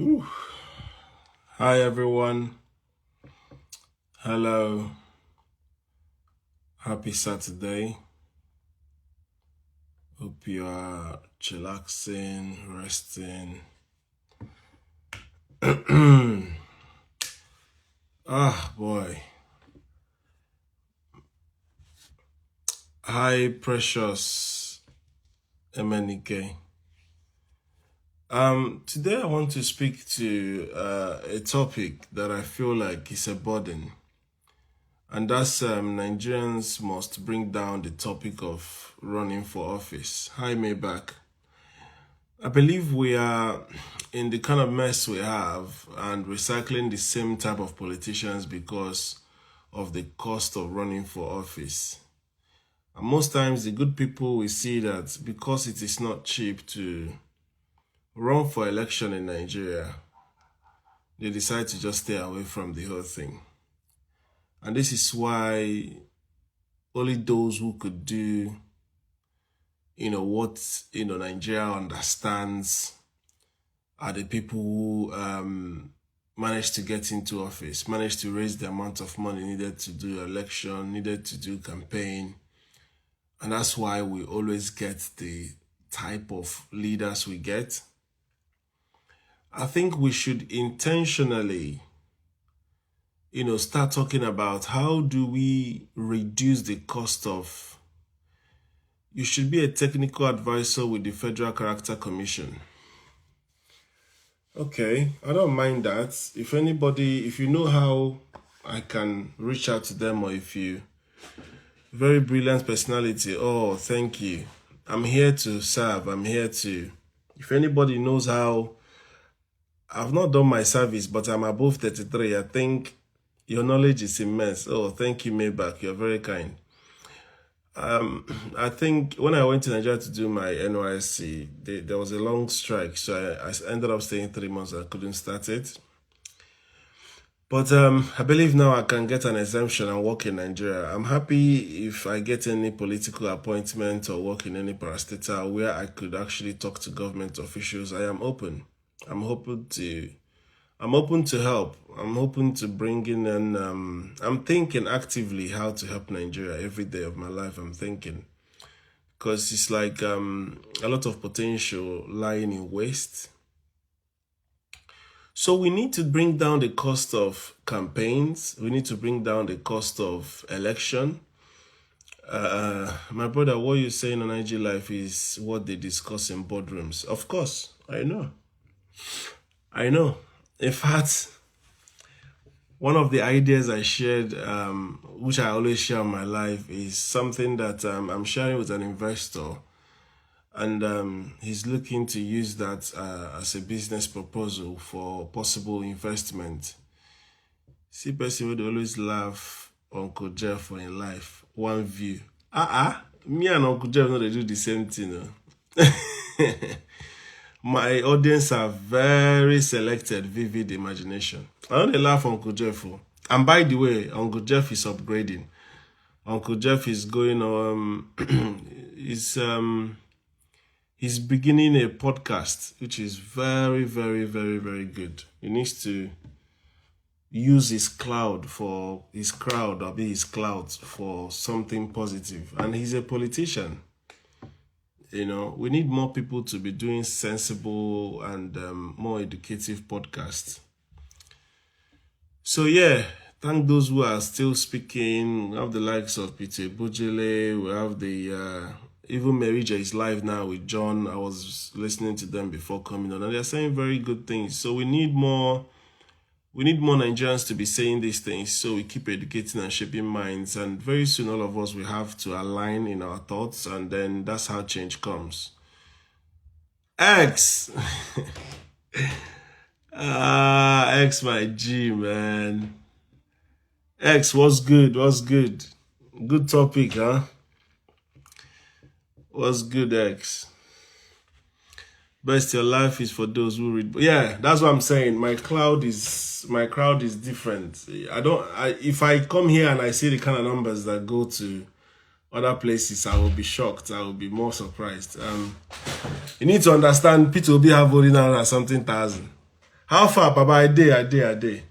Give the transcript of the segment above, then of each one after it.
Ooh. Hi everyone. Hello. Happy Saturday. Hope you are chillaxing, resting. Ah boy. Hi precious MNK. Today I want to speak to a topic that I feel like is a burden. And that's Nigerians must bring down the topic of running for office. Hi Maybach. I believe we are in the kind of mess we have and recycling the same type of politicians because of the cost of running for office. And most times, the good people we see that because it is not cheap to run for election in Nigeria, they decide to just stay away from the whole thing. And this is why only those who could do, what, Nigeria understands are the people who managed to get into office, managed to raise the amount of money needed to do election, needed to do campaign. And that's why we always get the type of leaders we get. I think we should intentionally, start talking about how do we reduce the cost of. You should be a technical advisor with the Federal Character Commission. Okay, I don't mind that. If you know how I can reach out to them, or if you very brilliant personality, oh, thank you. I'm here to serve. If anybody knows how, I've not done my service, but I'm above 33. I think your knowledge is immense. Oh, thank you, Maybach. You're very kind. I think when I went to Nigeria to do my NYSC, there was a long strike, so I ended up staying 3 months. I couldn't start it. But I believe now I can get an exemption and work in Nigeria. I'm happy if I get any political appointment or work in any parastatal where I could actually talk to government officials. I am open. I'm open to help. I'm open to bring in and I'm thinking actively how to help Nigeria every day of my life. I'm thinking because it's like a lot of potential lying in waste. So we need to bring down the cost of campaigns. We need to bring down the cost of election. My brother, what you're saying on IG Life is what they discuss in boardrooms. Of course, I know. In fact, one of the ideas I shared, which I always share in my life, is something that I'm sharing with an investor. And he's looking to use that as a business proposal for possible investment. See, person would always laugh Uncle Jeff for in life. One view. Me and Uncle Jeff know they do the same thing. My audience are very selected, vivid imagination. I know they laugh Uncle Jeff. And by the way, Uncle Jeff is upgrading. Uncle Jeff is going he's beginning a podcast, which is very, very, very, very good. He needs to use his crowd for something positive. And he's a politician. We need more people to be doing sensible and more educative podcasts. So yeah, thank those who are still speaking. We have the likes of Peter Bujele. We have the even Merija is live now with John. I was listening to them before coming on, and they're saying very good things. So we need more Nigerians to be saying these things, so we keep educating and shaping minds. And very soon, all of us will have to align in our thoughts, and then that's how change comes. X, X, my G, man. X, what's good? What's good? Good topic, huh? What's good, X? Best your life is for those who read. Yeah, that's what I'm saying. My crowd is different. If I come here and I see the kind of numbers that go to other places, I will be shocked. I will be more surprised. You need to understand, Peter will be have only now something thousand. How far, Baba? I day.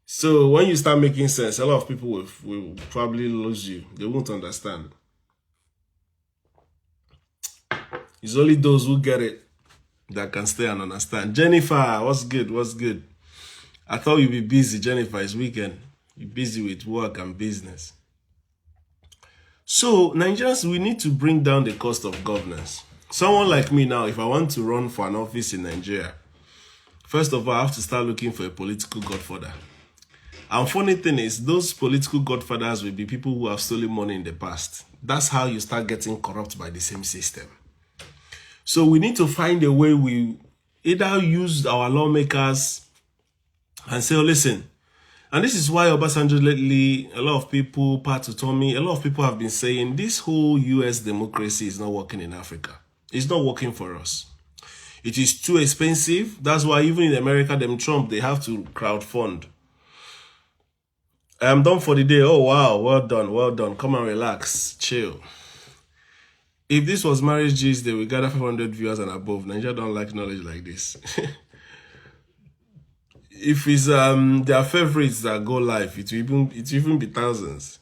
So when you start making sense, a lot of people will probably lose you. They won't understand. It's only those who get it that can stay and understand. Jennifer, what's good? What's good? I thought you'd be busy, Jennifer. It's weekend. You're busy with work and business. So, Nigerians, we need to bring down the cost of governance. Someone like me now, if I want to run for an office in Nigeria, first of all, I have to start looking for a political godfather. And funny thing is, those political godfathers will be people who have stolen money in the past. That's how you start getting corrupt by the same system. So we need to find a way we either use our lawmakers and say, oh, listen. And this is why Obasanjo lately, a lot of people, Pat Utomi, a lot of people have been saying this whole US democracy is not working in Africa. It's not working for us. It is too expensive. That's why even in America, Trump, they have to crowdfund. I'm done for the day. Oh, wow. Well done. Well done. Come and relax. Chill. If this was Marriage Gist, they will gather 500 viewers and above. Nigeria don't like knowledge like this. If it's their favorites that go live, it will even be thousands.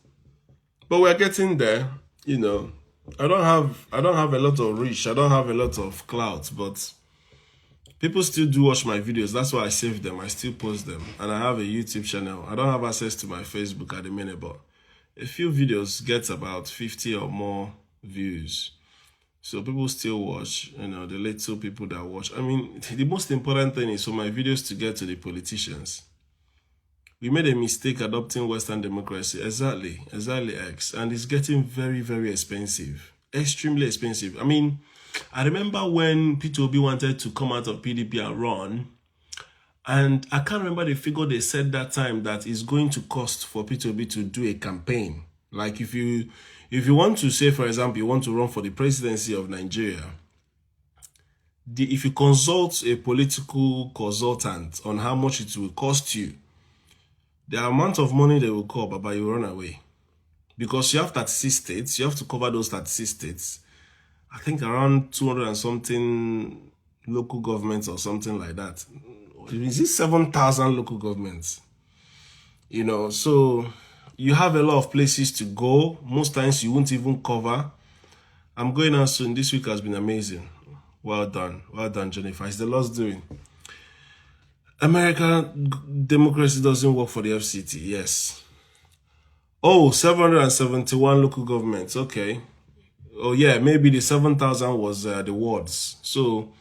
But we're getting there, you know. I don't have a lot of reach. I don't have a lot of clout, but people still do watch my videos. That's why I save them. I still post them. And I have a YouTube channel. I don't have access to my Facebook at the minute, but a few videos get about 50 or more views. So people still watch, you know, the little people that watch. I mean, the most important thing is for my videos to get to the politicians. We made a mistake adopting Western democracy. Exactly X. And it's getting very, very expensive. Extremely expensive. I mean, I remember when Peter Obi wanted to come out of PDP and run, and I can't remember the figure they said that time that it's going to cost for Peter Obi to do a campaign. Like if you want to say, for example, you want to run for the presidency of Nigeria, if you consult a political consultant on how much it will cost you, the amount of money they will call, Baba, you run away. Because you have 36 states, you have to cover those 36 states. I think around 200 and something local governments or something like that. Is it 7,000 local governments? You know, so you have a lot of places to go. Most times you won't even cover. I'm going out soon. This week has been amazing. Well done. Well done, Jennifer. It's the Lord's doing. American democracy doesn't work for the FCT. Yes. Oh, 771 local governments. Okay. Oh, yeah. Maybe the 7,000 was the wards. So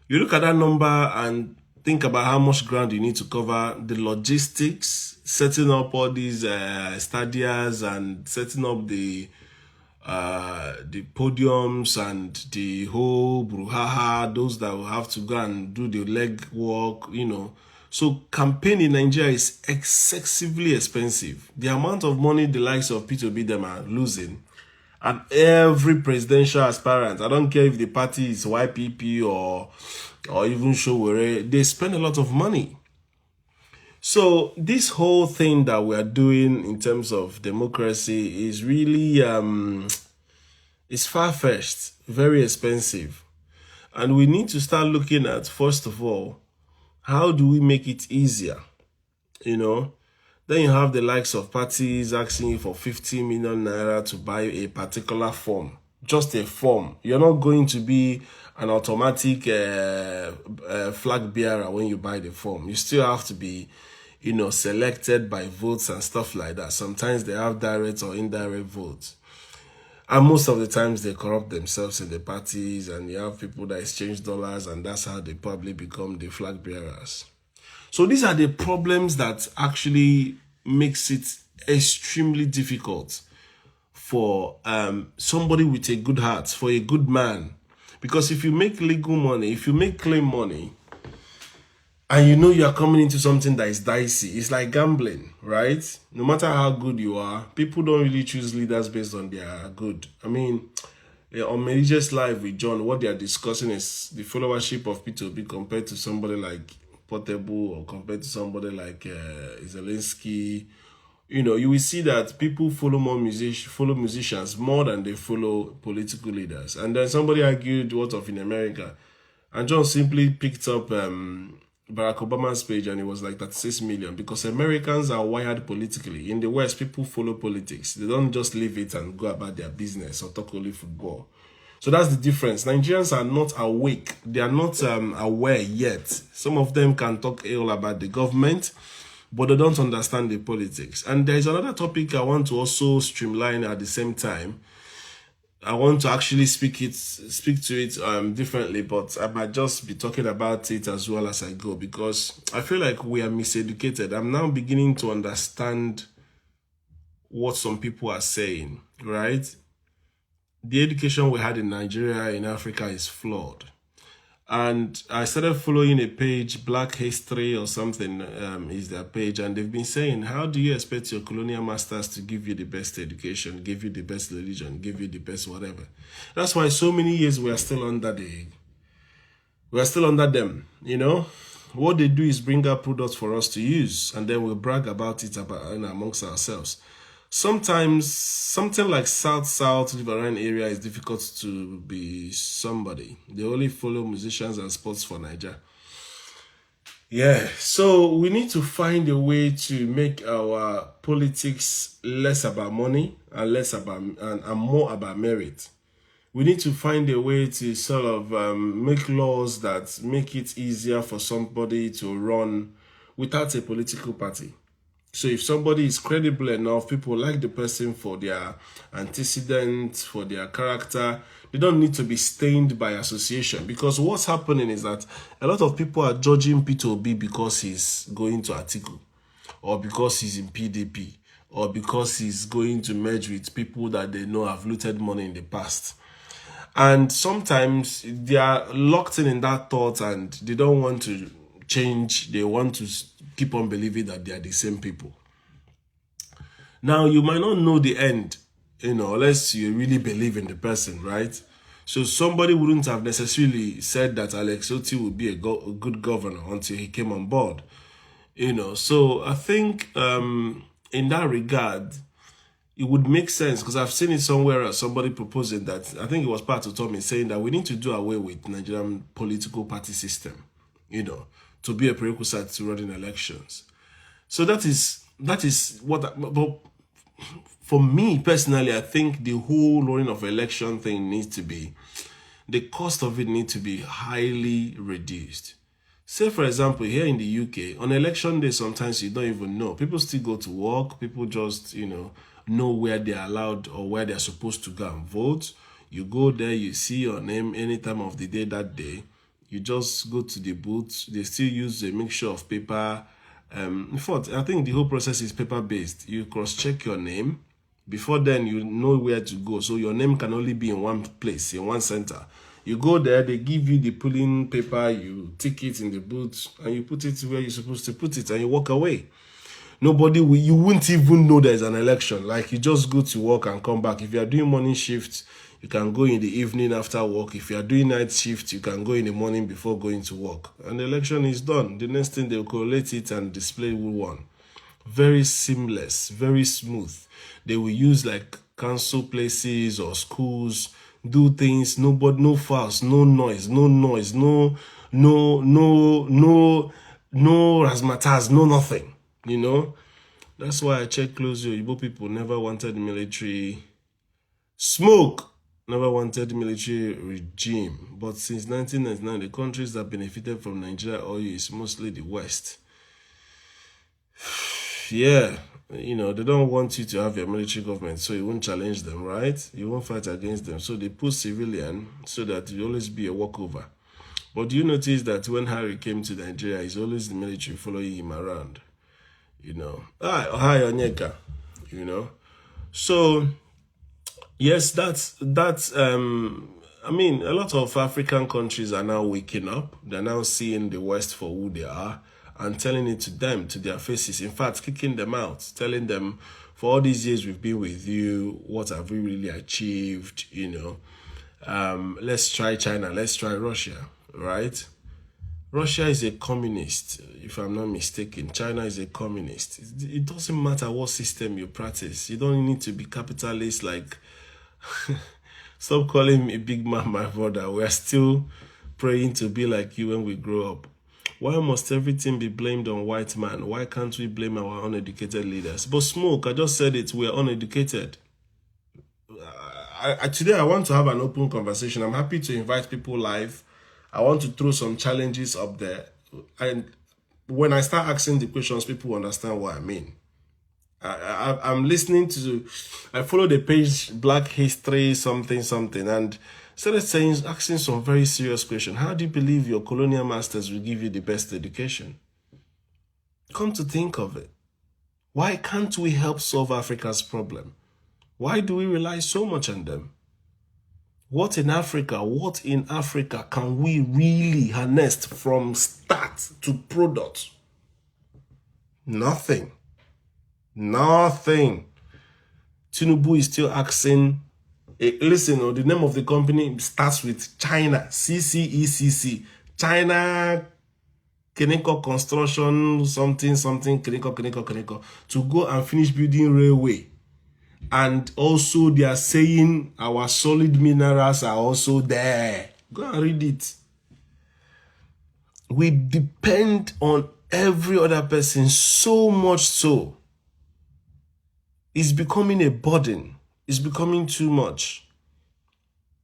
you look at that number and think about how much ground you need to cover, the logistics, setting up all these stadiums and setting up the podiums and the whole brouhaha, those that will have to go and do the leg work, you know. So campaign in Nigeria is excessively expensive. The amount of money the likes of P2B them are losing, and every presidential aspirant, I don't care if the party is YPP or even Showore, they spend a lot of money. So this whole thing that we are doing in terms of democracy is really it's far-fetched, very expensive. And we need to start looking at, first of all, how do we make it easier? You know, then you have the likes of parties asking you for 50 million naira to buy a particular form, just a form. You're not going to be an automatic flag bearer when you buy the form. You still have to be, you know, selected by votes and stuff like that. Sometimes they have direct or indirect votes. And most of the times they corrupt themselves in the parties, and you have people that exchange dollars, and that's how they probably become the flag bearers. So these are the problems that actually makes it extremely difficult for somebody with a good heart, for a good man. Because if you make legal money, if you make claim money, and you know you are coming into something that is dicey, it's like gambling, right? No matter how good you are, people don't really choose leaders based on their good. I mean, on Religious Live with John, what they are discussing is the followership of P2B compared to somebody like Portable or compared to somebody like Zelensky. You know, you will see that people follow musicians more than they follow political leaders. And then somebody argued, what of in America? And John simply picked up Barack Obama's page, and it was like 36 million, because Americans are wired politically. In the West, people follow politics. They don't just leave it and go about their business or talk only football. So that's the difference. Nigerians are not awake. They are not aware yet. Some of them can talk ill about the government, but they don't understand the politics. And there's another topic I want to also streamline at the same time. I want to actually speak to it differently, but I might just be talking about it as well as I go, because I feel like we are miseducated. I'm now beginning to understand what some people are saying, right? The education we had in Nigeria, in Africa, is flawed. And I started following a page, Black History or something is their page, and they've been saying, how do you expect your colonial masters to give you the best education, give you the best religion, give you the best whatever? That's why so many years we are still under them, you know? What they do is bring up products for us to use, and then we'll brag about it amongst ourselves. Sometimes something like South Riverine area is difficult to be somebody. They only follow musicians and sports for Niger. Yeah, so we need to find a way to make our politics less about money and less about and more about merit. We need to find a way to sort of make laws that make it easier for somebody to run without a political party. So if somebody is credible enough, people like the person for their antecedents, for their character, they don't need to be stained by association. Because what's happening is that a lot of people are judging Peter Obi because he's going to Atiku, or because he's in PDP, or because he's going to merge with people that they know have looted money in the past. And sometimes they are locked in that thought and they don't want to change. They want to keep on believing that they are the same people. Now, you might not know the end, unless you really believe in the person, right? So somebody wouldn't have necessarily said that Alex Otti would be a good governor until he came on board, So I think in that regard, it would make sense, because I've seen it somewhere else, somebody proposing that, I think it was part of Tommy, saying that we need to do away with Nigerian political party system, to be a prerequisite to running elections. So that is what, but for me personally, I think the whole running of election thing needs to be, the cost of it needs to be highly reduced. Say, for example, here in the UK, on election day, sometimes you don't even know. People still go to work. People just, know where they're allowed or where they're supposed to go and vote. You go there, you see your name any time of the day that day. You just go to the booth. They still use a mixture of paper. In fact, I think the whole process is paper-based. You cross-check your name. Before then, you know where to go. So your name can only be in one place, in one center. You go there, they give you the polling paper, you tick it in the booth, and you put it where you're supposed to put it, and you walk away. You wouldn't even know there's an election. Like, you just go to work and come back. If you are doing morning shift, you can go in the evening after work. If you are doing night shift, you can go in the morning before going to work. And the election is done. The next thing, they'll collate it and display who won. Very seamless, very smooth. They will use like council places or schools, do things, no fuss, no noise, no razzmatazz, no nothing. That's why I check closely. Igbo people never wanted military smoke, never wanted military regime. But since 1999, the countries that benefited from Nigeria oil is mostly the West. Yeah, they don't want you to have your military government, so you won't challenge them, right? You won't fight against them. So they put civilian so that you always be a walkover. But do you notice that when Harry came to Nigeria, it's always the military following him around? Hi, Onyeka, So, yes, that's a lot of African countries are now waking up. They're now seeing the West for who they are and telling it to them, to their faces. In fact, kicking them out, telling them, for all these years we've been with you, what have we really achieved? Let's try China, let's try Russia, right? Russia is a communist, if I'm not mistaken. China is a communist. It doesn't matter what system you practice. You don't need to be capitalist like... Stop calling me big man, my brother. We're still praying to be like you when we grow up. Why must everything be blamed on white man? Why can't we blame our uneducated leaders? But Smoke, I just said it, we are uneducated. Today I want to have an open conversation. I'm happy to invite people live. I want to throw some challenges up there. And when I start asking the questions, people understand what I mean. I'm listening to, I follow the page Black History something, and started asking some very serious questions. How do you believe your colonial masters will give you the best education? Come to think of it, why can't we help solve Africa's problem? Why do we rely so much on them? What in Africa can we really harness from start to product? Nothing. Tinubu is still asking, listen, the name of the company starts with China, CCECC, China Keneko Construction, something, Keneko, to go and finish building railway. And also they are saying our solid minerals are also there. Go and read it. We depend on every other person so much so. It's becoming a burden. It's becoming too much.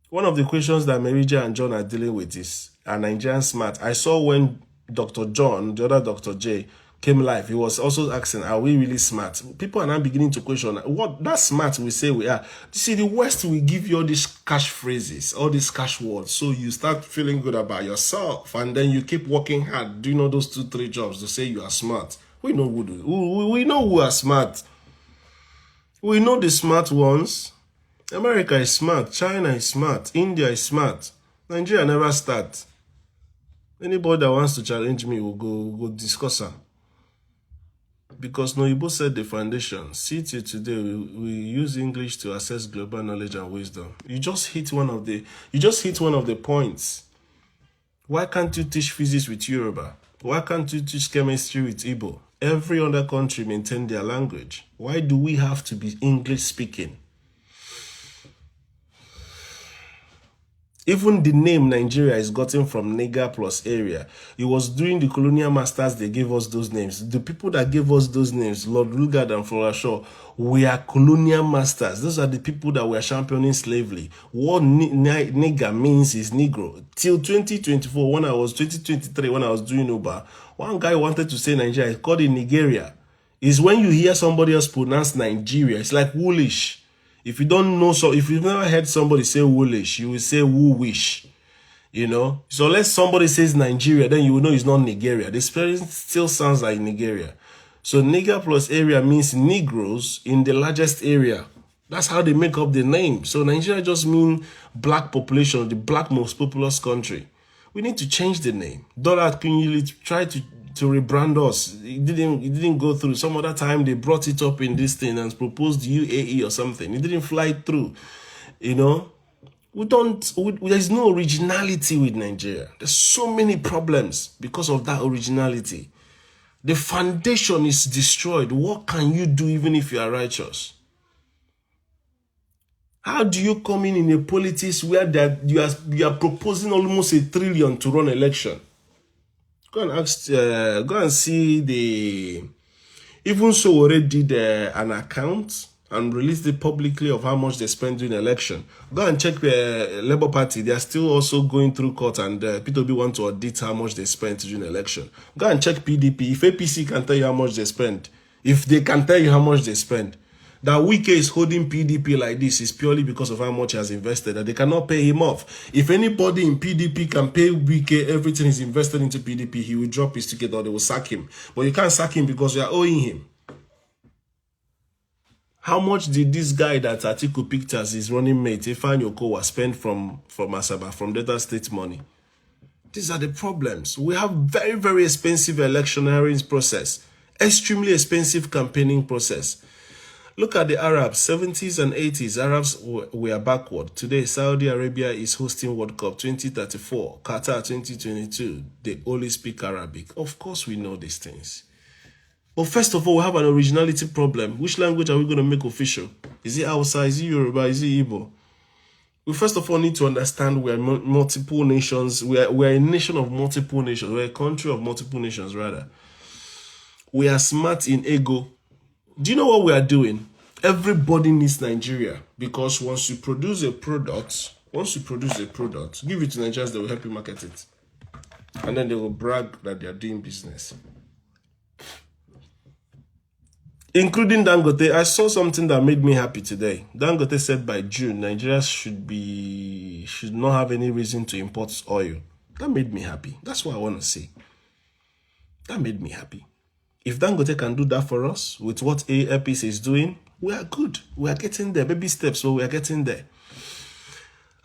One of the questions that Merija and John are dealing with is, are Nigerians smart? I saw when Dr. John, the other Dr. J, came live, he was also asking, are we really smart? People are now beginning to question, what that smart we say we are. You see, the West will give you all these cash phrases, all these cash words, so you start feeling good about yourself, and then you keep working hard, doing all those 2-3 jobs to say you are smart. We know who are smart. We know the smart ones. America is smart, China is smart, India is smart. Nigeria never start. Anybody that wants to challenge me will go discuss her. Because Noibo said the foundation. See till today, we use English to access global knowledge and wisdom. You just hit one of the points. Why can't you teach physics with Yoruba? Why can't you teach chemistry with Igbo? Every other country maintain their language. Why do we have to be English speaking? Even the name Nigeria is gotten from Niger plus area. It was during the colonial masters they gave us those names. The people that gave us those names, Lord Lugard and Flora Shaw, were colonial masters. Those are the people that were championing slavery. What Niger means is Negro. Till 2023, when I was doing Uber, one guy wanted to say Nigeria. He called it Nigeria. It's when you hear somebody else pronounce Nigeria, it's like woolish. If you don't know, so if you've never heard somebody say woolish, you will say woo-wish, you know. So unless somebody says Nigeria, then you will know it's not Nigeria. The spelling still sounds like Nigeria. So Niger plus area means Negroes in the largest area. That's how they make up the name. So Nigeria just means black population, the black most populous country. We need to change the name. Dollar King try to rebrand us. It didn't go through. Some other time they brought it up in this thing and proposed UAE or something. It didn't fly through. You know, there's no originality with Nigeria. There's so many problems because of that originality. The foundation is destroyed. What can you do even if you are righteous? How do you come in a politics where you are proposing almost $1 trillion to run election? Go and see the. Even so, already did an account and released it publicly of how much they spend during election. Go and check the Labour Party. They are still also going through court, and P2B want to audit how much they spent during election. Go and check PDP. If APC can tell you how much they spend, if they can tell you how much they spend, that Wike is holding PDP like this is purely because of how much he has invested, that they cannot pay him off. If anybody in PDP can pay Wike everything he's invested into PDP, he will drop his ticket or they will sack him. But you can't sack him because you are owing him. How much did this guy that Atiku picked as his running mate, Ifeanyi Okowa, spend from Asaba, from Delta State money? These are the problems. We have very, very expensive electioneering process, extremely expensive campaigning process. Look at the Arabs, 70s and 80s, Arabs were backward. Today, Saudi Arabia is hosting World Cup 2034, Qatar 2022. They only speak Arabic. Of course, we know these things. But first of all, we have an originality problem. Which language are we going to make official? Is it Hausa? Is it Yoruba? Is it Igbo? We first of all need to understand we are multiple nations. We are a nation of multiple nations. We're a country of multiple nations, rather. We are smart in ego. Do you know what we are doing? Everybody needs Nigeria, because once you produce a product, give it to Nigerians, they will help you market it. And then they will brag that they are doing business. Including Dangote. I saw something that made me happy today. Dangote said by June, Nigeria should not have any reason to import oil. That made me happy. That's what I want to say. That made me happy. If Dangote can do that for us with what APC is doing, we are good. We are getting there. Baby steps, so we are getting there.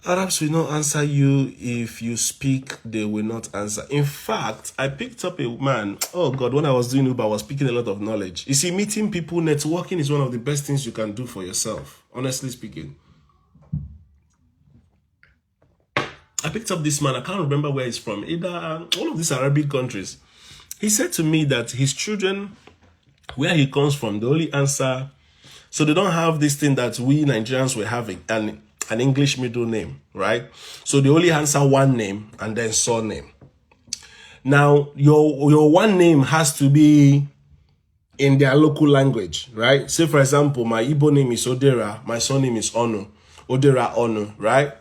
Arabs will not answer you if you speak, they will not answer. In fact, I picked up a man, oh God, when I was doing Uber, I was speaking a lot of knowledge. You see, meeting people, networking is one of the best things you can do for yourself, honestly speaking. I picked up this man, I can't remember where he's from, either all of these Arabic countries. He said to me that his children, where he comes from, they only answer, so they don't have this thing that we Nigerians were having, an English middle name, right? So they only answer one name and then surname. Now, your one name has to be in their local language, right? Say, for example, my Igbo name is Odera, my surname is Onu, Odera Onu, right?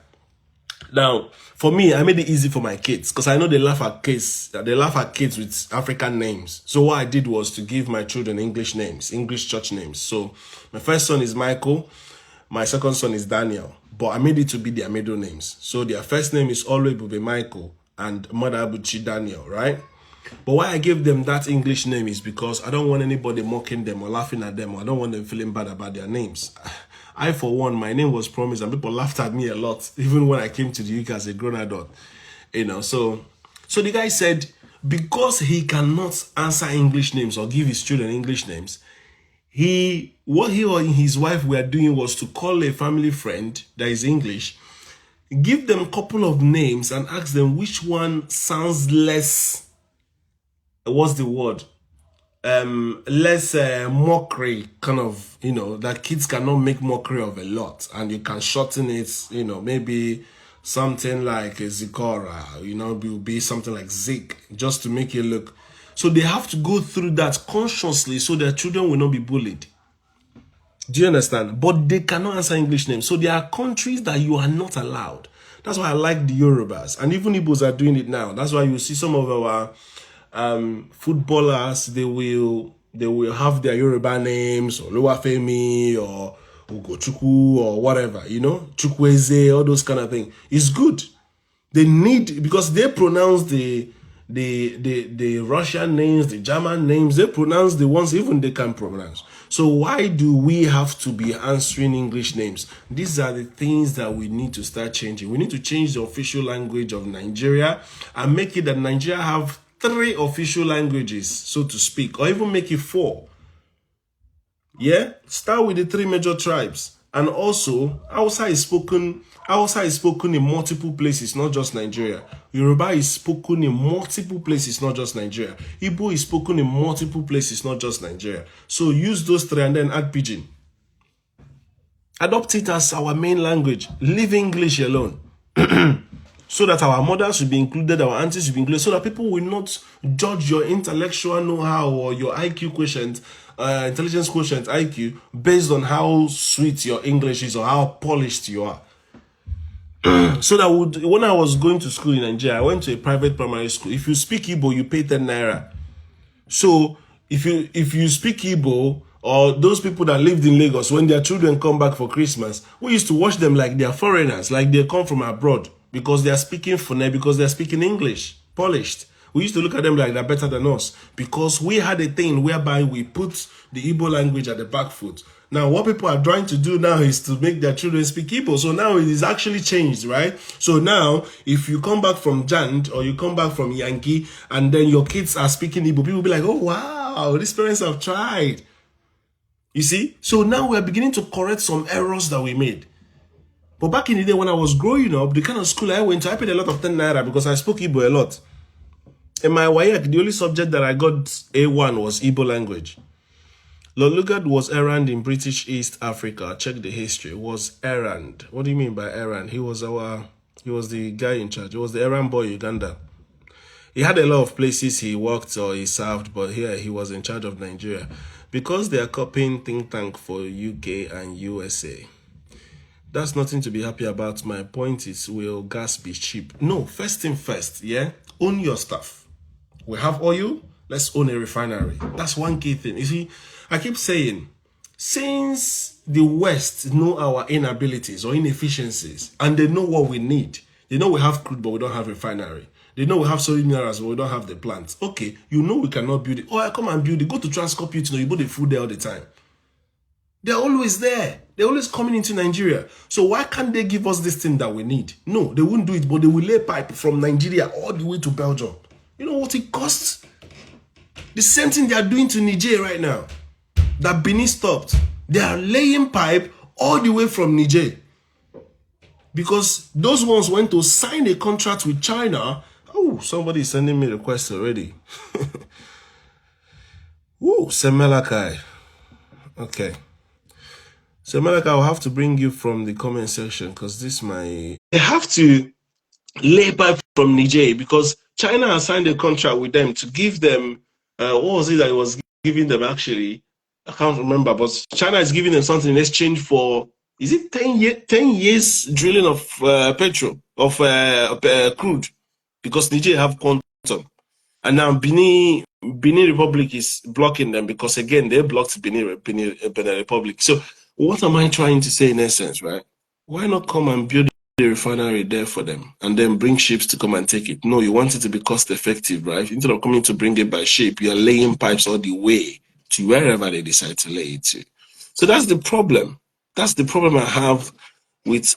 Now, for me, I made it easy for my kids because I know they laugh at kids. They laugh at kids with African names. So what I did was to give my children English names, English church names. So my first son is Michael. My second son is Daniel. But I made it to be their middle names. So their first name is always Bube Michael and Mother Abuchi Daniel, right? But why I gave them that English name is because I don't want anybody mocking them or laughing at them, or I don't want them feeling bad about their names. I, for one, my name was promised and people laughed at me a lot, even when I came to the UK as a grown adult. You know, so the guy said, because he cannot answer English names or give his children English names, what he or his wife were doing was to call a family friend that is English, give them a couple of names and ask them which one sounds less, what's the word? Less mockery, kind of, you know, that kids cannot make mockery of a lot, and you can shorten it, you know, maybe something like Zikora, you know, will be something like Zik, just to make it look. So they have to go through that consciously so their children will not be bullied. Do you understand? But they cannot answer English names. So there are countries that you are not allowed. That's why I like the Yorubas. And even Igbos are doing it now. That's why you see some of our footballers, they will have their Yoruba names, or Oluwafemi, or Ugochukwu, or whatever, you know, Chukwueze, all those kind of things. It's good. They need, because they pronounce the Russian names, the German names, they pronounce the ones even they can pronounce. So why do we have to be answering English names? These are the things that we need to start changing. We need to change the official language of Nigeria and make it that Nigeria have 3 official languages, so to speak, or even make it 4. Yeah? Start with the 3 major tribes. And also, Hausa is spoken in multiple places, not just Nigeria. Yoruba is spoken in multiple places, not just Nigeria. Igbo is spoken in multiple places, not just Nigeria. So use those 3 and then add Pidgin. Adopt it as our main language. Leave English alone. So that our mothers will be included, our aunties will be included, so that people will not judge your intellectual know-how or your IQ quotient, intelligence quotient IQ, based on how sweet your English is or how polished you are. So that when I was going to school in Nigeria, I went to a private primary school. If you speak Igbo, you pay 10 naira. So if you speak Igbo, or those people that lived in Lagos, when their children come back for Christmas, we used to watch them like they are foreigners, like they come from abroad, because they are speaking Fune, because they are speaking English, polished. We used to look at them like they're better than us, because we had a thing whereby we put the Igbo language at the back foot. Now, what people are trying to do now is to make their children speak Igbo. So now it is actually changed, right? So now, if you come back from Jand or you come back from Yankee and then your kids are speaking Igbo, people will be like, oh, wow, these parents have tried. You see? So now we're beginning to correct some errors that we made. But back in the day when I was growing up, the kind of school I went to, I paid a lot of 10 naira because I spoke Igbo a lot. In my WAEC, the only subject that I got A1 was Igbo language. Lord Lugard was errand in British East Africa. Check the history. Was errand. What do you mean by errand? He was the guy in charge. He was the errand boy in Uganda. He had a lot of places he worked or he served, but here he was in charge of Nigeria. Because they are copying think tank for UK and USA. That's nothing to be happy about. My point is, will gas be cheap? No, first thing first, yeah? Own your stuff. We have oil, let's own a refinery. That's one key thing. You see, I keep saying, since the West know our inabilities or inefficiencies, and they know what we need, they know we have crude, but we don't have refinery. They know we have solid minerals, but we don't have the plants. Okay, you know we cannot build it. Oh, I come and build it. Go to Transcorp, you build the food there all the time. They're always there. They're always coming into Nigeria. So why can't they give us this thing that we need? No, they won't do it, but they will lay pipe from Nigeria all the way to Belgium. You know what it costs? The same thing they are doing to Niger right now. That Benin stopped. They are laying pipe all the way from Niger. Because those ones went to sign a contract with China. Oh, somebody is sending me requests already. Ooh, Semelakai. Okay. Semelakai, I'll have to bring you from the comment section because this my... They have to lay pipe from Niger because China has signed a contract with them to give them, what was it that it was giving them actually? I can't remember, but China is giving them something in exchange for, is it 10 years drilling of petrol, of crude? Because Niger have quantum. And now Benin Republic is blocking them because, again, they blocked Benin Republic. So what am I trying to say in essence, right? Why not come and build a refinery there for them and then bring ships to come and take it? No, you want it to be cost effective, right? Instead of coming to bring it by ship, you're laying pipes all the way to wherever they decide to lay it to. So that's the problem. That's the problem I have with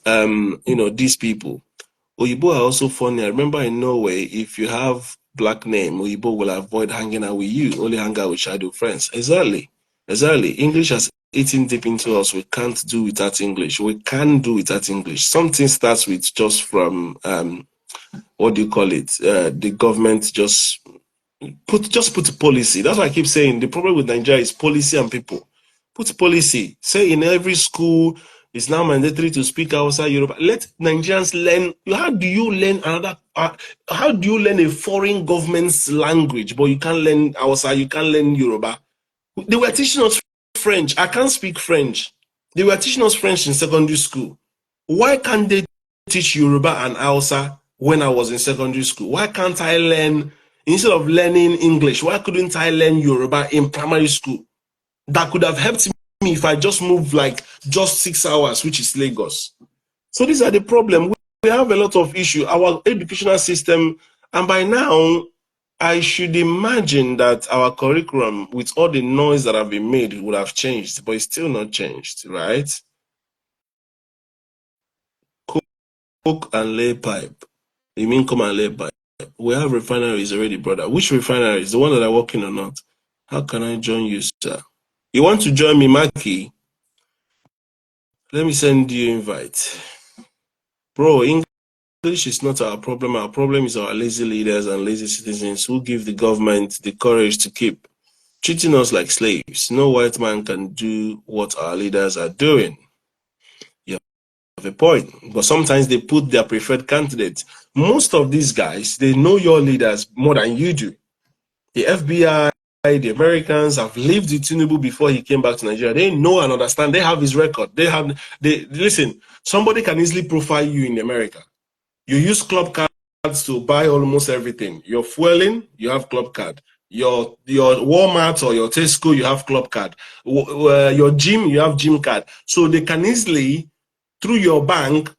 these people. Oyibo are also funny. I remember in Norway, if you have black name, Oyibo will avoid hanging out with you, only hang out with shadow friends. Exactly. English has eaten deep into us. We can't do without English. We can do without English. Something starts with just from what do you call it? The government just put policy. That's why I keep saying the problem with Nigeria is policy and people. Put policy. Say in every school it's now mandatory to speak outside Europe. Let Nigerians learn. How do you learn how do you learn a foreign government's language, but you can't learn outside, you can't learn Yoruba? They were teaching us French. I can't speak French. They were teaching us French in secondary school. Why can't they teach Yoruba and Hausa when I was in secondary school? Why can't I learn, instead of learning English, why couldn't I learn Yoruba in primary school? That could have helped me if I just moved like just 6 hours, which is Lagos. So these are the problem. We have a lot of issue. Our educational system, and by now, I should imagine that our curriculum, with all the noise that have been made, would have changed, but it's still not changed, right? Cook and lay pipe. You mean come and lay pipe? We have refineries already, brother. Which refinery? Is the one that are working or not? How can I join you, sir? You want to join me, Maki? Let me send you invite. Bro, English is not our problem. Our problem is our lazy leaders and lazy citizens who give the government the courage to keep treating us like slaves. No white man can do what our leaders are doing. You have a point. But sometimes they put their preferred candidates. Most of these guys, they know your leaders more than you do. The FBI, the Americans have lived with Tinubu before he came back to Nigeria. They know and understand. They have his record. Listen, somebody can easily profile you in America. You use club cards to buy almost everything. You're fueling, you have club card. Your Walmart or your Tesco, you have club card. Your gym, you have gym card. So they can easily, through your bank,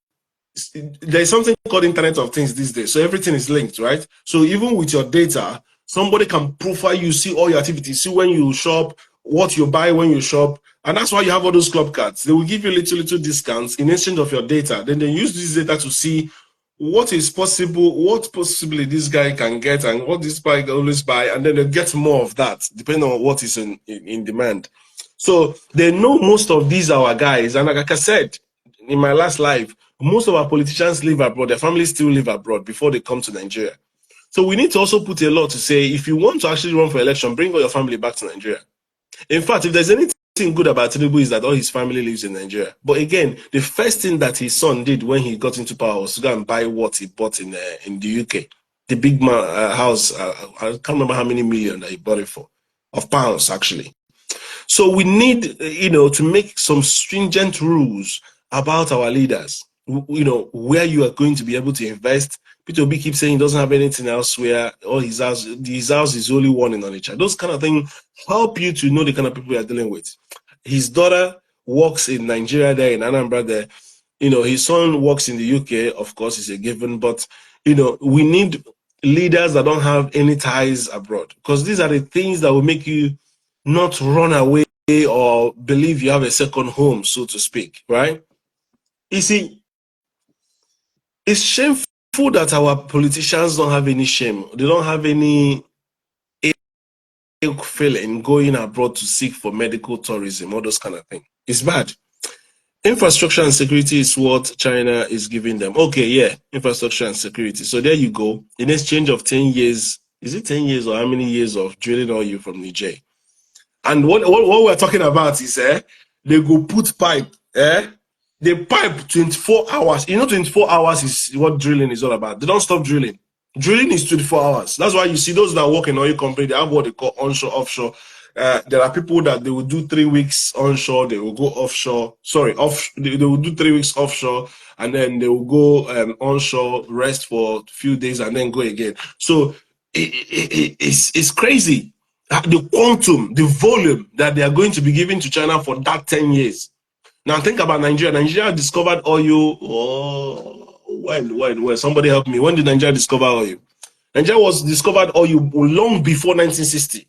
there's something called Internet of Things these days. So everything is linked, right? So even with your data, somebody can profile you, see all your activities, see when you shop, what you buy when you shop. And that's why you have all those club cards. They will give you little discounts in exchange of your data. Then they use this data to see what is possible, what possibly this guy can get, and what this guy can always buy, and then they get more of that, depending on what is in demand. So they know most of these our guys, and like I said in my last live, most of our politicians live abroad, their families still live abroad before they come to Nigeria. So we need to also put a law to say, if you want to actually run for election, bring all your family back to Nigeria. In fact, if there's anything good about Tinubu is that all his family lives in Nigeria. But again, the first thing that his son did when he got into power was to go and buy what he bought in the UK, the big man house. I can't remember how many million that he bought it for, of pounds actually. So we need, to make some stringent rules about our leaders. Where you are going to be able to invest. Peter Obi keeps saying he doesn't have anything elsewhere. Or his house is only one in Onitsha. Those kind of things help you to know the kind of people you are dealing with. His daughter works in Nigeria there, in Anambra there. His son works in the UK, of course, is a given. But, we need leaders that don't have any ties abroad. Because these are the things that will make you not run away or believe you have a second home, so to speak, right? You see, it's shameful that our politicians don't have any shame. They don't have any feeling going abroad to seek for medical tourism, all those kind of things. It's bad. Infrastructure and security is what China is giving them. Okay, yeah, infrastructure and security. So there you go. In exchange of 10 years, is it 10 years or how many years of drilling oil from Niger? And what we're talking about is they go put pipe, they pipe 24 hours. 24 hours is what drilling is all about. They don't stop drilling. Drilling is 24 hours. That's why you see those that work in oil company, they have what they call onshore, offshore. There are people that they will do 3 weeks onshore, they will go offshore. Sorry, they will do 3 weeks offshore, and then they will go onshore, rest for a few days, and then go again. So it's crazy. The quantum, the volume that they are going to be giving to China for that 10 years. Now think about Nigeria. Nigeria discovered oil. When? Somebody help me. When did Nigeria discover oil? Nigeria was discovered oil long before 1960.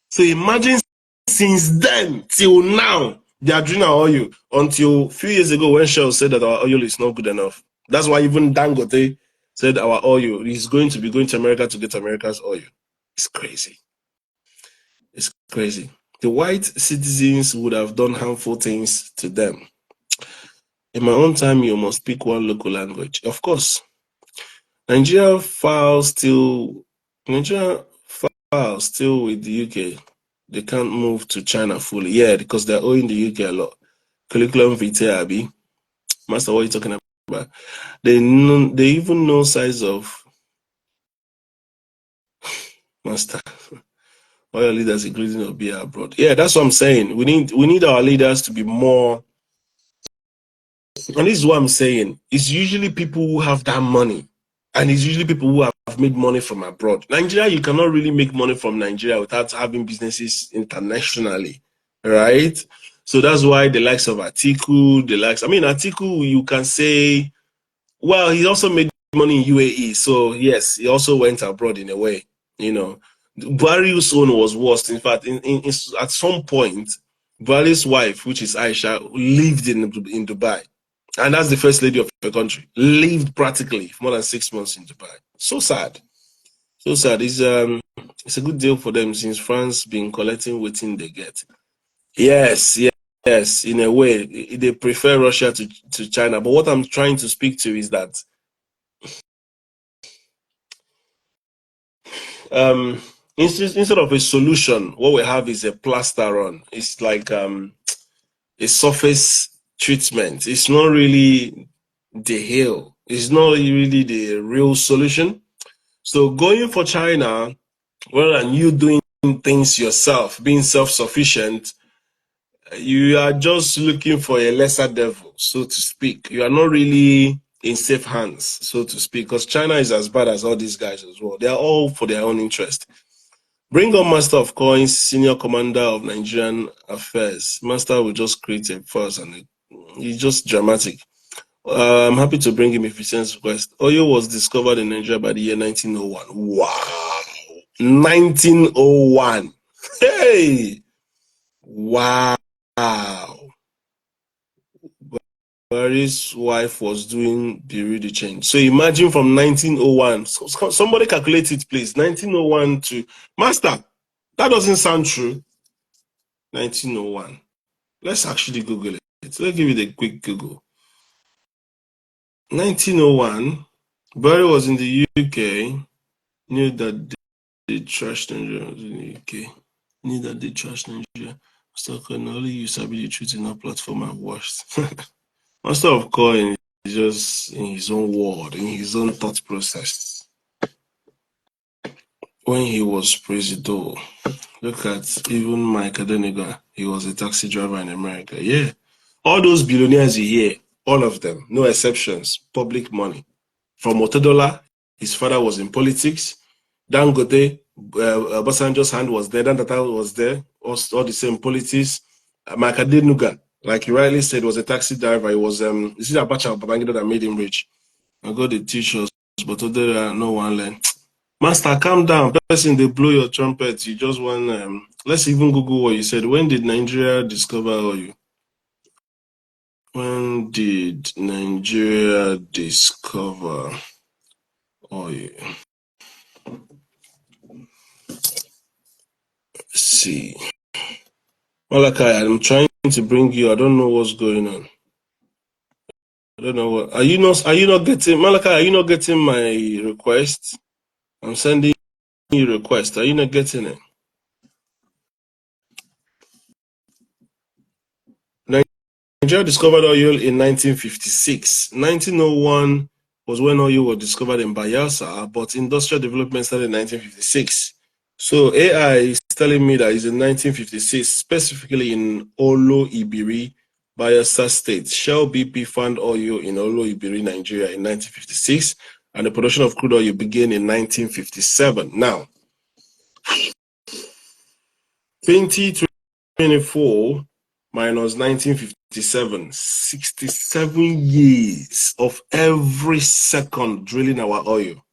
So imagine since then till now, they are drilling our oil until a few years ago when Shell said that our oil is not good enough. That's why even Dangote said our oil is going to be going to America to get America's oil. It's crazy. It's crazy. The white citizens would have done harmful things to them. In my own time, you must speak one local language. Of course, Nigeria files still with the UK. They can't move to China fully. Yeah, because they're owing the UK a lot. Curriculum vitae, Abi. Master, what are you talking about? They even know size of master. All your leaders, including Obi, abroad. Yeah, that's what I'm saying. We need our leaders to be more. And this is what I'm saying. It's usually people who have that money. And it's usually people who have made money from abroad. Nigeria, you cannot really make money from Nigeria without having businesses internationally, right? So that's why the likes of Atiku, Atiku, you can say, well, he also made money in UAE. So yes, he also went abroad in a way, Buhari's own was worse. In fact, at some point, Buhari's wife, which is Aisha, lived in Dubai. And that's the first lady of the country. Lived practically for more than 6 months in Dubai. So sad. So sad. It's a good deal for them since France been collecting waiting they get. Yes. In a way, they prefer Russia to China. But what I'm trying to speak to is that instead of a solution, what we have is a plaster on. It's like a surface treatment. It's not really the heal. It's not really the real solution. So going for China, rather than you doing things yourself, being self-sufficient, you are just looking for a lesser devil, so to speak. You are not really in safe hands, so to speak, because China is as bad as all these guys as well. They are all for their own interest. Bring on Master of Coins, Senior Commander of Nigerian Affairs. Master will just create a fuss and he's just dramatic. I'm happy to bring him if he sends request. Oil was discovered in Nigeria by the year 1901. Wow. 1901. Hey. Wow. Barry's wife was doing the change. So imagine from 1901. Somebody calculate it, please. 1901 to Master. That doesn't sound true. 1901. Let's actually Google it. Let's give it a quick Google. 1901. Barry was in the UK. Knew that they trashed Nigeria in the UK. Knew that they trashed Nigeria. So can only you sabi the truth in a platform and washed. Master of coin is just in his own world, in his own thought process. When he was president, look at even Mike Adenega. He was a taxi driver in America. Yeah. All those billionaires you hear, all of them, no exceptions, public money. From Otedola, his father was in politics. Dangote, Obasanjo's hand was there. Dantata was there. All the same politics. Mike Adenuga, like you rightly said, was a taxi driver. He was, is it Abacha or Babangida that made him rich? I got the teachers, but other no one learn. Master, calm down. Person, they blow your trumpet. You just want, let's even Google what you said. When did Nigeria discover oil? When did Nigeria discover oil? Let's see. Malachi, I'm trying to bring you. I don't know what's going on. I don't know what. Are you not getting Malachi? Are you not getting my request? I'm sending you request. Are you not getting it? Nigeria discovered oil in 1956. 1901 was when oil was discovered in Bayelsa, but industrial development started in 1956. So AI is telling me that it's in 1956, specifically in Olo Ibiri, Bayelsa State. Shell BP found oil in Olo Ibiri, Nigeria in 1956, and the production of crude oil began in 1957. Now, 2024 minus 1957, 67 years of every second drilling our oil.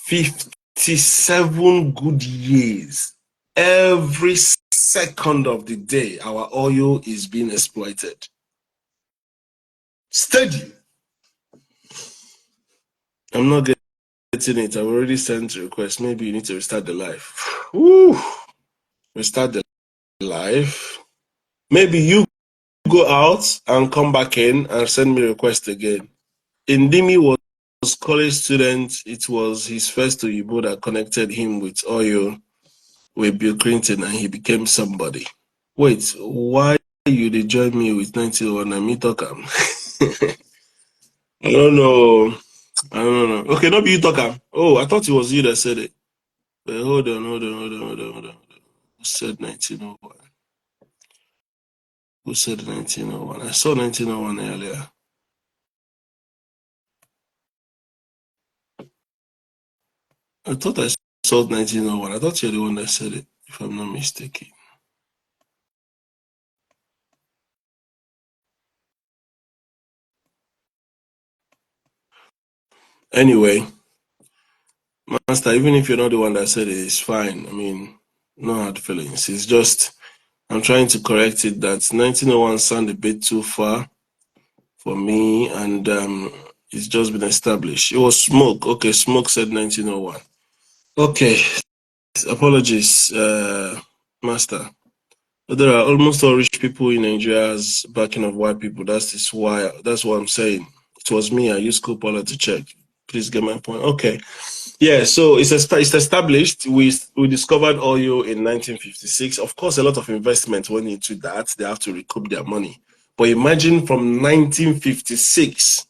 57 good years. Every second of the day, our oil is being exploited. Steady. I'm not getting it. I've already sent a request. Maybe you need to restart the live. Woo! Restart the live. Maybe you go out and come back in and send me a request again. Indimi was college student. It was his first Oyibo that connected him with oil with Bill Clinton, and he became somebody. Wait, why you did join me with 91 and me talk am? I don't know. I don't know. Okay, not be you talk am. Oh, I thought it was you that said it. But hold on. Who said 1901? Who said 1901? I saw 1901 earlier. I thought I saw 1901. I thought you're the one that said it, if I'm not mistaken. Anyway, Master, even if you're not the one that said it, it's fine. I mean, no hard feelings. It's just, I'm trying to correct it that 1901 sound a bit too far for me, and it's just been established. It was Smoke. Okay, Smoke said 1901. Okay, apologies, Master. There are almost all rich people in Nigeria as backing of white people. That's what I'm saying. It was me. I used Coppola to check. Please get my point. Okay. Yeah, so it's established. We discovered oil in 1956. Of course, a lot of investment went into that. They have to recoup their money. But imagine from 1956,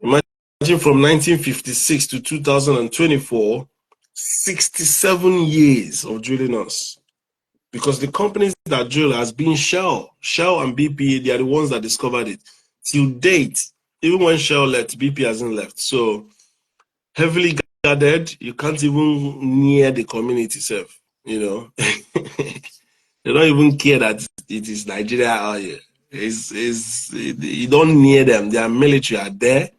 imagine from 1956 to 2024, 67 years of drilling us. Because the companies that drill has been Shell and BP. They are the ones that discovered it. Till date, even when Shell left, BP hasn't left. So heavily guarded, you can't even near the community itself. You know, they don't even care that it is Nigeria out here. You don't near them. Their military are there,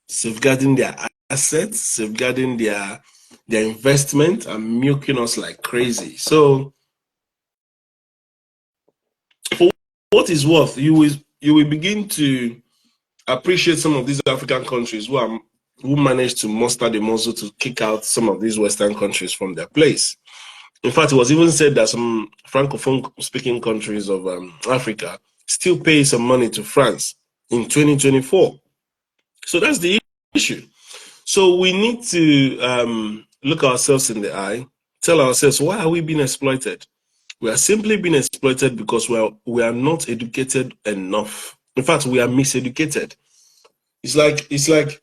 safeguarding their assets, safeguarding their investment, and milking us like crazy. So for what is worth, you will begin to appreciate some of these African countries who managed to muster the muscle to kick out some of these Western countries from their place. In fact, it was even said that some Francophone speaking countries of Africa still pay some money to France in 2024. So that's the issue. So we need to look ourselves in the eye, tell ourselves, why are we being exploited? We are simply being exploited because we are not educated enough. In fact, we are miseducated. It's like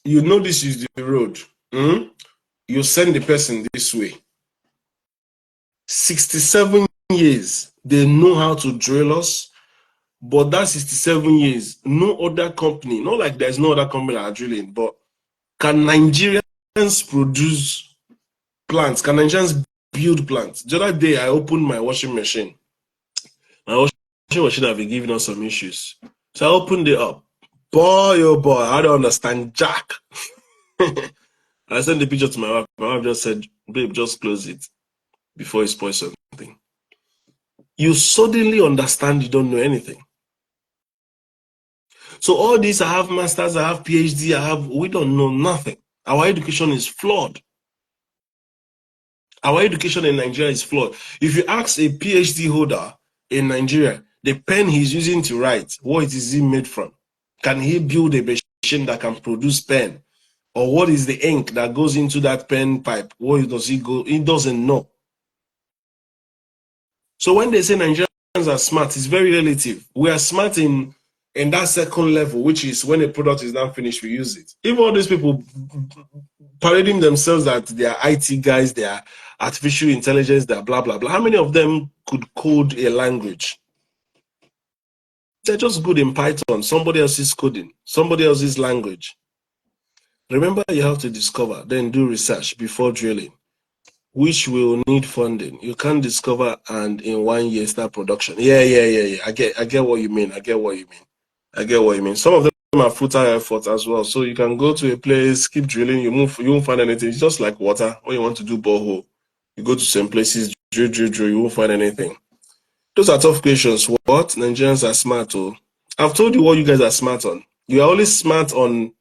you know this is the road. You send the person this way. 67 years, they know how to drill us, but that 67 years, no other company, not like there's no other company that are drilling, but can Nigerians produce plants? Can Nigerians build plants? The other day, I opened my washing machine. My washing machine have been giving us some issues. So I opened it up. Boy, oh boy, I don't understand Jack. I sent the picture to my wife. My wife just said, babe, just close it before it spoils something. You suddenly understand you don't know anything. So all these, I have masters, I have PhD, we don't know nothing. Our education is flawed. Our education in Nigeria is flawed. If you ask a PhD holder in Nigeria, the pen he's using to write, what is it made from? Can he build a machine that can produce pen? Or what is the ink that goes into that pen pipe? Where does he go? He doesn't know. So when they say Nigerians are smart, it's very relative. We are smart in that second level, which is when a product is now finished, we use it. Even all these people parading themselves that they are IT guys, they are artificial intelligence, they are blah, blah, blah. How many of them could code a language? They're just good in Python. Somebody else is coding, somebody else's language. Remember, you have to discover, then do research before drilling, which will need funding. You can't discover and in 1 year start production. Yeah. I get what you mean. I get what you mean. Some of them are full-time effort as well. So you can go to a place, keep drilling, you won't find anything. It's just like water. When you want to do borehole, you go to some places, drill, you won't find anything. Those are tough questions. What? Nigerians are smart. Oh, I've told you what you guys are smart on. You are only smart on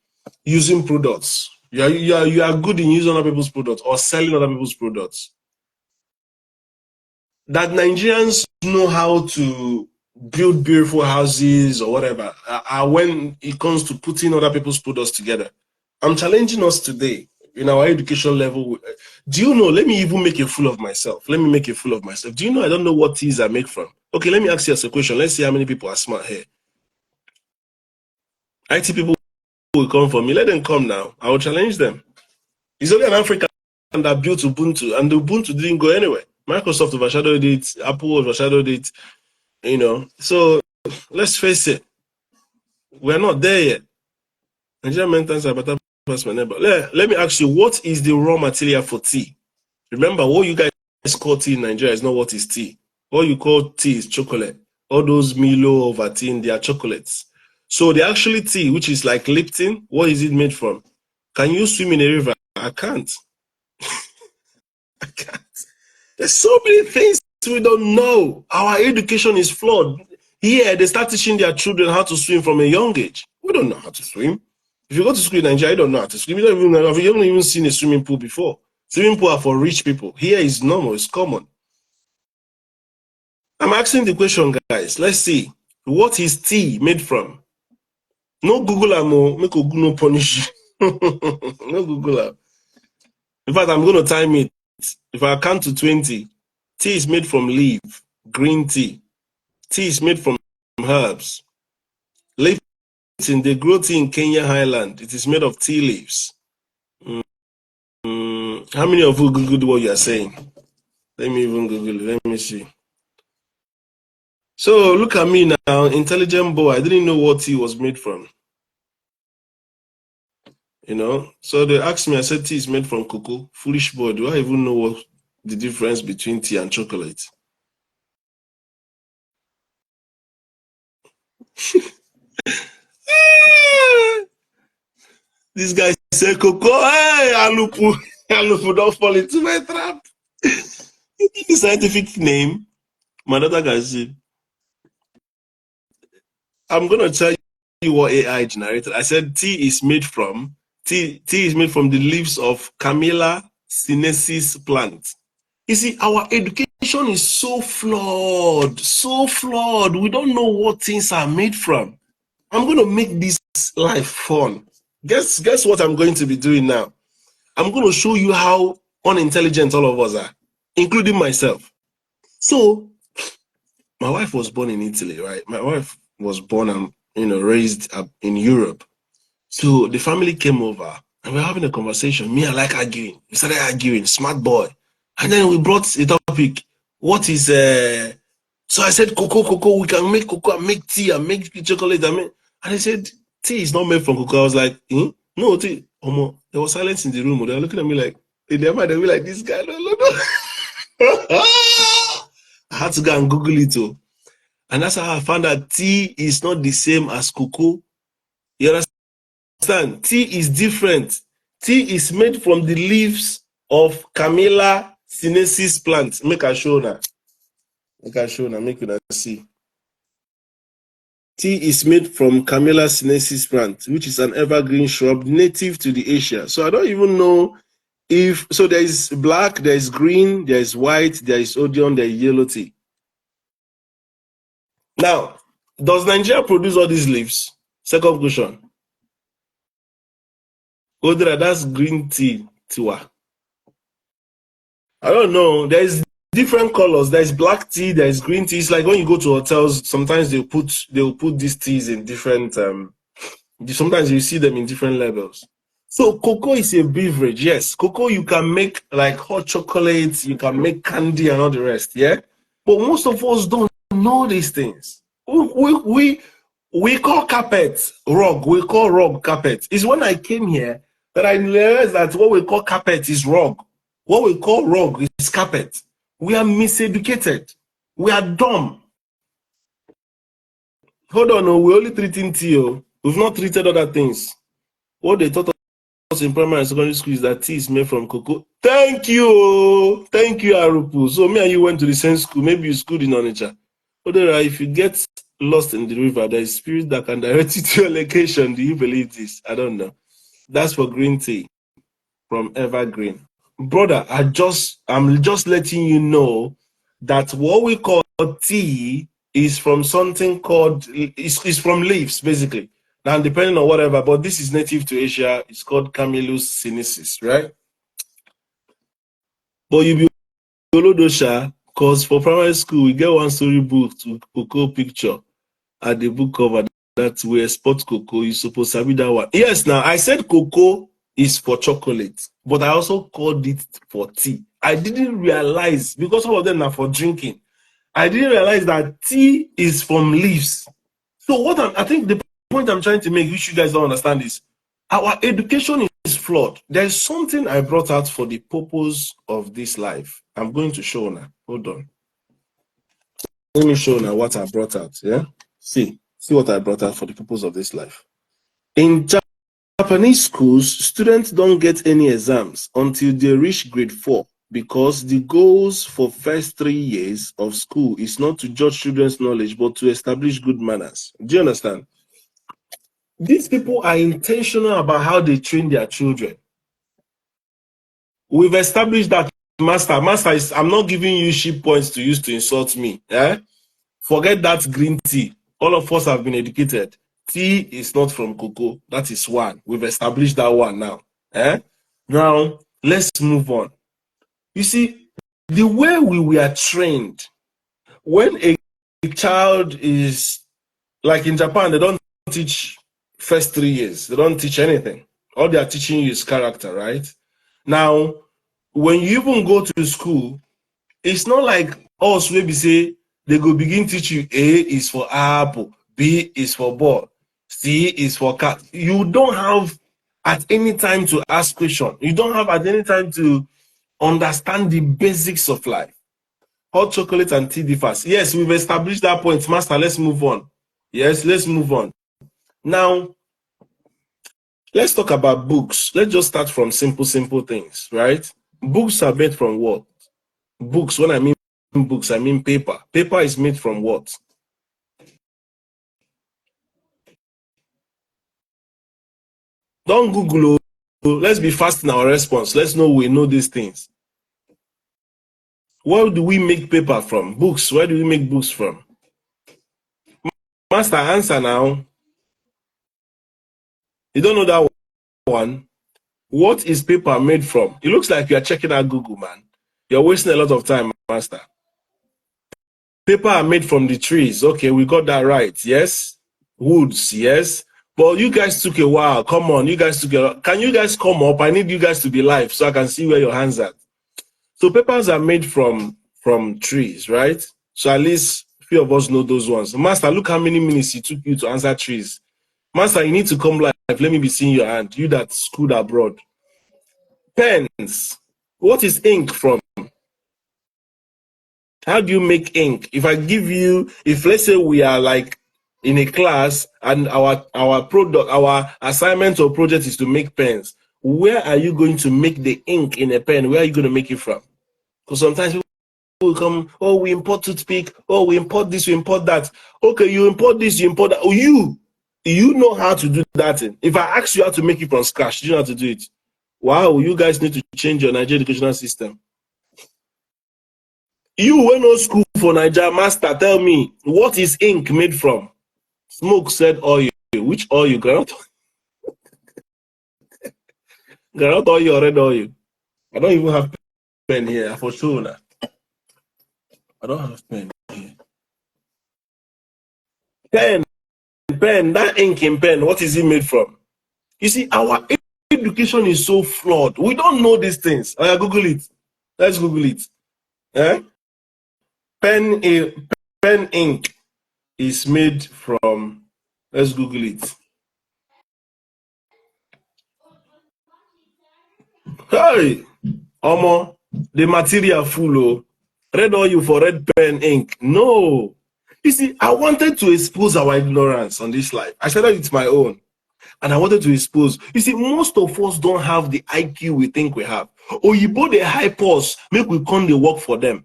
using products. You are good in using other people's products or selling other people's products. That Nigerians know how to build beautiful houses or whatever when it comes to putting other people's products together. I'm challenging us today in our education level. Do you know? Let me even make a fool of myself. Do you know I don't know what teas I make from? Okay, let me ask you a question. Let's see how many people are smart here. IT people will come for me. Let them come now. I will challenge them. It's only an African that built Ubuntu, and the Ubuntu didn't go anywhere. Microsoft overshadowed it. Apple overshadowed it. So let's face it, we're not there yet. Nigerian maintenance are better past my neighbor. Let me ask you, what is the raw material for tea? Remember, what you guys call tea in Nigeria is not what is tea. What you call tea is chocolate. All those Milo, Ovaltine, they are chocolates. So the actually tea, which is like Lipton, what is it made from? Can you swim in a river? I can't. There's so many things we don't know. Our education is flawed. Here, they start teaching their children how to swim from a young age. We don't know how to swim. If you go to school in Nigeria, you don't know how to swim. You haven't even seen a swimming pool before. Swimming pool are for rich people. Here is normal, it's common. I'm asking the question, guys. Let's see. What is tea made from? No Google am, make Google no punish you. No Google am. In fact, I'm going to time it. If I count to 20, tea is made from leaf, green tea. Tea is made from herbs. Lipton, they grow tea in Kenya Highland. It is made of tea leaves. How many of you Googled what you are saying? Let me even Google it. Let me see. So look at me now, intelligent boy. I didn't know what tea was made from. So they asked me, I said tea is made from cocoa. Foolish boy, do I even know what the difference between tea and chocolate? This guy said cocoa. Hey, Alupu, Alupu, don't fall into my trap. The scientific name, my daughter can see. I'm gonna tell you what AI generated. I said tea is made from the leaves of Camellia sinensis plant. You see, our education is so flawed, so flawed. We don't know what things are made from. I'm going to make this life fun. Guess what I'm going to be doing now? I'm going to show you how unintelligent all of us are, including myself. So my wife was born in Italy, right? My wife was born and raised in Europe. So the family came over and we were having a conversation. Me, I like arguing. We started arguing, smart boy. And then we brought a topic. What is so I said cocoa, we can make cocoa and make tea and make chocolate. And he said, tea is not made from cocoa. I was like, no, tea. There was silence in the room. They were looking at me like, in their mind, they were like, this guy, no. I had to go and Google it too. And that's how I found out tea is not the same as cocoa. You understand? Tea is different. Tea is made from the leaves of Camellia sinensis plant. Make a show now. Make you see. Tea is made from Camellia sinensis plant, which is an evergreen shrub native to the Asia. So I don't even know if, so there is black, there is green, there is white, there is Odeon, there is yellow tea. Now, does Nigeria produce all these leaves? Second question. Odra, that's green tea, Tiwa. I don't know. There's different colors. There's black tea, there's green tea. It's like when you go to hotels, sometimes they'll put these teas in different sometimes you see them in different levels. So cocoa is a beverage, yes. Cocoa you can make like hot chocolate, you can make candy and all the rest, yeah. But most of us don't know these things. We call carpet rug. We call rug carpet. It's when I came here that I realized that what we call carpet is rug. What we call rug is carpet. We are miseducated. We are dumb. Hold on, we're only treating tea. We've not treated other things. What they taught us in primary and secondary school is that tea is made from cocoa. Thank you. Thank you, Arupu. So me and you went to the same school. Maybe you schooled in Onitsha. Odera, if you get lost in the river, there is spirit that can direct you to your location. Do you believe this? I don't know. That's for green tea from Evergreen. Brother, I'm just letting you know that what we call tea is from something called, is from leaves, basically. Now, depending on whatever, but this is native to Asia. It's called Camelus sinensis, right? But you be Olodosha, because for primary school, we get one story book to cocoa picture at the book cover that we export cocoa. You supposed to be that one. Yes, now I said cocoa is for chocolate, but I also called it for tea. I didn't realize, because some of them are for drinking, I didn't realize that tea is from leaves. So what I think the point I'm trying to make, which you guys don't understand, is our education is flawed. There's something I brought out for the purpose of this life. I'm going to show now. Hold on. Let me show now what I brought out. Yeah. See what I brought out for the purpose of this life. In Japanese schools, students don't get any exams until they reach grade 4 because the goals for first 3 years of school is not to judge children's knowledge, but to establish good manners. Do you understand? These people are intentional about how they train their children. We've established that master is, I'm not giving you sheep points to use to insult me. Forget that green tea. All of us have been educated. Tea is not from cocoa. That is one. We've established that one now. Now, let's move on. You see, the way we were trained, when a child is, like in Japan, they don't teach first 3 years. They don't teach anything. All they are teaching you is character, right? Now, when you even go to school, it's not like us where we say they go begin teach you A is for apple, B is for ball, C is for cat. You don't have at any time to ask questions. You don't have at any time to understand the basics of life. Hot chocolate and tea differs. Yes, we've established that point, Master. Let's move on. Yes, let's move on. Now, let's talk about books. Let's just start from simple things, right? Books are made from what? Books, when I mean books, I mean paper. Paper is made from what? Don't Google. Let's be fast in our response. Let's know we know these things. Where do we make paper from? Books. Where do we make books from? Master, answer now. You don't know that one? What is paper made from? It looks like you are checking out Google, man. You're wasting a lot of time, Master. Paper are made from the trees. Okay, we got that right. Yes. Woods, yes. But you guys took a while. Come on, you guys took a. Can you guys come up? I need you guys to be live so I can see where your hands are. So papers are made from trees, right? So at least a few of us know those ones. Master, look how many minutes it took you to answer trees. Master, you need to come live. Let me be seeing your hand. You that schooled abroad. Pens. What is ink from? How do you make ink? If I give you, if let's say we are like in a class and our product, our assignment or project is to make pens, where are you going to make the ink in a pen? Where are you going to make it from? Because sometimes people will come, oh, we import toothpick, oh, we import this, we import that. Okay, you import this, you import that. Oh, you know how to do that. If I ask you how to make it from scratch, do you know how to do it? Wow, you guys need to change your Nigerian educational system. You went no school for Nigeria, master, tell me, what is ink made from? Smoke said oil. Which oil? Groundnut oil or red oil? I don't even have pen here, for sure. Now. I don't have pen here. Pen, that ink in pen, what is it made from? You see, our education is so flawed. We don't know these things. Google it. Let's Google it. Eh? Pen ink is made from, let's Google it. Hey, Omo, the material full. Oh. Red oil for red pen ink. No. You see, I wanted to expose our ignorance on this life. I started it my own. And I wanted to expose. You see, most of us don't have the IQ we think we have. Or you put the hype us, make we come the work for them.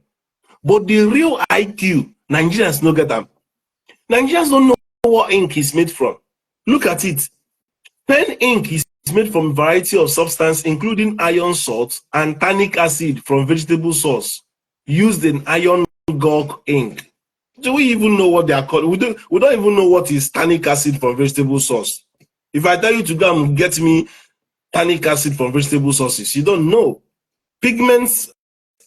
But the real IQ, Nigerians don't get them. Nigerians don't know what ink is made from. Look at it. Pen ink is made from a variety of substances, including iron salt and tannic acid from vegetable source, used in iron gulk ink. Do we even know what they are called? We don't even know what is tannic acid from vegetable source. If I tell you to go and get me tannic acid from vegetable sources, you don't know. Pigments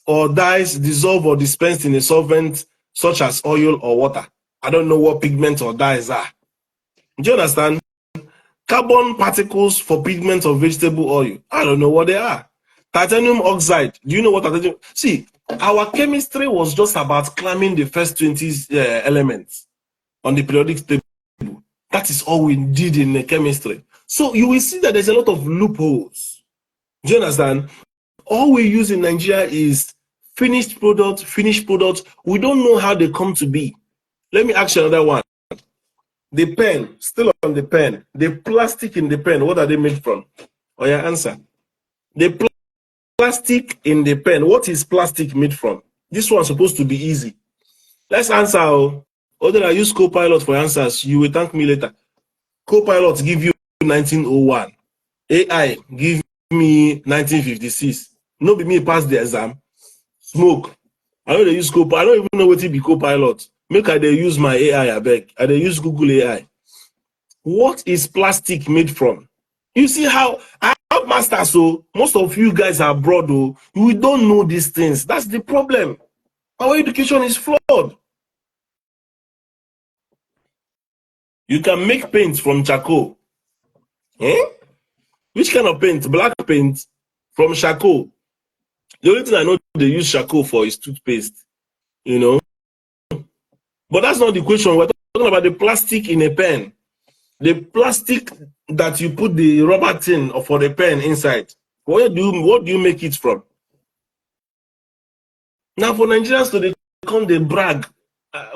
or dyes dissolve or dispensed in a solvent such as oil or water. I don't know what pigments or dyes are. Do you understand? Carbon particles for pigments of vegetable oil. I don't know what they are. Titanium oxide. Do you know what titanium? See, our chemistry was just about climbing the first 20 elements on the periodic table. That is all we did in the chemistry. So you will see that there's a lot of loopholes. Do you understand? All we use in Nigeria is finished product. We don't know how they come to be. Let me ask you another one. The pen, still on the pen. The plastic in the pen, what are they made from? Or your answer. The plastic in the pen, what is plastic made from? This one's supposed to be easy. Let's answer. Other than I use Copilot for answers, you will thank me later. Copilot give you 1901. AI give me 1956. No be me pass the exam. Smoke. I know they use Copilot. I don't even know what it be Copilot. Make I they use my AI, I beg. I they use Google AI. What is plastic made from? You see how I have masters, so most of you guys are abroad, though. We don't know these things. That's the problem. Our education is flawed. You can make paint from charcoal. Eh? Which kind of paint? Black paint from charcoal. The only thing I know they use charcoal for is toothpaste. You know? But that's not the question. We're talking about the plastic in a pen. The plastic that you put the rubber tin for the pen inside. What do you make it from? Now for Nigerians to come, they brag.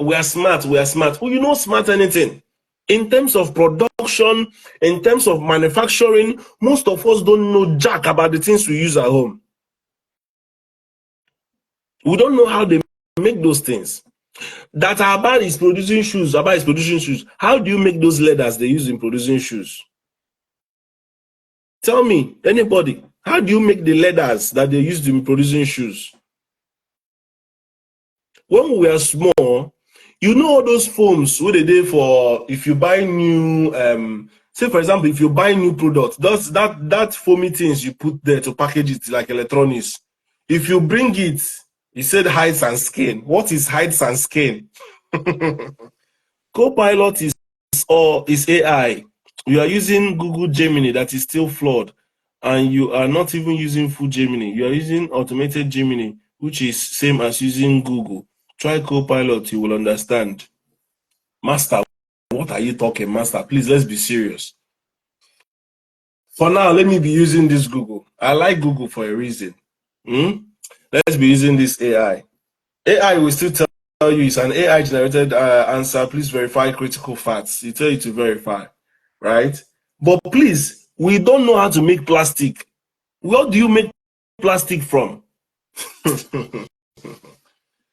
We are smart. Well, you know smart anything. In terms of production, in terms of manufacturing, most of us don't know jack about the things we use at home. We don't know how they make those things. That Abba is producing shoes. How do you make those leathers they use in producing shoes? Tell me, anybody, how do you make the leathers that they use in producing shoes? When we were small, you know all those foams what they did for if you buy new say for example, if you buy new product, that foamy things you put there to package it like electronics. If you bring it, You said hides and skin. What is hides and skin? Copilot is AI. You are using Google Gemini that is still flawed, and you are not even using full Gemini. You are using automated Gemini, which is same as using Google. Try Copilot, you will understand. Master, what are you talking, Master? Please, let's be serious. For now, let me be using this Google. I like Google for a reason. Let's be using this AI. AI will still tell you it's an AI generated answer. Please verify critical facts. You tell you to verify, right? But please, we don't know how to make plastic. What do you make plastic from?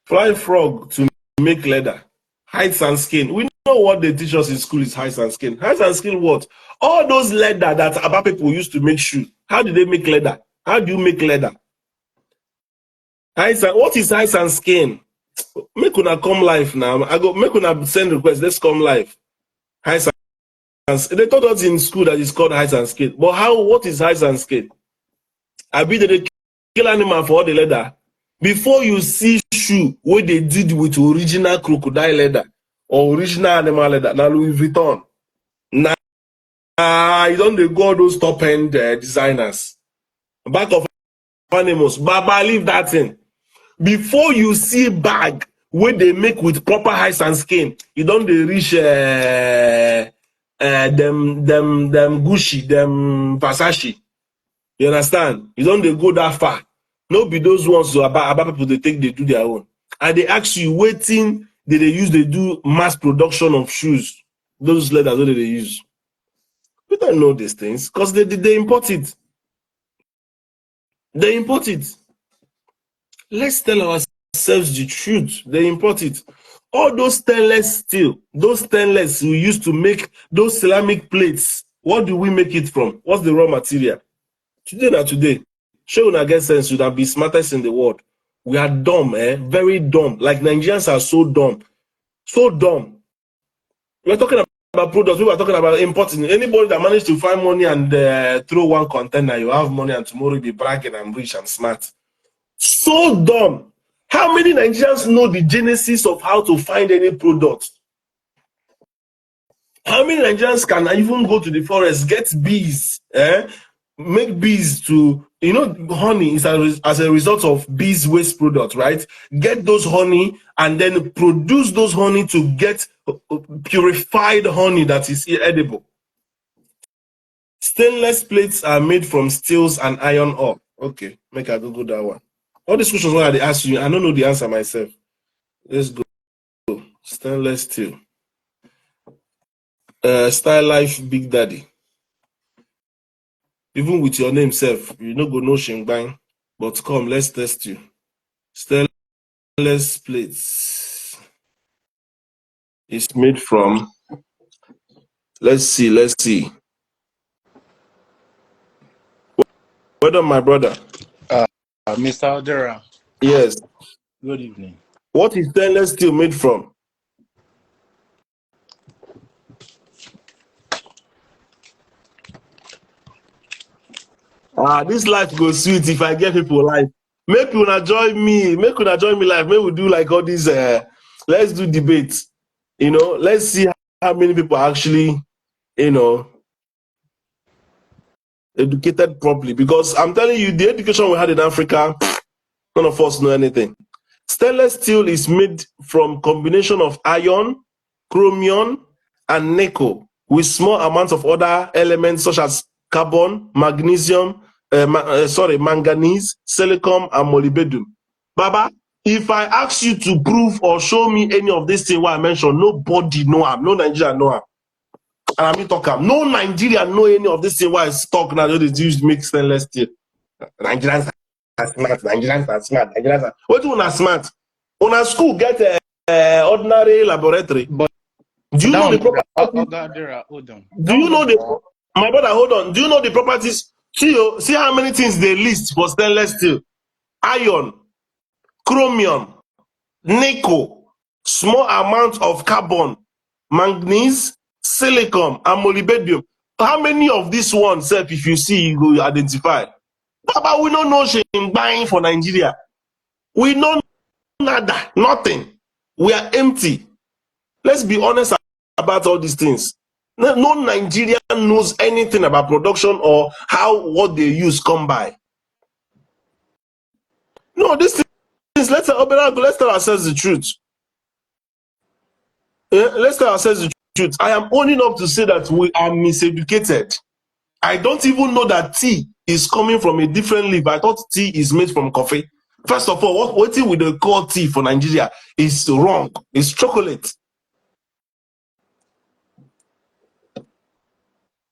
Flying frog to make leather. Hides and skin. We know what they teach us in school is hides and skin. Hides and skin what? All those leather that Aba people used to make shoe. How do they make leather? How do you make leather? What is hides and skin? Make una come live now. I go make una send request. Let's come live. Hides and skin. They taught us in school that it's called hides and skin. But what is hides and skin? I be they kill animal for all the leather. Before you see shoe what they did with original crocodile leather or original animal leather, now Louis Vuitton. Now you don't go all those top end designers. Back of animals, Baba, leave that in. Before you see bag where they make with proper hides and skin, you don't they reach them Gucci, them Versace. You understand? You don't they go that far. No be those ones who about people they take, they do their own. And they ask you waiting, they use, they do mass production of shoes. Those leathers, what do they use? We don't know these things because they import it. They import it. Let's tell ourselves the truth. They import it. All those stainless steel, those stainless we used to make those ceramic plates, what do we make it from? What's the raw material? Today. Show una get sense, you be smartest in the world. We are dumb, very dumb. Like Nigerians are so dumb. So dumb. We're talking about products, we were talking about importing. Anybody that managed to find money and throw one container, you have money and tomorrow you'll be bragging, I'm rich, I'm smart. So dumb. How many Nigerians know the genesis of how to find any product? How many Nigerians can even go to the forest, get bees, make bees to, honey is as a result of bees waste product, right? Get those honey and then produce those honey to get purified honey that is edible. Stainless plates are made from steels and iron ore. Okay, make I Google that one. All these questions why they ask you, I don't know the answer myself. Let's go. Stainless steel. Style Life Big Daddy. Even with your name self, you no go know Shingbang. But come, let's test you. Stainless plates is made from. Let's see. Well done, my brother. Mr. Odera. Yes. Good evening. What is stainless steel made from? This life goes sweet if I get people live. Make una join me live. Maybe we do like all these. Let's do debates. Let's see how many people are actually, educated properly. Because I'm telling you, the education we had in Africa, none of us know anything. Stainless steel is made from combination of iron, chromium, and nickel with small amounts of other elements such as carbon, magnesium, manganese, silicon, and molybdenum. Baba, if I ask you to prove or show me any of these things I mentioned, nobody know them. No Nigerian know them. And I mean talk them. No Nigerian know any of these things I talk now. They use to make stainless steel. Nigerians are smart. What do you want smart? On a school get ordinary laboratory. But do you know the properties? Hold on. Do you know the my brother? Hold on. Do you know the properties? See how many things they list for stainless steel: iron, chromium, nickel, small amount of carbon, manganese, silicon, and molybdenum. How many of these ones, if you see, you go identify? Baba, we don't know buying for Nigeria. We don't nada, nothing. We are empty. Let's be honest about all these things. No Nigerian knows anything about production or how what they use come by. No, these things, let's tell ourselves the truth. Let's tell ourselves the truth. I am owning up to say that we are miseducated. I don't even know that tea is coming from a different leaf. I thought tea is made from coffee. First of all, what we they call tea for Nigeria is wrong. It's chocolate.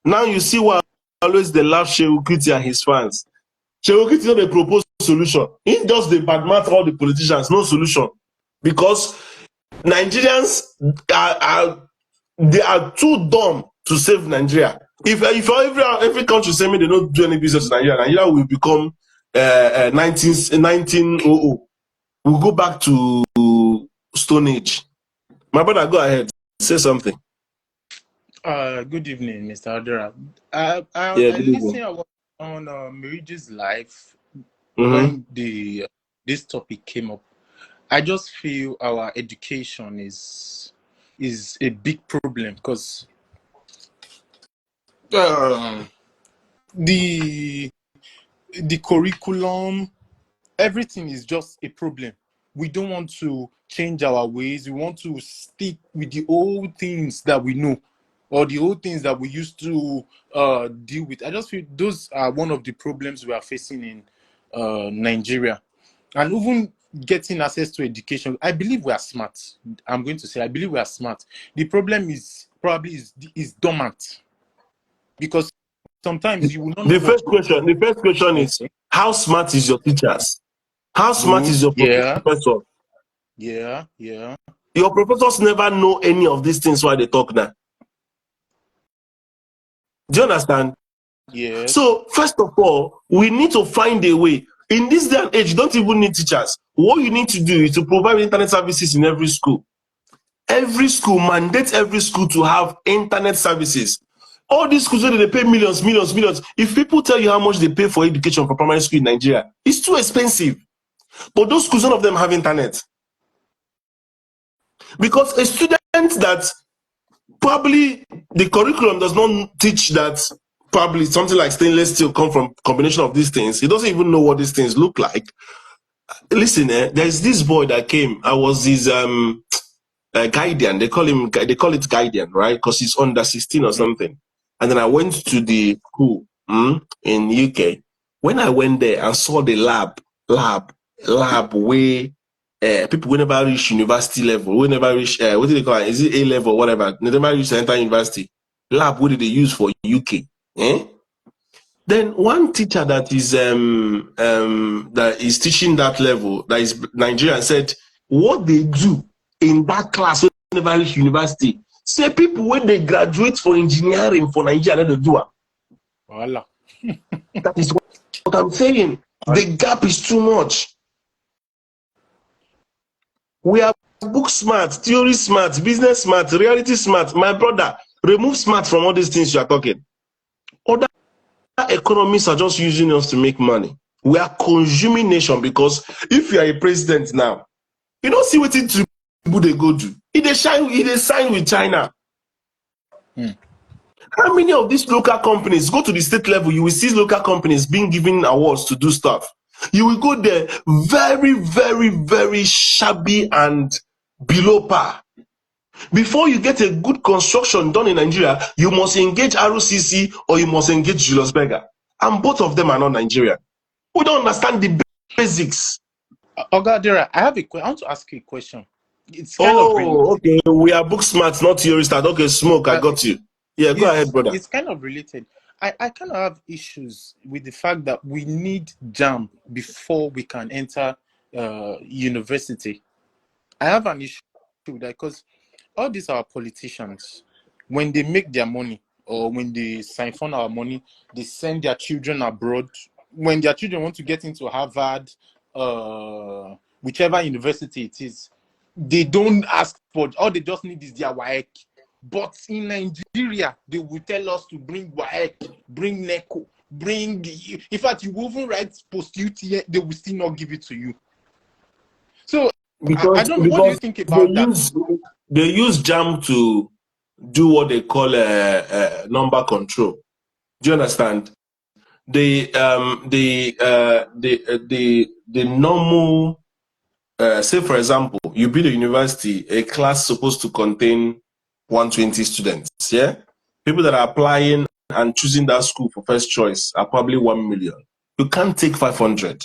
Now you see why always they love Shehu Kuti and his fans. Shehu Kuti not a proposed solution. He just the badmouth all the politicians, no solution. Because Nigerians they are too dumb to save Nigeria. If every country say me they don't do any business in Nigeria, Nigeria will become 1900. We'll go back to Stone Age. My brother, go ahead. Say something. Good evening, Mr. Adera. I Yeah, good evening. listened on Meridi's live when this topic came up. I just feel our education is a big problem because the curriculum, everything is just a problem. We don't want to change our ways. We want to stick with the old things that we know or the old things that we used to deal with. I just feel those are one of the problems we are facing in Nigeria. And even getting access to education, I believe we are smart. I'm going to say, I believe we are smart. The problem is probably is dormant. Because sometimes you will not know The first question is, how smart is your teachers? How smart is your professor? Yeah. Your professors never know any of these things while they talk now. Do you understand? Yes. So, first of all, we need to find a way. In this day and age, you don't even need teachers. What you need to do is to provide internet services in every school. Every school, mandate every school to have internet services. All these schools, they pay millions. If people tell you how much they pay for education for primary school in Nigeria, it's too expensive. But those schools, none of them have internet. Because a student that probably the curriculum does not teach that probably something like stainless steel come from combination of these things. He doesn't even know what these things look like. Listen, there's this boy that came. I was his guardian. They call it guardian, right? Because he's under 16 or something. And then I went to the school in UK. When I went there and saw the lab where people will never reach university level, will never reach what do they call it? Is it A level or whatever? They never reach the entire university. Lab, what did they use for UK? Then one teacher that is teaching that level, that is Nigerian, said what they do in that class when they never reach university. Say people when they graduate for engineering for Nigeria, they do it. Voila. That is what I'm saying. The gap is too much. We are book smart, theory smart, business smart, reality smart. My brother, remove smart from all these things you are talking. Other economies are just using us to make money. We are consuming nation because if you are a president now, you don't see what it to they go do. They sign with China. How many of these local companies go to the state level? You will see local companies being given awards to do stuff. You will go there very, very, very shabby and below par. Before you get a good construction done in Nigeria, you must engage ROCC or you must engage Julius Berger. And both of them are not Nigerian. We don't understand the basics. Ogadera, I want to ask you a question. It's kind of related. Okay. We are book smart, not theory smart. Okay, smoke, I got you. Yeah, go ahead, brother. It's kind of related. I kind of have issues with the fact that we need JAMB before we can enter university. I have an issue with that because all these are politicians. When they make their money or when they siphon our money, they send their children abroad. When their children want to get into Harvard, whichever university it is, they don't ask for, all they just need is their WAEC. But in Nigeria, they will tell us to bring WAEC, bring NECO, in fact, you will even write post-UTM, they will still not give it to you. So I because don't know. What do you because think they about that? use jam to do what they call a number control. Do you understand? The normal, say for example, you build a university, a class supposed to contain 120 students. Yeah, people that are applying and choosing that school for first choice are probably 1 million. You can't take 500.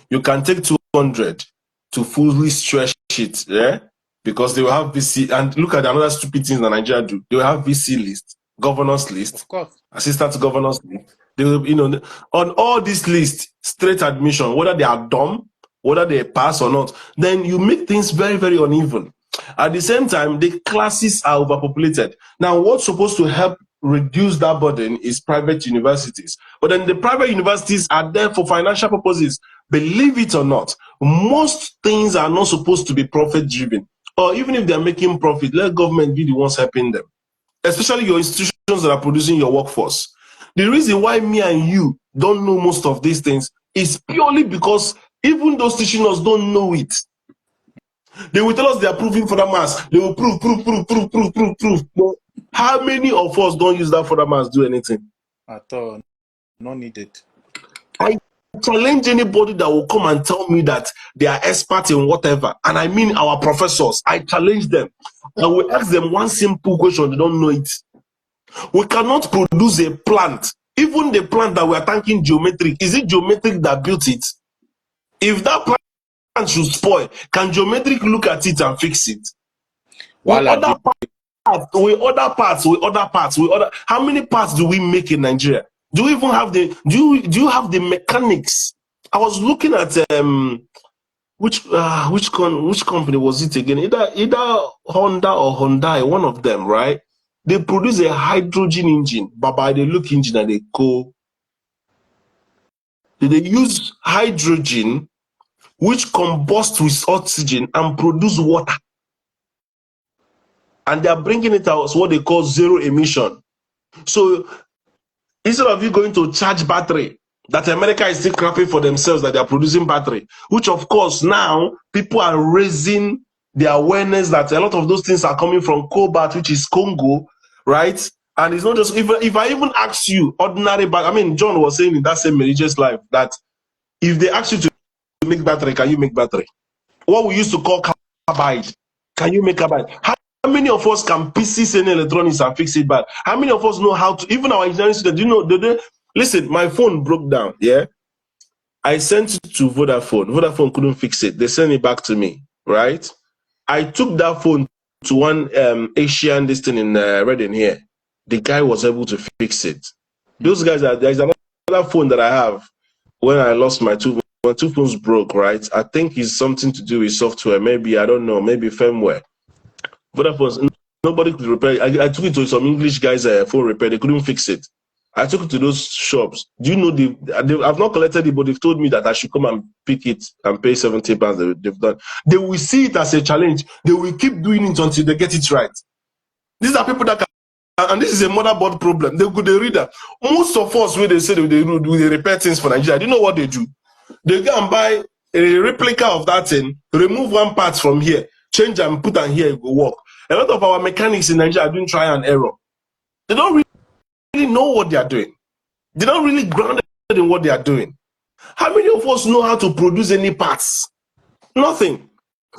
You can take 200 to fully stretch it, yeah? Because they will have VC, and look at another stupid things that Nigeria do. They will have VC list, governors list, Of course. assistant governors list. They will, on all these lists, straight admission, whether they are dumb, whether they pass or not, then you make things very, very uneven. At the same time, the classes are overpopulated. Now, what's supposed to help reduce that burden is private universities. But then the private universities are there for financial purposes. Believe it or not, most things are not supposed to be profit driven. Or even if they're making profit, let government be the ones helping them, especially your institutions that are producing your workforce. The reason why me and you don't know most of these things is purely because even those teaching us don't know it. They will tell us they are proving for the mass. They will prove. But how many of us don't use that for the mass do anything? At all. Not needed. I challenge anybody that will come and tell me that they are experts in whatever, and I mean our professors. I challenge them. I will ask them one simple question. They don't know it. We cannot produce a plant. Even the plant that we are thanking geometric, is it geometric that built it? If that plant should spoil, can geometric look at it and fix it? We While order parts. How many parts do we make in Nigeria? Do we even have the do you have the mechanics? I was looking at which company was it again? Either Honda or Hyundai, one of them, right? They produce a hydrogen engine, but by the look engine and they go. They use hydrogen which combusts with oxygen and produce water. And they are bringing it out as what they call zero emission. So instead of you going to charge battery, that America is still crapping for themselves that they are producing battery, which of course now people are raising the awareness that a lot of those things are coming from cobalt, which is Congo, right? And it's not just, if I even ask you ordinary, I mean, John was saying in that same religious life that if they ask you to make battery, can you make battery? What we used to call carbide, can you make carbide? How many of us can pieces any electronics and fix it back? How many of us know how to, even our engineering students, you know, listen, my phone broke down, yeah? I sent it to Vodafone. Vodafone couldn't fix it. They sent it back to me, right? I took that phone to one Asian listing in Reading here. The guy was able to fix it. Those guys there's another phone that I have when I lost my two phones broke, right? I think it's something to do with software. Maybe, I don't know, maybe firmware. Vodafone, nobody could repair it. I took it to some English guys' phone repair. They couldn't fix it. I took it to those shops. Do you know I've not collected it, but they've told me that I should come and pick it and pay 70 pounds. They've done. They will see it as a challenge. They will keep doing it until they get it right. These are people that can, and this is a motherboard problem. They read that. Most of us, when they say they repair things for Nigeria, do you know what they do? They go and buy a replica of that thing, remove one part from here, change and put on here, it will work. A lot of our mechanics in Nigeria are doing try and error. They don't really know what they are doing. They're not really grounded in what they are doing. How many of us know how to produce any parts? Nothing.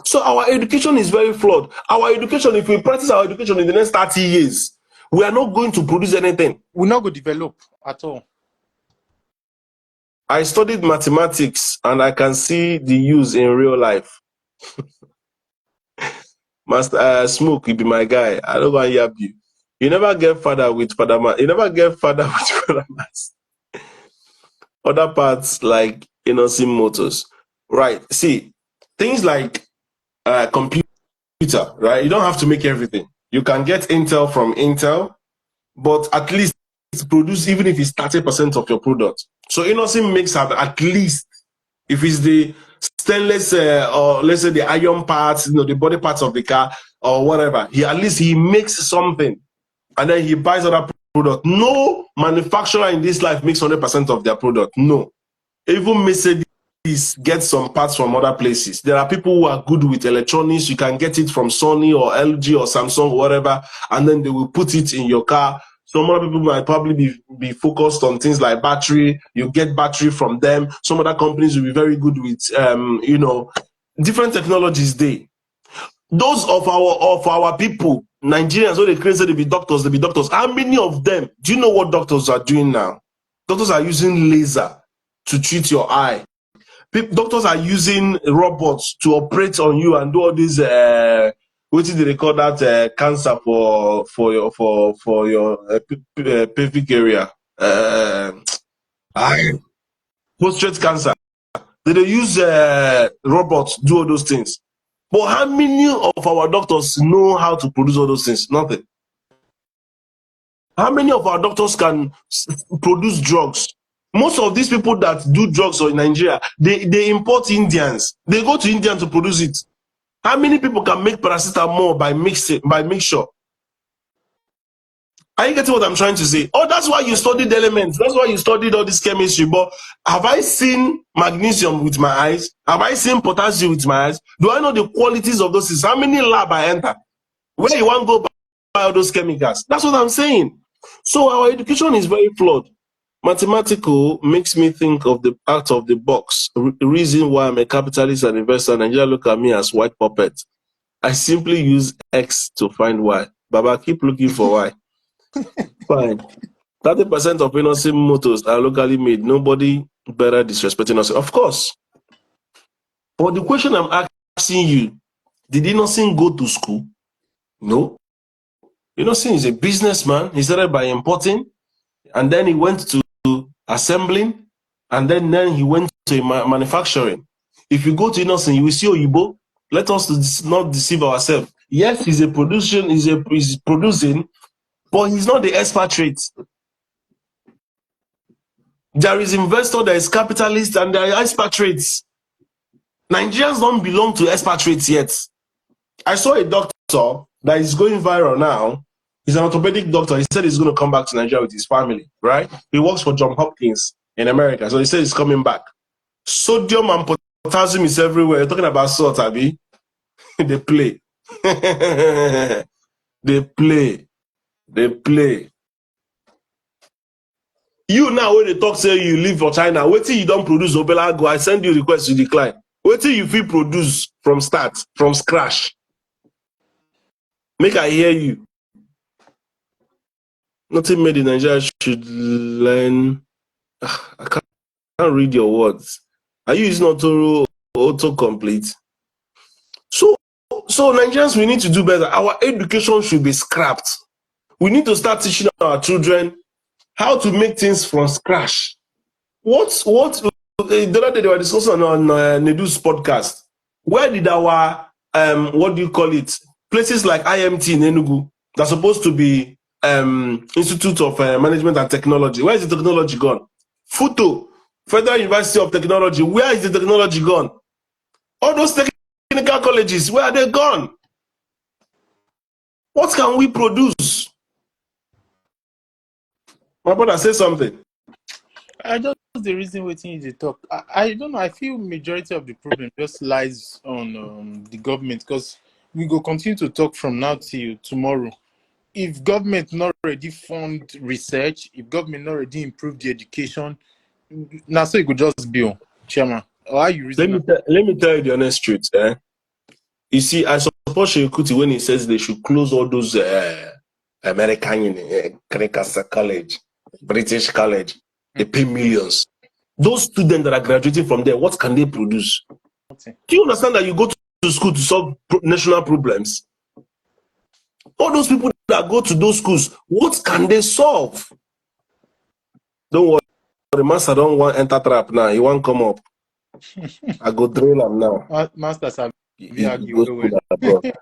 So our education is very flawed. Our education, if we practice our education in the next 30 years, we are not going to produce anything. We're not going to develop at all. I studied mathematics and I can see the use in real life. Master Smoke, you be my guy. I don't want to yab you. You never get father with father man. You never get father with father mass. Other parts like innocent motors. Right. See, things like computer, right? You don't have to make everything. You can get Intel from Intel, but at least produce, even if it's 30% of your product. So innocent makes at least, if it's the stainless or let's say the iron parts, the body parts of the car or whatever, at least he makes something and then he buys other product. No manufacturer in this life makes 100% of their product. No. Even Mercedes get some parts from other places. There are people who are good with electronics. You can get it from Sony or LG or Samsung or whatever, and then they will put it in your car. Some other people might probably be focused on things like battery. You get battery from them. Some other companies will be very good with, different technologies. Those of our people, Nigerians, when they claim they be doctors, they be doctors. How many of them? Do you know what doctors are doing now? Doctors are using laser to treat your eye. Doctors are using robots to operate on you and do all these what did they call that cancer for your pelvic area, prostate cancer. They use robots do all those things. But how many of our doctors know how to produce all those things? Nothing. How many of our doctors can produce drugs? Most of these people that do drugs in Nigeria, they import Indians. They go to India to produce it. How many people can make paracetamol by mixture? Are you getting what I'm trying to say? Oh, that's why you studied elements. That's why you studied all this chemistry. But have I seen magnesium with my eyes? Have I seen potassium with my eyes? Do I know the qualities of those things? How many lab I enter? Where you want to go buy all those chemicals? That's what I'm saying. So our education is very flawed. Mathematical makes me think of the out of the box. The reason why I'm a capitalist and investor, Nigeria look at me as white puppet. I simply use X to find Y. Baba, keep looking for Y. Fine. 30% of innocent motors are locally made. Nobody better disrespecting us. Of course. But the question I'm asking you, did Innocent go to school? No. Innocent is a businessman. He started by importing, and then he went to assembling, and then he went to manufacturing. If you go to Innocent, you will see Oyibo. Let us not deceive ourselves. Yes, he's producing, but he's not the expatriate. There is investor, there is capitalist, and there are expatriates. Nigerians don't belong to expatriates yet. I saw a doctor that is going viral now. He's an orthopedic doctor. He said he's going to come back to Nigeria with his family, right? He works for Johns Hopkins in America. So he said he's coming back. Sodium and potassium is everywhere. You're talking about salt, Abi. They play. They play. They play. You now, when they talk, say you live for China, wait till you don't produce Obela go. I send you request to decline. Wait till you feel produce from start, from scratch. Make I hear you. Nothing made in Nigeria should learn. I can't read your words. Are you using autocomplete? So Nigerians, we need to do better. Our education should be scrapped. We need to start teaching our children how to make things from scratch. What the other day they were discussing on Nedu's podcast. Where did our what do you call it? Places like IMT in Enugu that's supposed to be Institute of Management and Technology. Where is the technology gone? Futo, Federal University of Technology. Where is the technology gone? All those technical colleges, where are they gone? What can we produce? My brother, say something. I just the reason waiting you talk. I don't know. I feel majority of the problem just lies on the government, because we go continue to talk from now till tomorrow. If government not already fund research, if government not already improve the education, now so it could just be on chairman. Or are you reason? Let me tell you the honest truth. You see, I support Sheikh Kuti when he says they should close all those American college, British college. They pay millions. Those students that are graduating from there, what can they produce? Okay. Do you understand that you go to school to solve national problems? All those people that go to those schools, what can they solve? Don't worry, the master don't want enter trap now. He won't come up. I go drill him now. Masters have He go school abroad.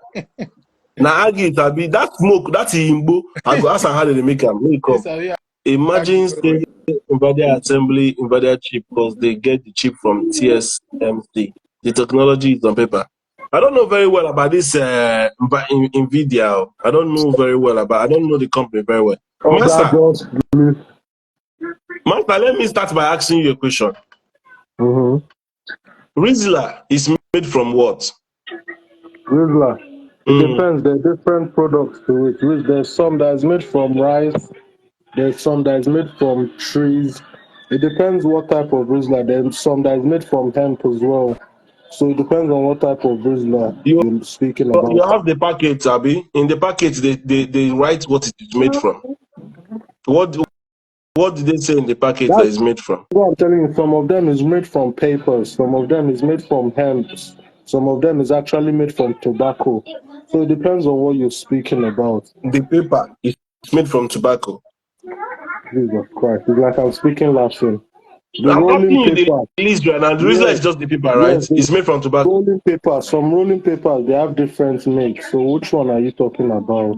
Now argue it, that smoke, that imbo. I go ask him how they make him. Make up. Imagine saying Nvidia assembly, Nvidia chip, because they get the chip from TSMC. The technology is on paper. I don't know very well about this Nvidia. I don't know very well about. I don't know the company very well. Master, let me start by asking you a question. Rizla is made from what? Rizla. It Mm. depends. There are different products to it. There's some that is made from rice. There's some that is made from trees. It depends what type of Rizla. There's some that is made from hemp as well. So it depends on what type of Rizla You you're speaking you about. have the package, Abi. In the package, they write what it is made from. What did they say in the package that That's is made from? what I'm telling you. Some of them is made from papers. Some of them is made from hemp. Some of them is actually made from tobacco. So it depends on what you're speaking about. The paper is made from tobacco. Jesus Christ. It's like I'm speaking Latin. The I'm rolling asking you the paper. list right now. The Rizla Yes, is just the paper, right? yes, the It's made from tobacco. rolling paper. Some rolling papers they have different makes. So which one are you talking about?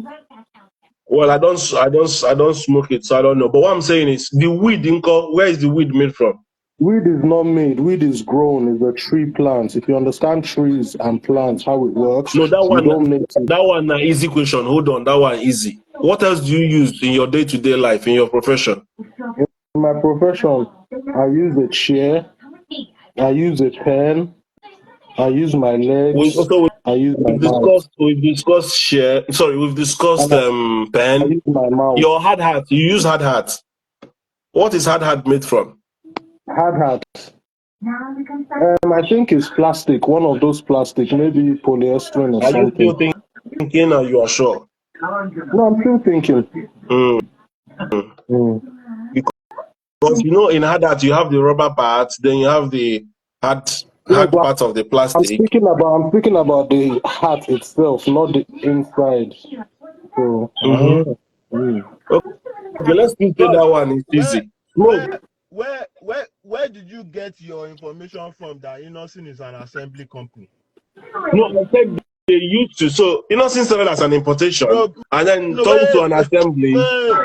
Well, I don't smoke it, so I don't know. But what I'm saying is the weed, Inko, where is the weed made from? Weed is not made. Weed is grown. It's a tree plant. If you understand trees and plants, how it works, No, you don't make it. that one, easy question. Hold on, that one easy. What else do you use in your day-to-day life, in your profession? In my profession, I use a chair. I use a pen. I use my We legs. also I use my mouth. we've discussed share. Sorry, we've discussed And I pen. use my mouth. Your hard hat. You use hard hat. What is hard hat made from? Hard hat. I think it's plastic. One of those plastic, maybe polyester or Are you something. still thinking, or you are sure? No, I'm still thinking. Mm. Mm. Because you know, in hard hat you have the rubber part, then you have the hard Yes, hard but part of the I'm plastic. speaking about the hat itself, not the inside. So I Mm-hmm. don't know. Mm. Okay, let's still say that Bros, one is where easy. where Smoke. where did you get your information from that Innocent is an assembly company? No, I said they used to. So Innocent started as an importation Bro, and then no, turned to wait, an assembly. wait.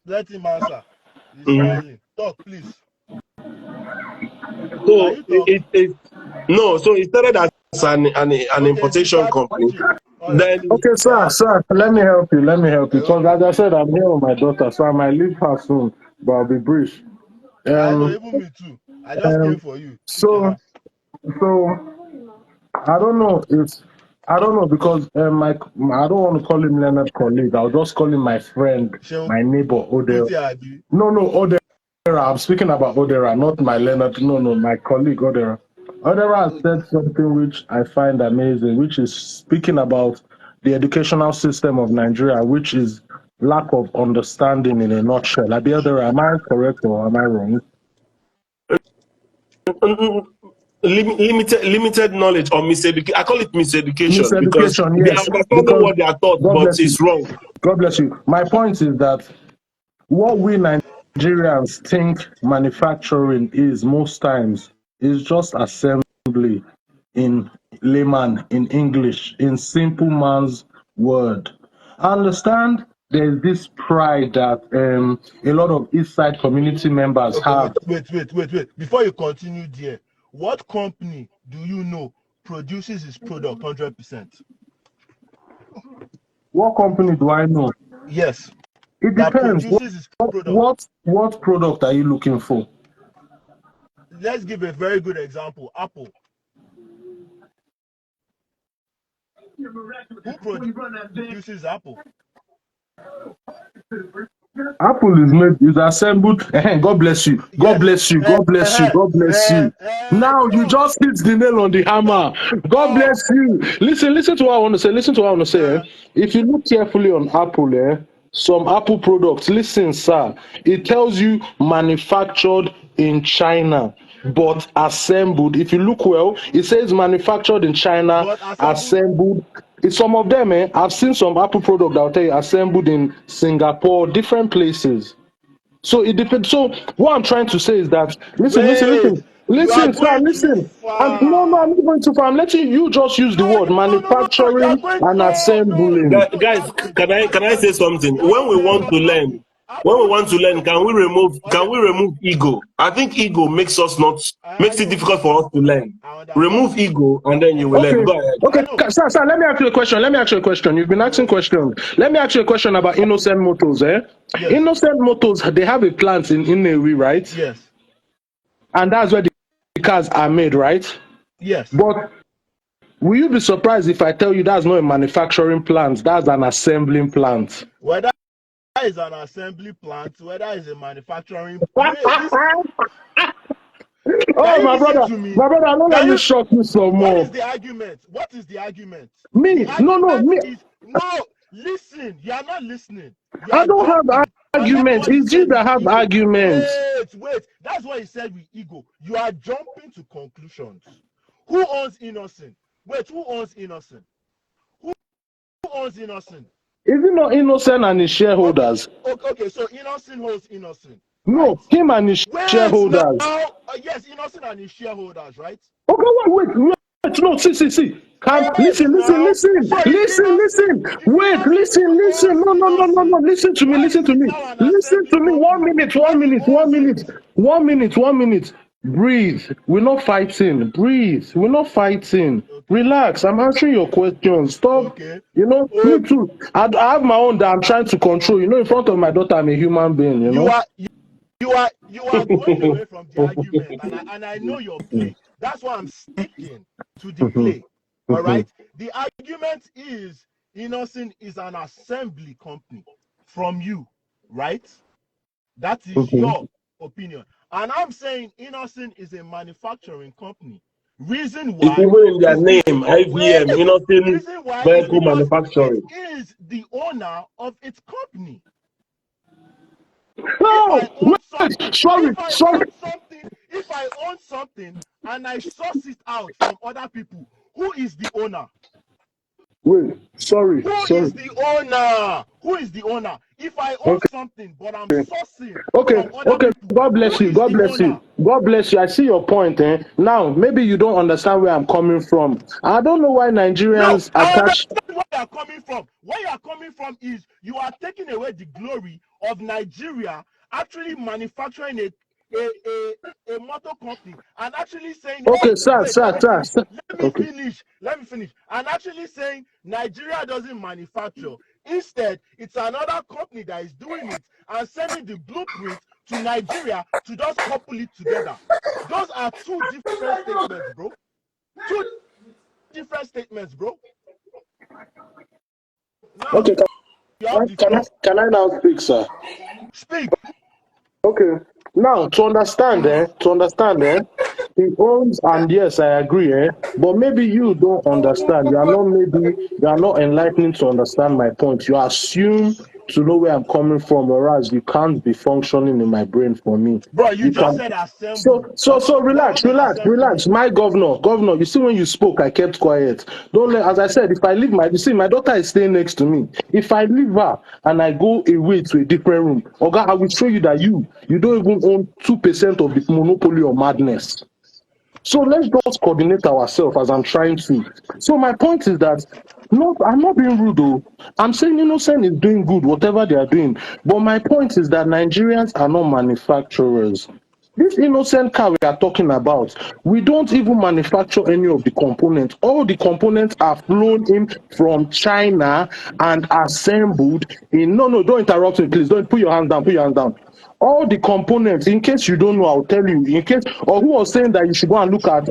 Let him answer. He's Mhm. smiling. Talk, please. Can So you talk? no. So it started as an Okay, she importation started company. teaching. All right. Then Okay, sir, Uh, sir, let me help you. Let me help you. Because okay. as I said, I'm here with my daughter, so I might leave her soon, but I'll be brief. I know, Um, even me too. I just came um, for you. so, so I don't know if I don't know because I don't want to call him Leonard colleague. I'll just call him my friend, She'll my neighbor Odera. put it at you. No, no, Odera. I'm speaking about Odera, not my Leonard. No, no, my colleague Odera. Odera has said something which I find amazing, which is speaking about the educational system of Nigeria, which is lack of understanding in a nutshell. Abi Odera, am I correct or am I wrong? limited knowledge or miseducation. I call it miseducation because Miseducation, they are yes, understanding because what they are taught, God but bless you. it's wrong. God bless you. My point is that what we Nigerians think manufacturing is most times is just assembly in layman, in English, in simple man's word. I understand there's this pride that a lot of East Side community members Okay, have. wait. Before you continue there, what company do you know produces his product 100%? What company do I know? Yes, It that depends. produces his product. What product are you looking for? Let's give a very good example. Apple. Who produces Apple? Apple is assembled. God bless you. God Yes. bless you. God bless you. God bless you. Now you Talk. just hit the nail on the hammer. God Talk. bless you. Listen to what I want to say. Listen to what I want to say. If you look carefully on Apple, some Apple products, listen, sir, it tells you manufactured in China, but assembled. If you look well, it says manufactured in China, But assembled. assembled. Some of them, I've seen some Apple product that will tell you assembled in Singapore, different places. So it depends. So what I'm trying to say is that Wait, you are sir, going too listen. No, I'm far. not going too far. I'm letting you just use the word No. You are manufacturing going. and assembling. Guys, can I say something? Just When we say want just to learn, Apple. Apple. can we remove ego? I think ego I makes it know. difficult for us to learn. I understand. Remove ego and then you will Okay. learn. Okay, Go ahead. okay, I know. sir, let me ask you a question. You've been asking Yes. questions. Let me ask you a question about Innocent Motors, Yes. Innocent Motors, they have a plant in Inewi, right? Yes. And that's where the cars are made, right? Yes. But will you be surprised if I tell you that's not a manufacturing plant, that's an assembling plant? Whether it's an assembly plant, whether it's a manufacturing. Wait, this. Can Oh, you listen to me? my brother, I don't let Can me you? shock you some What is more. the argument? What is the argument? Me, The no, argument me, is no. Listen, you are not listening. You I are don't have jumping. And that's arguments. what he It's you said with that have ego. arguments. Wait. That's what he said with ego. You are jumping to conclusions. Who owns Innocent? Wait, who owns Innocent? Who owns Innocent? Is it not Innocent and his Okay, shareholders? okay. So Innocent holds Innocent, right? No, him and his Wait now. shareholders. Yes, Innocent and his shareholders, right? Okay, wait. No, see. Come, Wait now. So if listen. if Wait, Innocent listen. owns No. Innocent, Listen to me, why listen is to it me. now an Listen assembly to me. company when he owns it? 1 minute. Breathe. We're not fighting. Breathe. We're not fighting. Okay, Relax. I'm answering your questions. Stop. okay, Me okay. too. I have my own that I'm trying to control. In front of my daughter, I'm a human being, You are you are going away from the argument, and I know your play. That's why I'm sticking to the play. All right. The argument is Innocent is an assembly company from you, right? That is your opinion. And I'm saying Innocent is a manufacturing company. Reason It's why even in their is name, wait. IVM, Innocent Reason why is Vehicle because it Manufacturing. is the owner of its company. If No, I own some, wait. Sorry. if I own something and I source it out from other people, who is the owner? Wait. Sorry. Who is the owner? Who is the owner? If I own Okay. something but I'm sourcing Okay, from other people, God bless who you. is God the bless you. owner? God bless you. I see your point. Now, maybe you don't understand where I'm coming from. I don't know why No, Nigerians I attach. understand where you are coming from. Where you are coming from is you are taking away the glory of Nigeria actually manufacturing a motor company and actually saying, Okay, hey, sir, wait, let sir, me sir, finish. sir. Let me Okay. finish. Let me finish. And actually saying Nigeria doesn't manufacture. Instead, it's another company that is doing it and sending the blueprint to Nigeria to just couple it together. Those are two different statements, bro. Two different statements, bro. Now, Okay, you have the can I, floor. can I now speak, sir? Speak. Okay. Now, he owns, and yes, I agree, but maybe you don't understand. You are not enlightening to understand my point. You assume to know where I'm coming from, whereas you can't be functioning in my brain for me. Bro, you You just can. said So, assemble. so, so relax, What does assemble mean? My governor. You see, when you spoke, I kept quiet. Don't let, as I said, if I leave you see, my daughter is staying next to me. If I leave her and I go away to a different room, okay, I will show you that you don't even own 2% of the monopoly or madness. So let's just coordinate ourselves as I'm trying to. So my point is that no, I'm not being rude though. I'm saying Innocent is doing good, whatever they are doing. But my point is that Nigerians are not manufacturers. This innocent car we are talking about, we don't even manufacture any of the components. All the components are flown in from China and assembled in. No, don't interrupt me, please. Don't put your hands down. Put your hands down. All the components, in case you don't know, I'll tell you. In case, or who was saying that you should go and look at?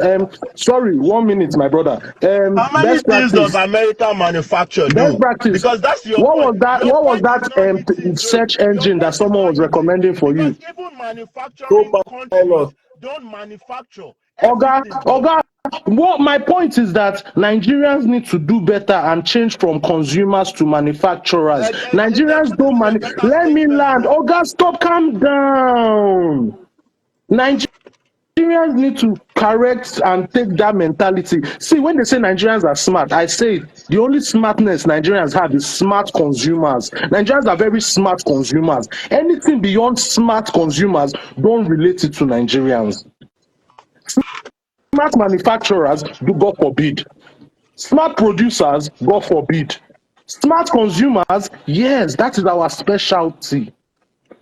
Sorry, 1 minute, my brother. How many Best things does practice. America manufacture Best though? practice. Because that's your What point. was that? Your What was point is that not hitting though. search Your engine that point is someone not was hitting. recommending for you? Because even manufacturing countries Co-pilot. don't manufacture Oga, everything though. Oga, what my point is that Nigerians need to do better and change from consumers to manufacturers. Nigerians That don't is a man. better Let me statement, land. bro. Oga, stop, calm down. Nigerians need to correct and take that mentality. See, when they say Nigerians are smart, I say the only smartness Nigerians have is smart consumers. Nigerians are very smart consumers. Anything beyond smart consumers, don't relate it to Nigerians. Smart manufacturers, do God forbid. Smart producers, God forbid. Smart consumers, yes, that is our specialty.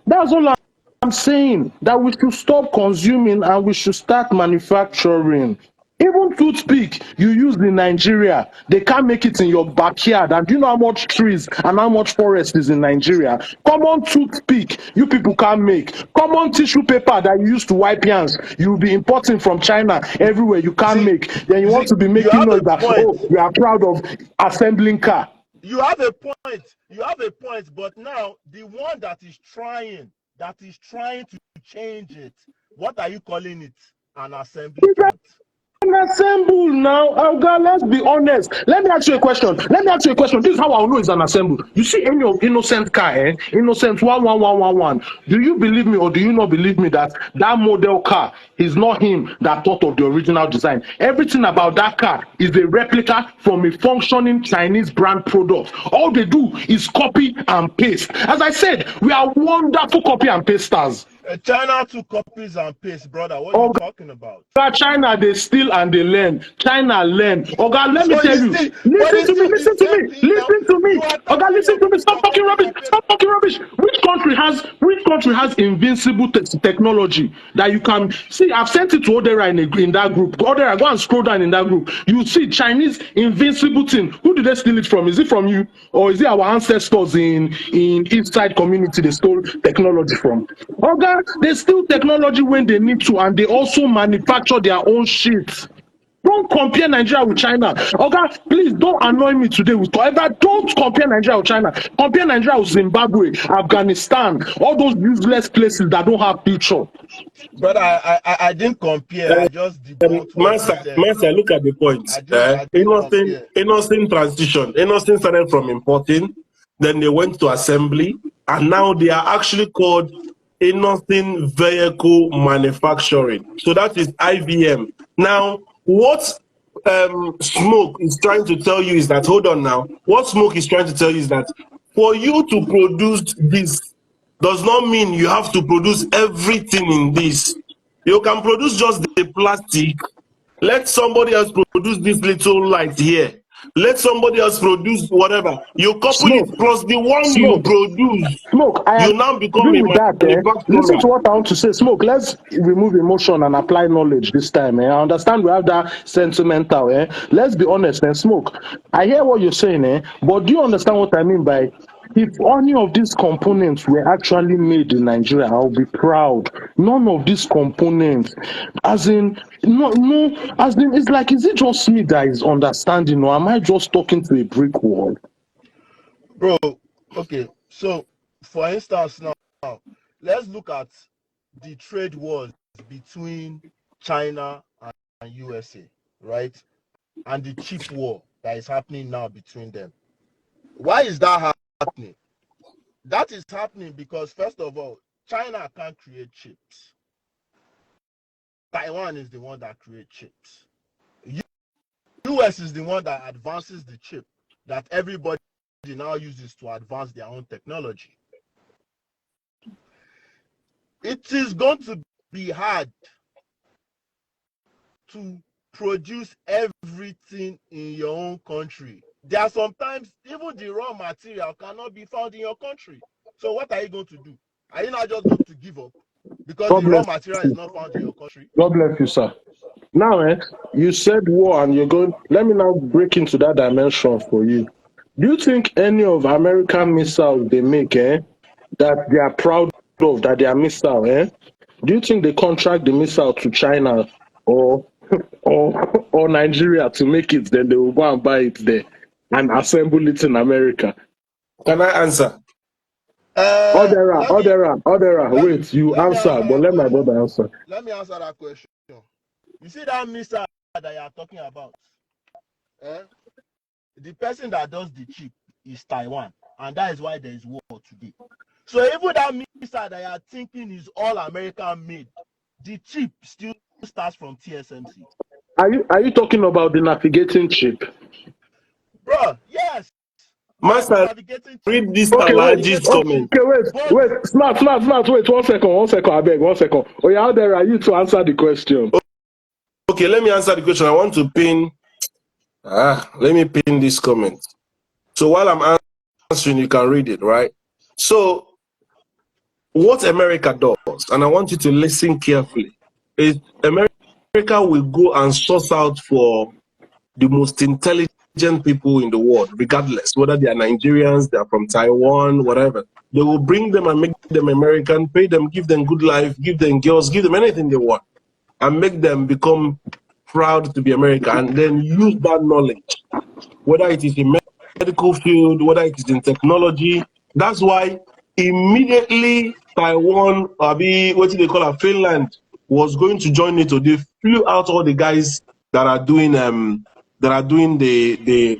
That's all I'm saying. That we should stop consuming and we should start manufacturing. Even toothpick you use in Nigeria, they can't make it in your backyard. And do you know how much trees and how much forest is in Nigeria? Common toothpick, you people can't make. Common tissue paper that you use to wipe hands, you'll be importing from China everywhere. You can't See, make. Then you want see, to be you making have noise a that, point. oh, you are proud of assembling car. You have a point. You have a point. But now the one that is trying to change it, what are you calling it? An assembly plant. Assemble now. Oh God, let's be honest. Let me ask you a question. Let me ask you a question. This is how I'll know it's an assemble. You see any of innocent car, innocent 11111. Do you believe me or do you not believe me that that model car is not him that thought of the original design? Everything about that car is a replica from a functioning Chinese brand product. All they do is copy and paste. As I said, we are wonderful copy and pasters. China took copies and paste, brother. What are you talking about? China, they steal and they learn. China learn. Oga, let me So tell it's you. still, but Listen it's to me, still the listen to same me, thing now. listen to me. You are Oga, attacking listen your to me. Stop talking copy rubbish. and paste. Stop talking rubbish. Which country has invincible technology that you can see? I've sent it to Odera in that group. Odera, go and scroll down in that group. You see Chinese invincible thing. Who did they steal it from? Is it from you or is it our ancestors in East Side community they stole technology from? Oga, they steal technology when they need to, and they also manufacture their own shit. Don't compare Nigeria with China. Okay, please don't annoy me today with whatever. Don't compare Nigeria with China. Compare Nigeria with Zimbabwe, Afghanistan, all those useless places that don't have future. But I didn't compare. I just debunked what you said. Master, look at the point. I didn't compare. Innocent transition. Innocent started from importing, then they went to assembly, and now they are actually called innocent vehicle manufacturing. So that is IVM. Now, what Smoke is trying to tell you is that, hold on now, what Smoke is trying to tell you is that for you to produce this does not mean you have to produce everything in this. You can produce just the plastic. Let somebody else produce this little light here. Let somebody else produce whatever. You couple Smoke, it plus the one you smoke. produce. Smoke, I You now become agree a with that. Listen manufacturer. to what I want to say. Smoke, let's remove emotion and apply knowledge this time. I understand we have that sentimental. Let's be honest. Smoke, I hear what you're saying, but do you understand what I mean by if any of these components were actually made in Nigeria, I'll be proud. None of these components, as in, no, as in, it's like, is it just me that is understanding, or am I just talking to a brick wall? Bro, okay. So, for instance, now, let's look at the trade wars between China and USA, right? And the chip war that is happening now between them. Why is that happening? That is happening because, first of all, China can't create chips. Taiwan is the one that creates chips. US is the one that advances the chip that everybody now uses to advance their own technology. It is going to be hard to produce everything in your own country. There are sometimes even the raw material cannot be found in your country. So what are you going to do? Are you not just going to give up because God the raw bless material is you. not found in your country? God bless you, sir. Now, you said war and you're going, let me now break into that dimension for you. Do you think any of American missiles they make, that they are proud of, that they are missile, do you think they contract the missile to China or or Nigeria to make it, then they will go and buy it there and assemble it in America? Can I answer? Odera, Let me Odera, Odera, let me wait, you let me answer, answer but that let my question. brother answer. Let me answer that question. You see that missile that you are talking about? Eh? The person that does the chip is Taiwan, and that is why there is war today. So even that missile that you are thinking is all American made, the chip still starts from TSMC. Are you talking about the navigating chip? Bro, yes, yes, the Master, navigating chip. read this The Alhaji's navigating chip. comment. Okay, Both smart, wait, 1 second, I beg, 1 second. Oh, yeah, out there, are you to answer the question? Okay, let me answer the question. I want to pin, let me pin this comment. So while I'm answering, you can read it, right? So what America does, and I want you to listen carefully, is America America will go and source out for the most intelligent people in the world, regardless whether they are Nigerians, they are from Taiwan, whatever. They will bring them and make them American, pay them, give them good life, give them girls, give them anything they want, and make them become proud to be American, and then use that knowledge, whether it is in medical field, whether it is in technology. That's why immediately Taiwan, what do they call it, Finland, was going to join NATO. They flew out all the guys that are doing the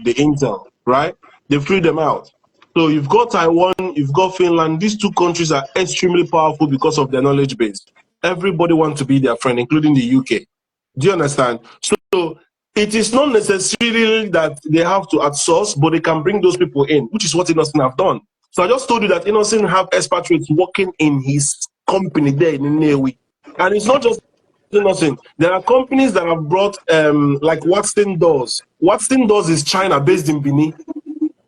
intel, right? They flew them out. So you've got Taiwan, you've got Finland. These two countries are extremely powerful because of their knowledge base. Everybody wants to be their friend, including the UK. Do you understand? So it is not necessarily that they have to outsource, but they can bring those people in, which is what Innocent have done. So I just told you that Innocent have expatriates working in his company there in Nnewi. And it's not just Innocent. There are companies that have brought, like Watson Doors. Watson Doors is China, based in Benin.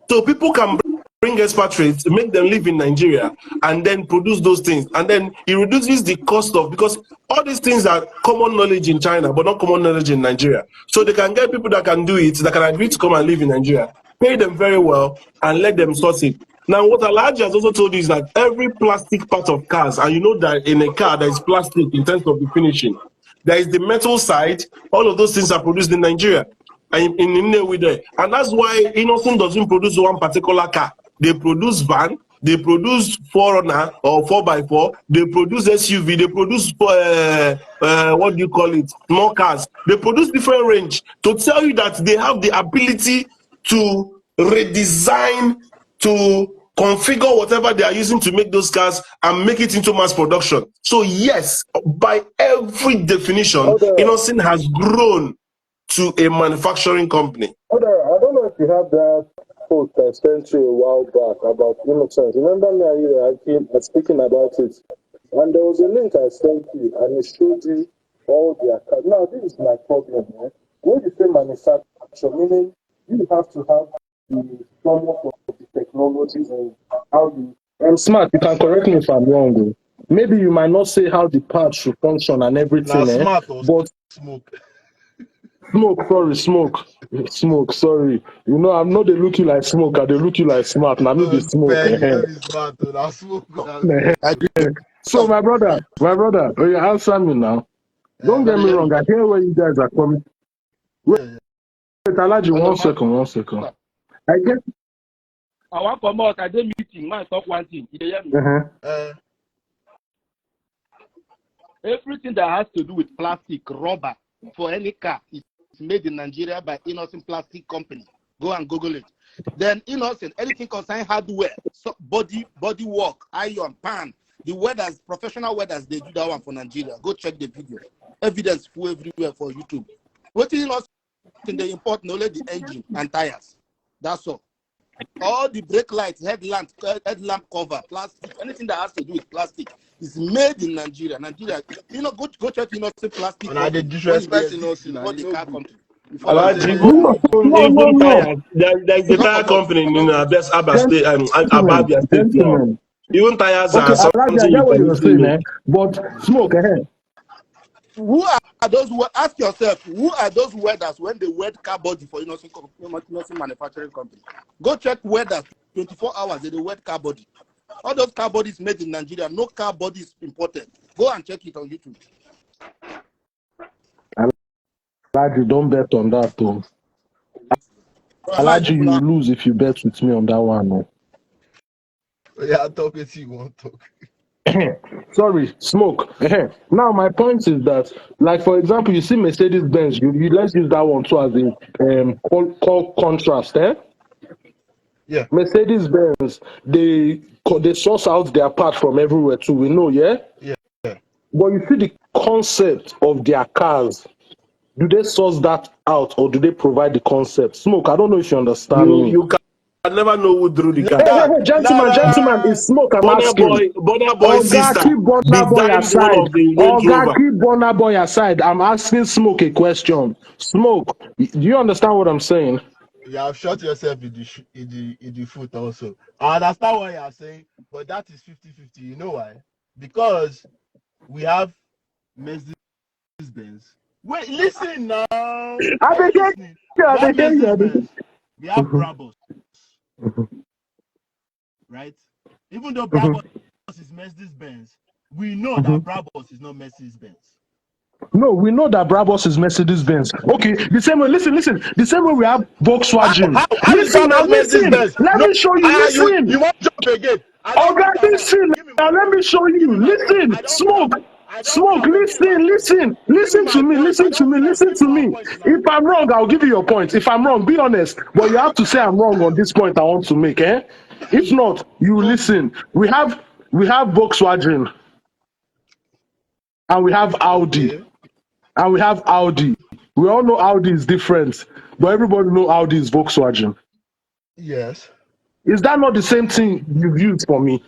So people can bring expatriates, make them live in Nigeria, and then produce those things. And then it reduces the cost of, because all these things are common knowledge in China, but not common knowledge in Nigeria. So they can get people that can do it, that can agree to come and live in Nigeria, pay them very well, and let them source it. Now, what Alhaji has also told you is that every plastic part of cars, and you know that in a car, there is plastic in terms of the finishing. There is the metal side. All of those things are produced in Nigeria. And in Nnewi there. And that's why Innocent doesn't produce one particular car. They produce van, they produce 4Runner or 4x4, they produce SUV, they produce what do you call it, small cars. They produce different range to tell you that they have the ability to redesign, to configure whatever they are using to make those cars and make it into mass production. So yes, by every definition, Innocent has grown to a manufacturing company. I don't know if you have that post I sent you a while back about Innocent. Remember me and you are speaking about it. And there was a link I sent you and it showed you all their cars. Now, this is my problem. Eh? When you say manufacture, meaning you have to have the somewhat of the technologies and how you. I'm smart, you can correct me if I'm wrong. Though. Maybe you might not say how the parts should function and everything, Now smart or but smoke. Smoke, sorry. You know, I'm not they look you like smoke, they look you like smart. Now me be smoke. Man, you be smart. Now smoke. So my brother, oh, you answer me now. Don't get me wrong, I hear where you guys are coming. Wait, Alaji, one second. I get. I want to come out. I did meeting. Man, talk one thing. You hear me? Everything that has to do with plastic, rubber for any car is made in Nigeria by Innocent Plastic Company. Go and Google it. Then Innocent, anything concerning hardware, so body work, iron, pan, the welders, professional welders, they do that one for Nigeria. Go check the video. Evidence full everywhere for YouTube. What is Innocent? They import only the engine and tires. That's all. All the brake lights, headlamp cover, plastic, anything that has to do with plastic is made in Nigeria. Nigeria, go check Innocent Plastic. And I did disrespect Innocent. Before the car country. Even tires. There's a tire company in Abia State, Abia State now. Even tires are something you can easily make. But smoke ahead. Who are those? Ask yourself, who are those welders when they weld car body for Innocent Manufacturing Company? Go check welders 24 hours. They weld car body. All those car bodies made in Nigeria. No car bodies imported. Go and check it on YouTube. Alaji, don't bet on that, though. Alaji, you lose if you bet with me on that one. No? Yeah, I'll talk with you. Won't talk. Sorry, smoke. Now my point is that, like for example, you see Mercedes Benz. You let's use that one too as a call contrast. Yeah. Mercedes Benz, they source out their part from everywhere too. We know, yeah. Yeah. But you see the concept of their cars. Do they source that out or do they provide the concept? Smoke. I don't know if you understand me. You can never know who drew the car. Hey, gentlemen, it's Smoke. I'm asking. Bonner Boy sister keep Bonner Boy aside. One of the Range Rover. Keep Bonner Boy aside. I'm asking Smoke a question. Smoke, do you understand what I'm saying? You have shot yourself in the foot also. I understand what you are saying, but that is 50-50. You know why? Because we have Mercedes Benz, Wait, listen now. I Are you dey hear listening? you. I We have dey hear you. I dey hear Mercedes-Benz. We have you. Brabus, right? Even though Mhm, Brabus is Mercedes-Benz, we know that mhm. Brabus is not Mercedes-Benz. No, we know that Brabus is Mercedes Benz. Okay, the same way. Listen, listen. The same way we have Volkswagen. How is Listen now. Brabus Listen. Mercedes-Benz? Let No, me show you. you Listen. want to jump again? I don't Oga, move that one. listen. Give me Now my let me point. show Give you. me my point. Listen. Smoke. I don't Smoke. care about giving my Listen. point. Listen. Give me Listen to my me. point. I Listen to don't me. care. Listen Give me to my me. point now. If I'm wrong, I'll give you your point. If I'm wrong, be honest. But you have to say I'm wrong on this point I want to make. Eh? If not, you listen. We have Volkswagen and we have Audi. Okay. And we have Audi. We all know Audi is different, but everybody know Audi is Volkswagen. Yes. Is that not the same thing you've used for me?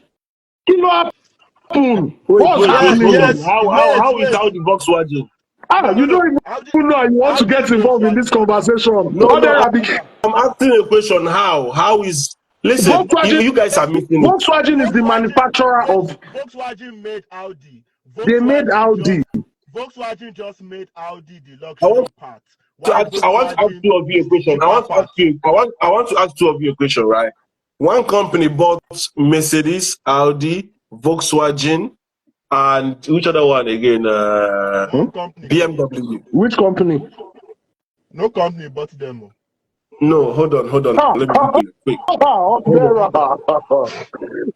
You know happen. Wait, What's wait, Yes, wait, hold on. happening? yes. How is Wait. how the Volkswagen? Ah, you No. don't Audi, even know and you want to Audi get is involved in this Volkswagen. conversation. No, What no, then I'm asking a question. How is listen, Volkswagen you guys are missing it. Volkswagen is the manufacturer of Volkswagen made Audi. they made Audi. Volkswagen just made Audi the I want luxury part. Why I want to ask Volkswagen two of you a is the question. I cheaper want to ask part? you. I want to ask two of you a question, right? One company bought Mercedes, Audi, Volkswagen, and which other one again? Hmm? One company. BMW. Which company? No company bought them. Oh. No, hold on. Ha, Let me ha, Google it. Quick. ha, Hold on.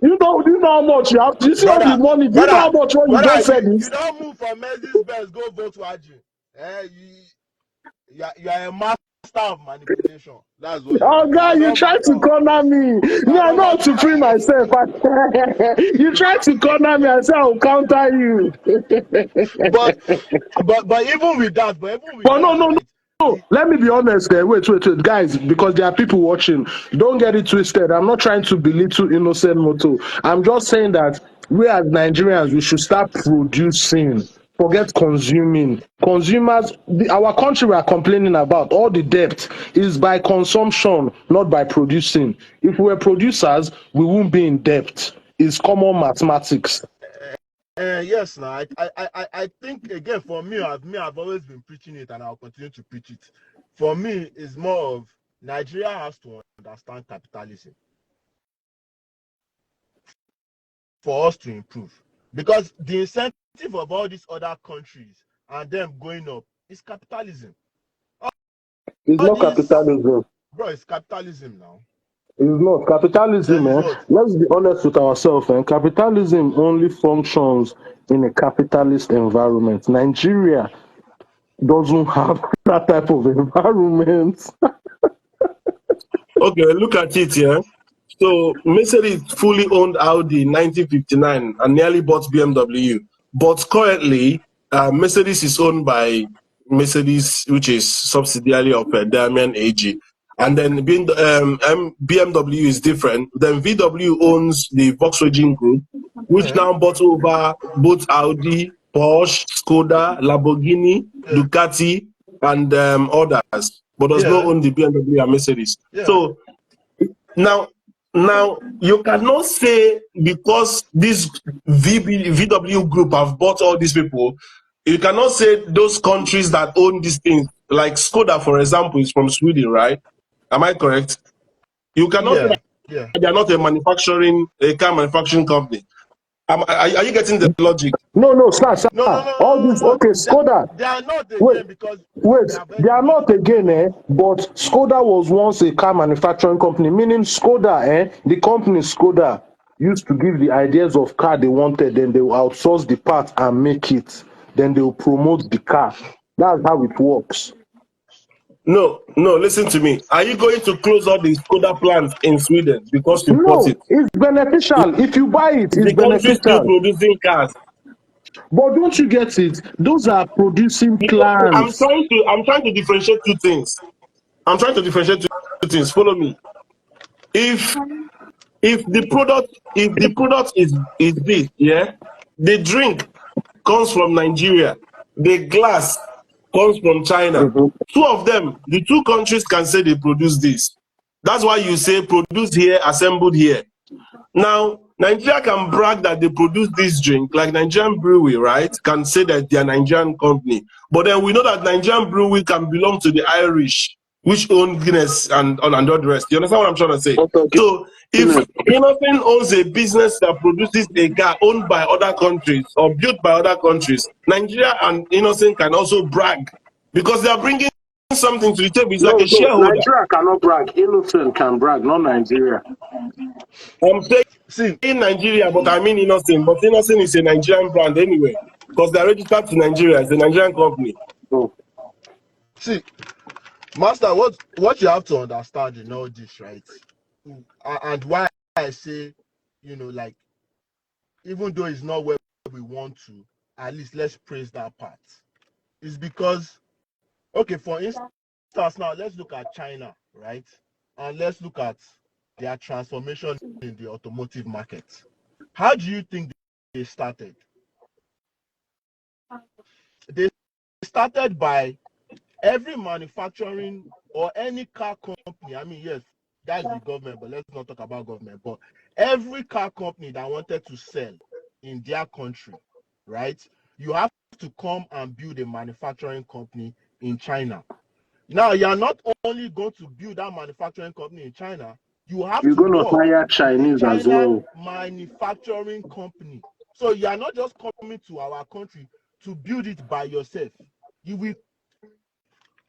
you know how much you have. You see all the Brother, money. Do you know brother, how much what you brother, just said you is? don't move from Mercedes-Benz, go Volkswagen. You are a master of manipulation. That's what you Oh are. You God, are you not try to master of corner me. you Me, are I not know how to free master. myself. You try to corner me. I say I'll counter you. but even with But no, that, no, no. right? No, The let me be honest there. Wait, guys, because there are people watching. Don't get it twisted. I'm not trying to belittle innocent moto. I'm just saying that we as Nigerians, we should start producing. Forget consuming. Consumers, our country we are complaining about, all the debt is by consumption, not by producing. If we were producers, we wouldn't be in debt. It's common mathematics. yes, now I think again for me, I've always been preaching it, and I'll continue to preach it. For me, it's more of Nigeria has to understand capitalism for us to improve, because the incentive of all these other countries and them going up is capitalism. It's All not this, capitalism. bro, it's capitalism now. It's not capitalism, Then is eh? what? Let's be honest with ourselves, eh? Capitalism only functions in a capitalist environment. Nigeria doesn't have that type of environment. Okay, look at it here. So Mercedes fully owned Audi in 1959 and nearly bought BMW. But currently, Mercedes is owned by Mercedes, which is subsidiary of Daimler AG. And then BMW is different. Then VW owns the Volkswagen Group, which Yeah, now bought over both Audi, Porsche, Skoda, Lamborghini, yeah, Ducati, and others, but does not yeah, own the BMW and Mercedes. yeah. So now, now you cannot say because this VW group have bought all these people, you cannot say those countries that own these things, like Skoda, for example, is from Sweden, right? Am I correct? You cannot say Yeah, that yeah. they are not a car manufacturing company. Are you getting the logic? No, sir. No, no, no, no, All no, this, no, no. okay, Skoda. They are not Wait, again because wait, they have they already are made not their again, money. eh? But Skoda was once a car manufacturing company, meaning Skoda, eh? The company Skoda used to give the ideas of car they wanted, then they will outsource the part and make it. Then they will promote the car. That's how it works. No, no, listen to me. Are you going to close all the Skoda plants in Sweden because you bought No, it? it's beneficial. If you buy it, Is it's the country still beneficial. producing cars? But don't you get it? Those are producing Because plants. I'm trying to differentiate two things. I'm trying to differentiate two things. Follow me. If if the product is this, yeah, the drink comes from Nigeria, the glass comes from China. Mhm. Two of them, the two countries can say they produce this. That's why you say produce here, assembled here. Now, Nigeria can brag that they produce this drink, like Nigerian Brewery, right? Can say that they are Nigerian company. But then we know that Nigerian Brewery can belong to the Irish, which own Guinness and all the rest. You understand what I'm trying to say? So if Innocent owns a business that produces a car owned by other countries or built by other countries, Nigeria and Innocent can also brag because they are bringing something to the table. It's like a No, shareholder. Nigeria cannot brag. Innocent can brag, not Nigeria. I'm saying See, in Nigeria, but I mean Innocent. But Innocent is a Nigerian brand anyway, because they're registered to Nigeria. It's a Nigerian company. Oh. see, Master, what you have to understand in all this, right? And why I say, like, even though it's not where we want to, at least let's praise that part. Is because, okay, for instance, now let's look at China, right? And let's look at their transformation in the automotive market. How do you think they started? They started by every manufacturing or any car company. I mean, yes, that's the government, but let's not talk about government. But every car company that wanted to sell in their country, right? You have to come and build a manufacturing company in China. Now, you're not only going to build that manufacturing company in China, you have You're to going to work hire with a Chinese as China well. manufacturing company. So you are not just coming to our country to build it by yourself. You will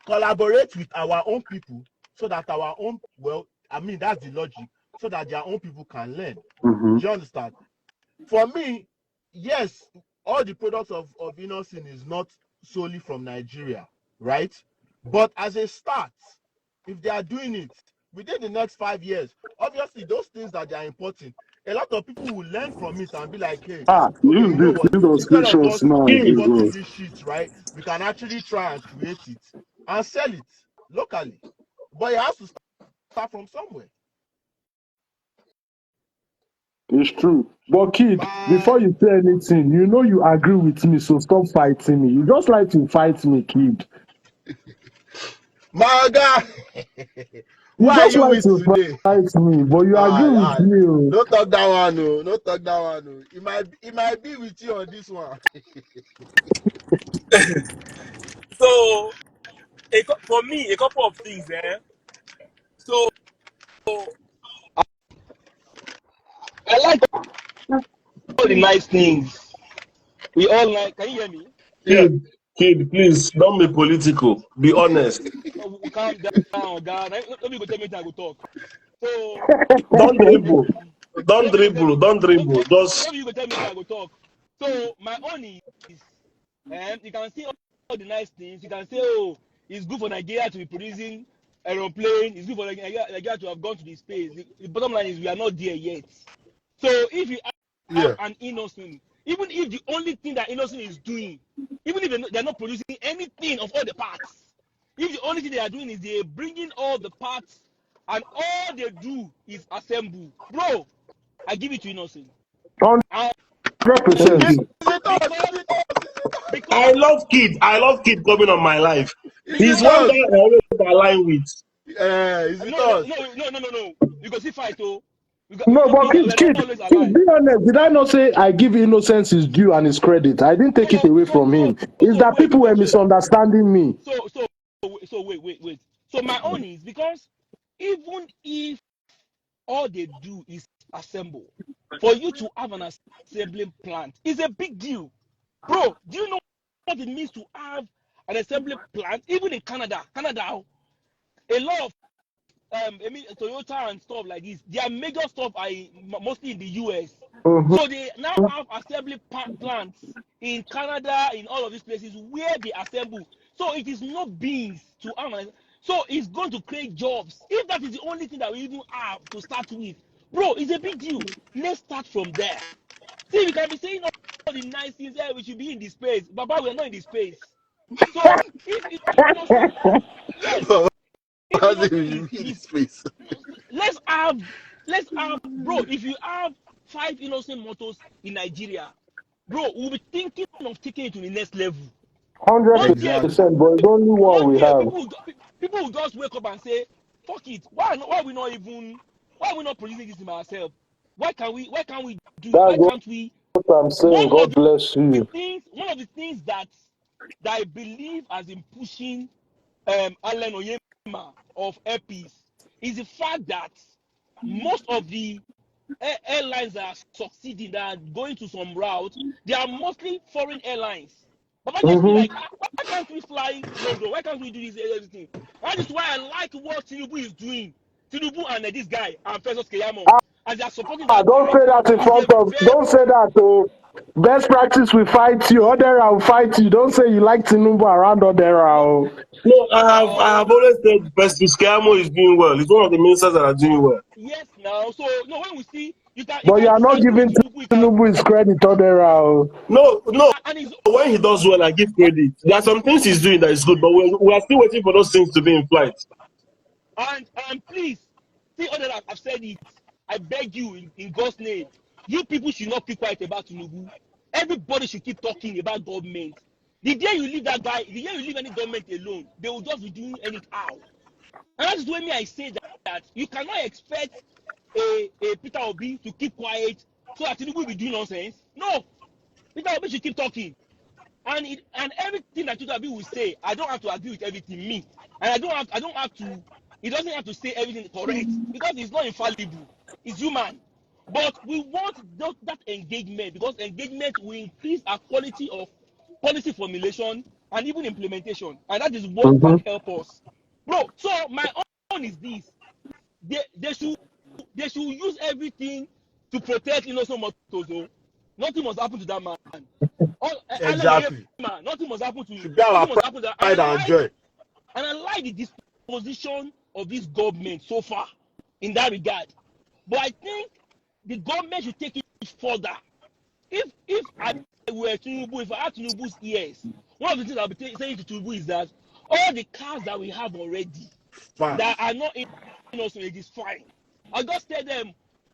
collaborate with our own people so that our own, well, I mean, that's the logic, so that their own people can learn. Mm-hmm. Do you understand? For me, yes, all the products of Innocent is not solely from Nigeria, right? But as a start, if they are doing it within the next 5 years, obviously those things that they are importing, a lot of people will learn from it and be like, hey, okay, you know Use what? those Instead of screenshots us now. importing this shit, right, we can actually try and create it and sell it locally. But it has to start from somewhere. It's true. But kid, My before you say anything, you know you agree with me, so stop fighting me. You just like to fight me, kid. my guy, You why are just you like with to today? fight me, but you agree with me. Oh. Don't talk that one, no. Don't talk that one, no. It might be with you on this one. So, for me, a couple of things, eh? So, I like all the nice things. We all like. Can you hear me? Yeah. Kid, please don't be political. Be honest. Oh, we calm down, God. Let me go tell me I go talk. So, Don't dribble. Don't let me go tell dribble. me. Don't dribble. Let Just me go tell me I go talk. So, my own is, you can see all the nice things. You can say, oh, it's good for Nigeria to be producing aeroplane. It's good for Nigeria to have gone to the space. The bottom line is we are not there yet. So, if you have Yeah. an Innocent, even if the only thing that Innocent is doing, even if they're not producing anything of all the parts, if the only thing they are doing is they're bringing all the parts and all they do is assemble, bro, I give it to Innocent. And 100%. Is thank you. it us? Is because it us? Is it us? because I love Kid. I love Kid coming on my life. Is He's it one guy us? I always align with. Is it no no us? no no no no no. You go see fight, oh. No, but We are not always kid, aligned. be honest. Did I not say I give Innocence his due and his credit? I didn't take it So away so from so him. It's so that wait people were wait wait. misunderstanding me. So wait. So my own is because even if all they do is assemble, for you to have an assembling plant is a big deal, bro. Do you know what it means to have an assembly plant? Even in Canada, a lot of I mean Toyota and stuff like this, their major stuff are mostly in the US. Mhm. So they now have assembly plants in Canada, in all of these places where they assemble. So it is not beans to have. So it's going to create jobs. If that is the only thing that we even have to start with, bro, it's a big deal. Let's start from there. See, we can be saying all the nice things. Yeah, we should be in the space, but we're not in the space. So if Innocent, yes, if As if Innocent you in is this space. let's have bro, if you have 5 Innocent motors in Nigeria, bro, we'll be thinking of taking it to the next level. Hundred One day, Exactly. percent, but it's only one one we day, have. people will just wake up and say, fuck it, why are we not producing this in ourselves? Why can't we do? That's Why what can't we? I'm saying. One of God bless you. one of the things that I believe has been pushing Allen Onyema of Airpeace is the fact that most of the airlines that are succeeding, that are going to some routes, they are mostly foreign airlines. But I just feel like, Mm-hmm. why can't we fly London? Why can't we do this everything? That is why I like what Tinubu is doing. Tinubu and this guy and Festus Keyamo, as they are supporting that Don't guy, say that in is a front of. very Don't say that. Oh, best practice will fight you. Odera will fight you. Don't say you like Tinubu around Odera. no, Oh. No, I now. have always said Justice Keyamo is doing well. He's one of the ministers that are doing well. Yes, now. So no, when we see you But you can are not disagree with giving Tinubu, you can, Tinubu his credit, Odera. Oh. No, no. and it's When he does well, I give credit. There are some things he's doing that is good, but we are still waiting for those things to be in flight. and please, see all that I've said it. I beg you in God's name, you people should not keep quiet about Tinubu. Everybody should keep talking about government. The day you leave that guy, the day you leave any government alone, they will just be doing anyhow. And that's why me I say that you cannot expect a Peter Obi to keep quiet so that Tinubu will be doing nonsense. No, Peter Obi should keep talking. And everything that Peter Obi will say, I don't have to agree with everything, me. And I don't have to, he doesn't have to say everything correct because he's not infallible. He's human. But we want that engagement, because engagement will increase our quality of policy formulation and even implementation. And that is what Mm-hmm. can help us. Bro, so my own is this. They should use everything to protect innocent motors. Oh. Nothing must happen to that man. Alan Exactly. Oyema, Should be our nothing must happen to that. pride and joy. And I like the disposition of this government so far in that regard. But I think the government should take it further. If I were Tinubu, if I had Tinubu's ears, one of the things I'll be saying to Tinubu is that all the cars that we have already that Fast. are not innocent, it is fine. I just tell them,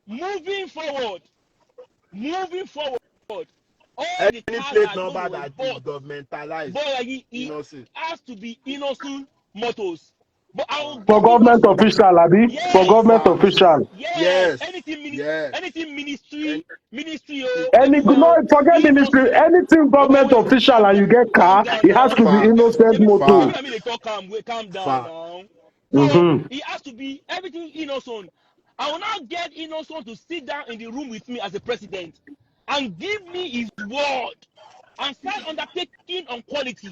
moving forward, moving forward, all the Any cars plate that those number were that is bought, governmentalized, but like you it know, see. has to be innocent motors. But I will For get government innocent. official, Abi. For Yes, government Exactly. official. yes. Yes. Yes. Anything And ministry, oh, Any everywhere, no, oh, forget ministry. innocent. Anything government Wait. official and you get Calm car, down it has now. to be facts. innocent motor. I mean, Facts. they talk calm. Wait, calm down Facts. now. So Mm-hmm. it has to be everything innocent. I will not get innocent to sit down in the room with me as a president and give me his word and start undertaking on quality,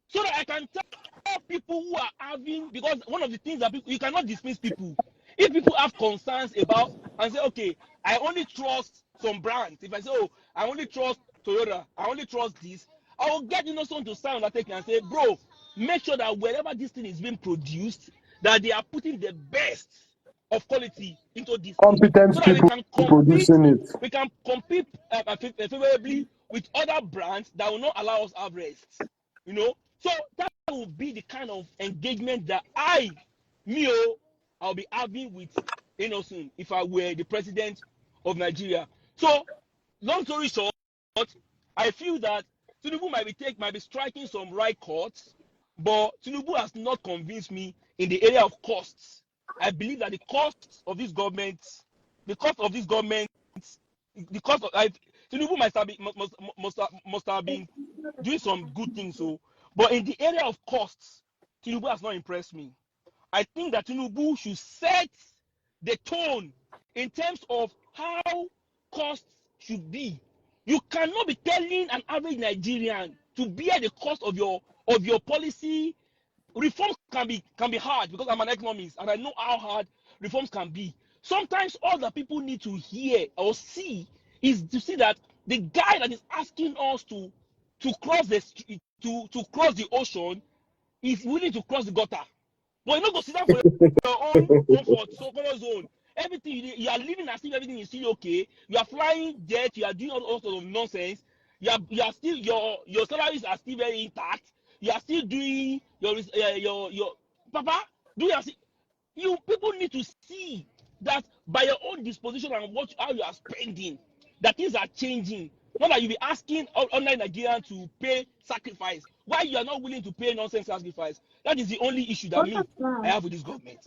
so that I can tell people who are having, because one of the things that people, you cannot dismiss people. If people have concerns about and say, okay, I only trust some brands. If I say, oh, I only trust Toyota, I only trust this, I will get innocent to sign undertaking and say, bro, make sure that wherever this thing is being produced, that they are putting the best of quality into this thing, so Competent that people producing it. we can compete favorably with other brands that will not allow us have rest. You know, so that will be the kind of engagement that I'll be having with Innocent if I were the president of Nigeria. So, long story short, I feel that Tinubu might be striking some right chords, but Tinubu has not convinced me in the area of costs. I believe that the cost of this government, the cost of this government, the cost of Tinubu must have been doing some good things. So, but in the area of costs, Tinubu has not impressed me. I think that Tinubu should set the tone in terms of how costs should be. You cannot be telling an average Nigerian to bear the cost of your policy. Reforms can be hard, because I'm an economist and I know how hard reforms can be. Sometimes all that people need to hear or see is to see that the guy that is asking us to cross to cross the ocean is willing to cross the gutter. But you no go sit down for your own comfort, so comfort zone. Everything you are living as if everything is still okay. You are flying jet. You are doing all sorts of nonsense. You are still your salaries are still very intact. You are still doing your papa. Do you people need to see that by your own disposition and how you are spending, that things are changing. Not that you be asking online Nigerian to pay sacrifice. Why you are not willing to pay nonsense sacrifice? That is the only issue that I have with this government.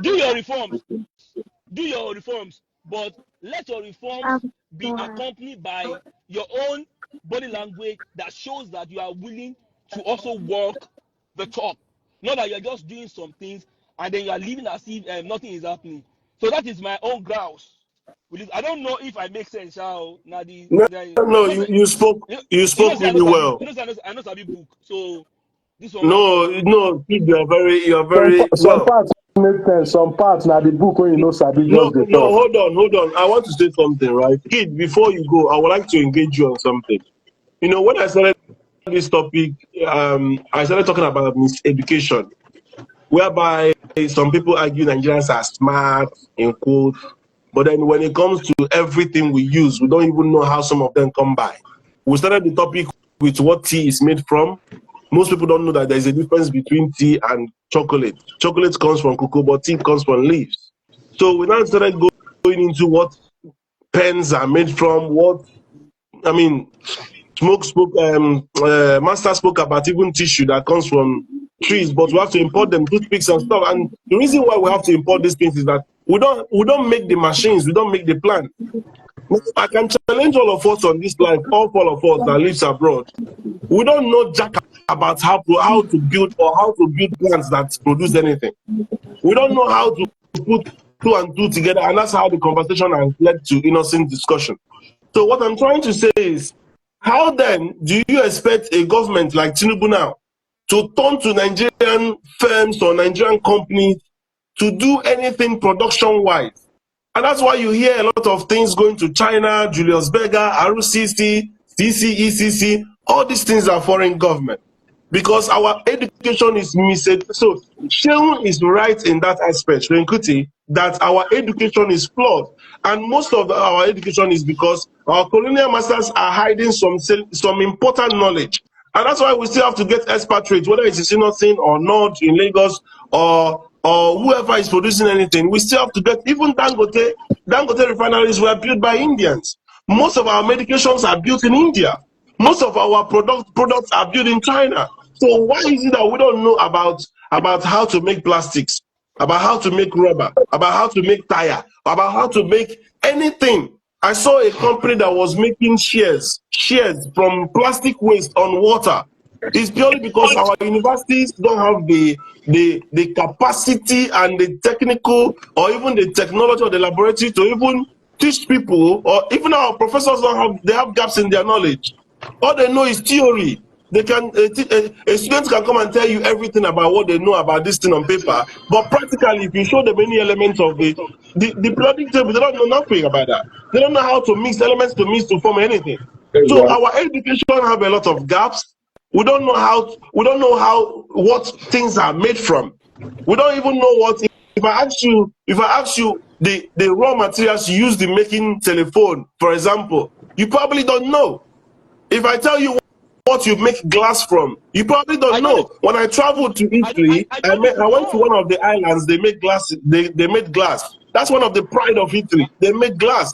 Do your reforms. Do your reforms. but let your reforms be accompanied by your own body language that shows that you are willing to also walk the talk. Not that you're just doing some things and then you are living as if nothing is happening. So that is my own grouse. I don't know if I make sense. How now No, no, you know, you spoke say really well. I know Sabi book. So this one now No, come. no, you are Some very some well. parts make sense. Some parts now the book when you know Sabi No, just the no, talk. hold on. I want to say something, right? Kid, before you go, I would like to engage you on something. You know, when I started this topic, I started talking about miseducation, whereby some people argue Nigerians are smart, in quotes, but then when it comes to everything we use, we don't even know how some of them come by. We started the topic with what tea is made from. Most people don't know that there's a difference between tea and chocolate. Chocolate comes from cocoa, but tea comes from leaves. So we now started going into what pens are made from, what, I mean, Master spoke about even tissue that comes from trees, but we have to import them, toothpicks and stuff. And the reason why we have to import these things is that we don't make the machines, we don't make the plant. I can challenge all of us on this life, all four of us that lives abroad. We don't know jack about how to build or how to build plants that produce anything. We don't know how to put two and two together, and that's how the conversation has led to innocent discussion. So what I'm trying to say is, how then do you expect a government like Tinubu now to turn to Nigerian firms or Nigerian companies to do anything production-wise? And that's why you hear a lot of things going to China, Julius Berger, RCC, CCECC, all these things are foreign government. Because our education is missed. So Sheung is right in that aspect, Kuti, that our education is flawed. And most of our education is because our colonial masters are hiding some important knowledge. And that's why we still have to get expatriates, whether it's in Innocent or not in Lagos or whoever is producing anything. We still have to get, even Dangote refineries were built by Indians. Most of our medications are built in India. Most of our products are built in China. So why is it that we don't know about how to make plastics, about how to make rubber, about how to make tire, about how to make anything? I saw a company that was making shears from plastic waste on water. It's purely because our universities don't have the capacity and the technical or even the technology or the laboratory to even teach people, or even our professors they have gaps in their knowledge. All they know is theory. They can a student can come and tell you everything about what they know about this thing on paper, but practically, if you show them any elements of the periodic table, they don't know nothing about that. They don't know how to mix elements to form anything. So Exactly. our education have a lot of gaps. We don't know how what things are made from. We don't even know what. If I ask you the raw materials used in making telephone, for example, you probably don't know. If I tell you what you make glass from, you probably I don't don't know. When I traveled to Italy, I I don't even went to know. one of the islands. They make glass. They made glass. That's one of the pride of Italy. They make glass.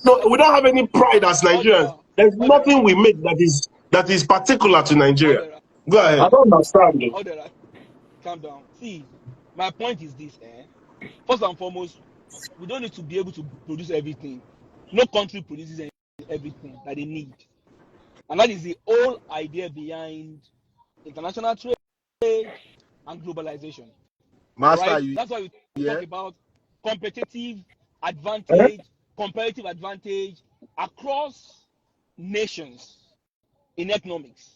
No, we don't have any pride as Nigerians. Order, There's order, nothing we make that is particular to Nigeria. order, Go I ahead. don't understand though. order. Calm down. See, my point is this. First and foremost, we don't need to be able to produce everything. No country produces everything that they need, and that is the whole idea behind international trade and globalization. All Master, right, you that's why we talk here? about competitive Eh? advantage, comparative advantage across nations in economics,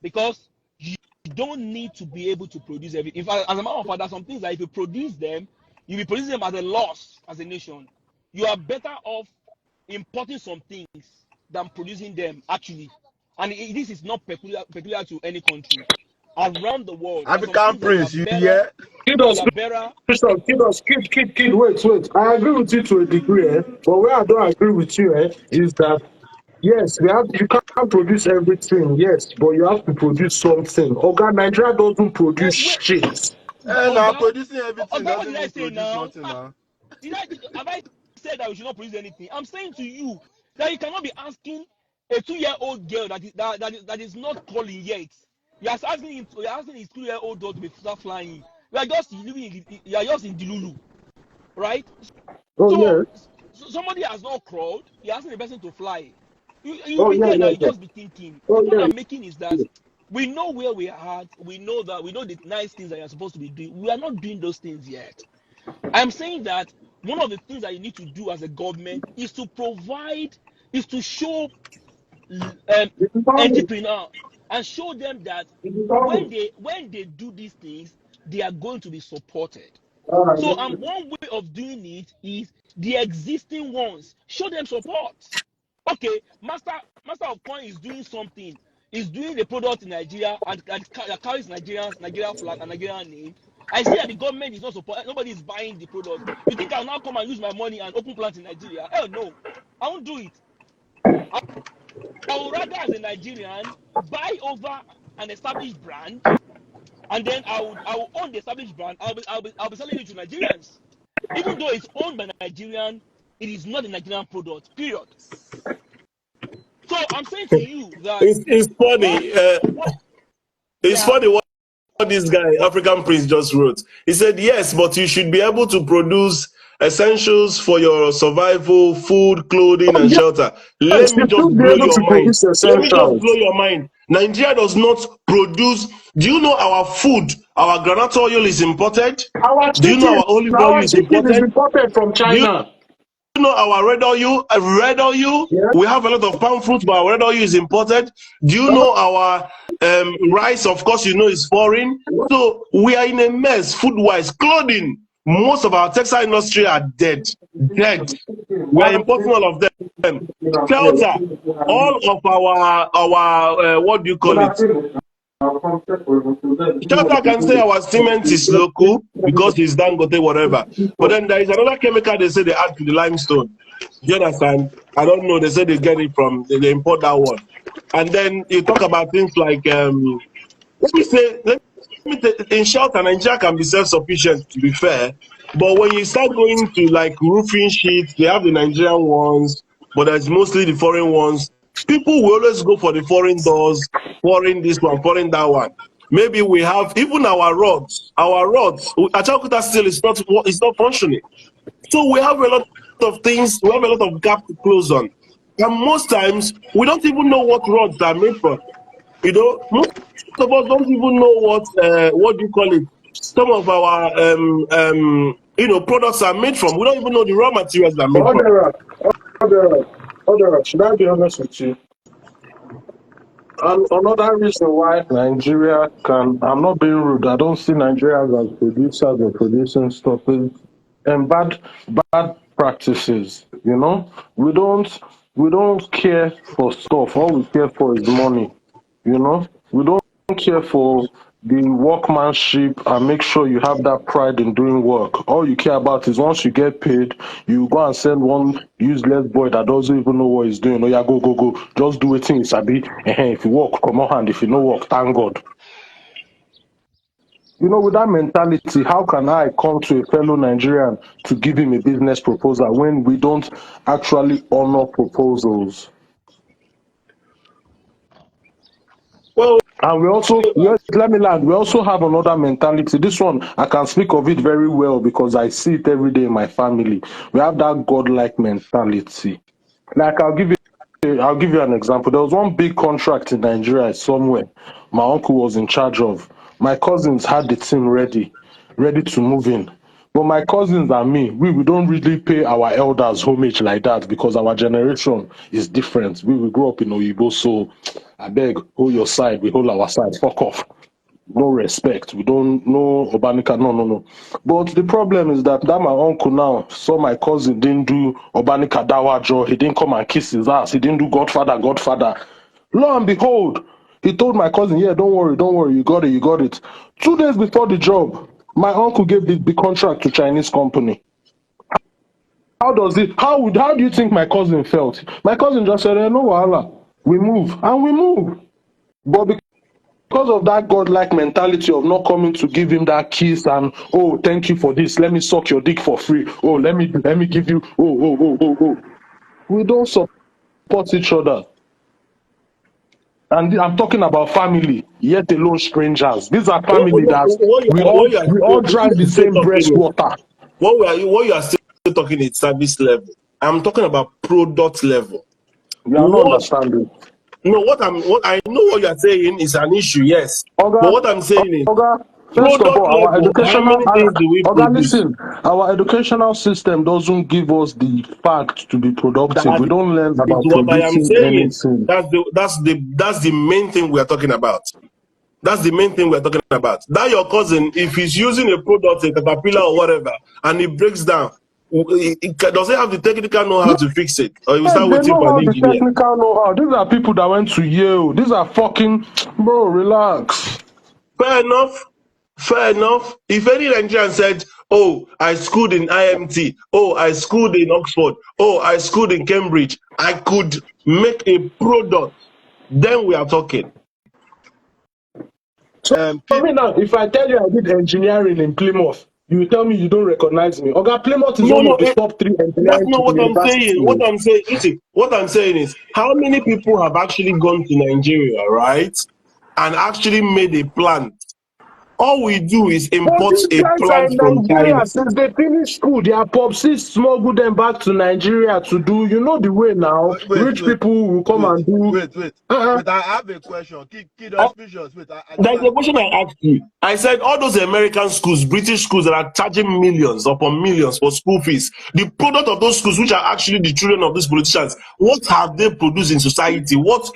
because you don't need to be able to produce everything. As a matter of fact, there's some things that if you produce them, you'll be producing them at a loss as a nation. You are better off importing some things than producing them actually. And this is not peculiar to any country. Around the world, there are some African things that Prince, you here? Kid you are better. Christian, wait. I agree with you to a degree, but where I don't agree with you, is that yes, you can't produce everything, yes, but you have to produce something. Oga, Nigeria doesn't produce Wait, shit. And now Oga, producing everything Oga, what doesn't did I mean say produce now? nothing now. Have I said that we should not produce anything? I'm saying to you that you cannot be asking a 2-year-old girl that is not calling yet. You're asking his 2-year-old daughter to start flying. You are just living you are just in Dilulu, right? Oh So yeah. somebody has not crawled, you're asking the person to fly. You'll Oh be yeah, there now, yeah, you yeah. just be thinking. The Oh point yeah. I'm making is that we know where we are at, we know the nice things that you're supposed to be doing. We are not doing those things yet. I'm saying that one of the things that you need to do as a government is to provide, is to show It's coming. entrepreneur and show them that It's when coming. they do these things, they are going to be supported. All right. So one way of doing it is the existing ones show them support. Okay, master of coin is doing something, is doing the product in Nigeria and carries Nigerian flag and Nigerian name. I see that the government is not support, nobody is buying the product. You think I'll now come and use my money and open plant in Nigeria? Hell no, I won't do it. I would rather, as a Nigerian, buy over an established brand, and then I will own the established brand. I'll be selling it to Nigerians, even though it's owned by Nigerian. It is not a Nigerian product. Period. So I'm saying to you that It's what funny. It's yeah, funny what this guy, African Prince, just wrote. He said, yes, but you should be able to produce essentials for your survival, food, clothing, Oh and yes, shelter. you Let me just should be blow able your to mind. produce Let me just blow essentials. your mind. Nigeria does not produce. Do you know our food, our granite oil is imported? Our Do you know chicken, our olive oil our is chicken is imported? imported from Do you China. know our red oil? Red oil. Yeah. We have a lot of palm fruit, but our red oil is imported. Do you know our rice? Of course, you know is foreign. So we are in a mess, food-wise. Clothing. Most of our textile industry are dead. Dead. We are importing all of them. Shelter. All of our what do you call it? Shelter can say our cement is local because it's Dangote, whatever. But then there is another chemical they say they add to the limestone. Do you understand? I don't know. They say they get it from, they import that one. And then you talk about things like, let me say, in shelter, Nigeria can be self-sufficient, to be fair. But when you start going to like roofing sheets, they have the Nigerian ones, but there's mostly the foreign ones. People will always go for the foreign doors, foreign this one, foreign that one. Maybe we have even our rods. Our rods, Achakuta still is not, it's not functioning. So we have a lot of things, we have a lot of gap to close on. And most times we don't even know what rods are made from. You know, most of us don't even know what do you call it? Some of our products are made from. We don't even know the raw materials they're made from. Odera, Odera, Odera, should I be honest with you? And another reason why Nigeria can, I'm not being rude, I don't see Nigerians as producers or producing stuff, is bad practices. You know, we don't care for stuff. All we care for is money. You know, we don't care for the workmanship and make sure you have that pride in doing work. All you care about is once you get paid, you go and send one useless boy that doesn't even know what he's doing. Oh yeah, go, go, go. Just do it in Sabi. If you work, come on hand. If you no work, thank God. You know, with that mentality, how can I come to a fellow Nigerian to give him a business proposal when we don't actually honor proposals? Well, And let me land, we also have another mentality. This one, I can speak of it very well because I see it every day in my family. We have that godlike mentality. Like I'll give you an example. There was one big contract in Nigeria somewhere my uncle was in charge of. My cousins had the team ready to move in. But my cousins and me, we don't really pay our elders homage like that because our generation is different. We grew up in Oyibo, so I beg, hold your side, we hold our side, fuck off. No respect. We don't know Obanika. No, no, no. But the problem is that my uncle now saw my cousin didn't do Obanika Dawajo. He didn't come and kiss his ass. He didn't do Godfather. Lo and behold, he told my cousin, yeah, don't worry, you got it, you got it. 2 days before the job, my uncle gave the contract to Chinese company. How do you think my cousin felt? My cousin just said, no wahala. We move. And we move. But because of that godlike mentality of not coming to give him that kiss and oh thank you for this, let me suck your dick for free, oh let me give you oh, we don't support each other. And I'm talking about family, yet alone strangers. These are family that what you are we all drank the still same talking breast is water. what you are still talking is service level. I'm talking about product level. You are not What understanding. no, what I know what you are saying is an issue, yes. But Oga, what I'm saying is Oga, first of product all, our level, how educational, many things do we Oga, produce? listen, our educational system doesn't give us the fact to be productive. That We don't learn is about what I am producing saying. anything. That's the main thing we are talking about. That's the main thing we're talking about. That your cousin, if he's using a product, a caterpillar or whatever, and it breaks down, does he have the technical know-how to fix it? Or he will Yes, start they waiting know for an how the engineer? technical know-how. These are people that went to Yale. These are fucking, bro, relax. Fair enough. Fair enough. If any Nigerian said, oh, I schooled in IMT, oh, I schooled in Oxford, oh, I schooled in Cambridge, I could make a product, then we are talking. So, I Kid, mean, now, if I tell you I did engineering in Plymouth, you tell me you don't recognize me. Oga, Plymouth is No, one no, of the top 3 that's engineering not what I'm saying. What universities. I'm saying, listen, what I'm saying is, how many people have actually gone to Nigeria, right, and actually made a plant? All we do is But import these a guys are plant in from China. Nigeria since they finished school. Their popsies smuggle them back to Nigeria to do, you know the way now. Wait, wait, Rich wait, people will come wait, and do. wait, wait. Uh-uh. Wait, I have a question. Kid auspicious. Wait, I just There's had a a question I question. asked you. I said all those American schools, British schools that are charging millions upon millions for school fees, the product of those schools, which are actually the children of these politicians, what have they produced in society? What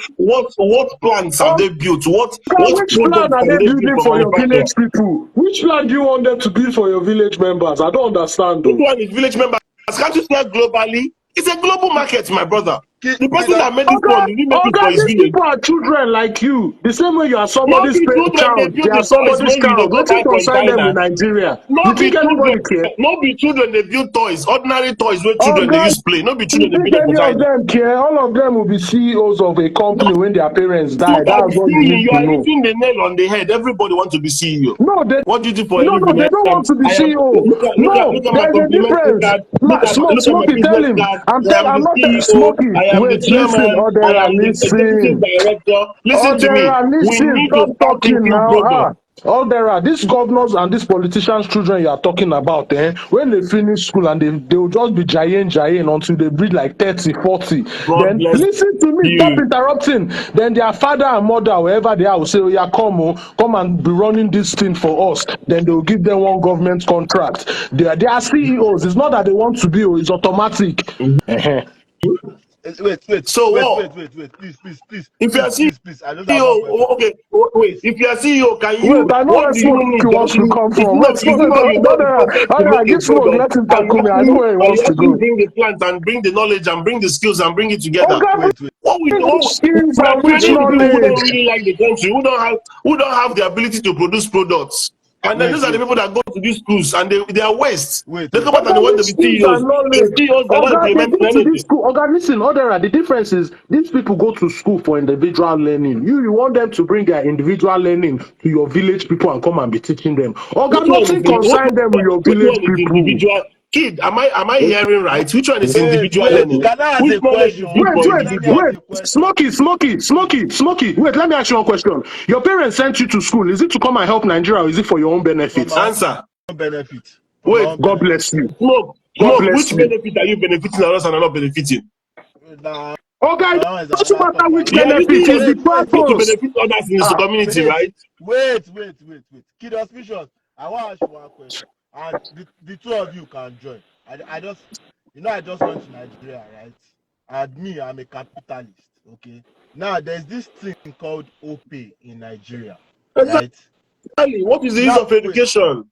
plants have Oh, they built? What God, what which plan products are can they they build building for for your manufacturing? village people? Which plan do you want them to build for your village members? I don't understand Which though. one is village members? Can't you sell globally? It's a global market, my brother. The Kid person that made this one, Okay, did he make it for okay, his these village? people are children like you. The same way you are Not somebody's be children, they child, they build are the toys somebody's when you they child. go What you buy from concern them with China. Nigeria? You Not be think children, anybody care? not be children, they build toys, ordinary toys where Oh children they God, use play. Not be you children, they think build them for any of China. them care? All of them will be CEOs of a company when their parents die. Look at That's the what you CEO, need you to are know. hitting the nail on the head. Everybody wants to be CEO. No, they What do you do for a no, no, living? they don't want to be CEO. Look No, at my there's a complimentary difference. card. Look at my Smokey, tell business him. card. I am I'm the not CEO. Smokey. I am the Wait, listen, chairman. I Odera, am the executive listen. director. Listen to me. Odera, We listen. need Stop to start talking thinking now. product. Odera, these governors and these politicians' children you are talking about, when they finish school and they will just be giant until they breed like 30, 40. God Then bless listen to me, stop you. interrupting. Then their father and mother, wherever they are, will say, oh yeah, come and be running this thing for us. Then they will give them one government contract. They are CEOs. It's not that they want to be, it's automatic. Uh-huh. So what? If you are Please. I just have one question. CEO, okay, wait. If you are CEO, can Wait, you? I know What where do you Smoke need to wants to actually? come from. Wait, Is Smoke, it not you know the process to make a give Smoke, product, let him and tackle me. I know where he wants you to actually go. bring the plant and bring the knowledge and bring the skills and bring it Oh, together? God, Wait. bring which skills We are and which training people who don't knowledge? really like the country, who don't have the ability to produce products, and then Wait, those are the wait, people that go to these schools and they are waste. wait, They wait, come out Oh, and they God, want which to be skills CEOs. and The knowledge? CEOs they're Oh, not God, they implementing go to this anything. school. Oh, God, listen, Odera, the difference is these people go to school for individual learning. You want them to bring their individual learning to your village people and come and be teaching them. Oh, Which God, one is nothing concern them with your which village one is people. individual? Kid, am I hearing right? Which one is individual wait. learning? Can I ask Which a knowledge is question? good for Wait, Let me ask individual? wait. a question. Smokey. Wait, let me ask you one question. Your parents sent you to school. Is it to come and help Nigeria or is it for your own For benefit? my Answer. own benefit. For my Wait, own God benefit. bless you. God smoke. bless Which you. benefit are you benefiting and us and are not benefiting? Now, Okay, it is doesn't another matter talk. which You are using benefit your is the skill to purpose. benefit others in the Ah, community, right? Wait. Kid auspicious. I want to ask you one question. And the two of you can join. I just, I just went to Nigeria, right? And me, I'm a capitalist, okay? Now, there's this thing called OPay in Nigeria, right? Exactly. What is the use Now, of wait. education?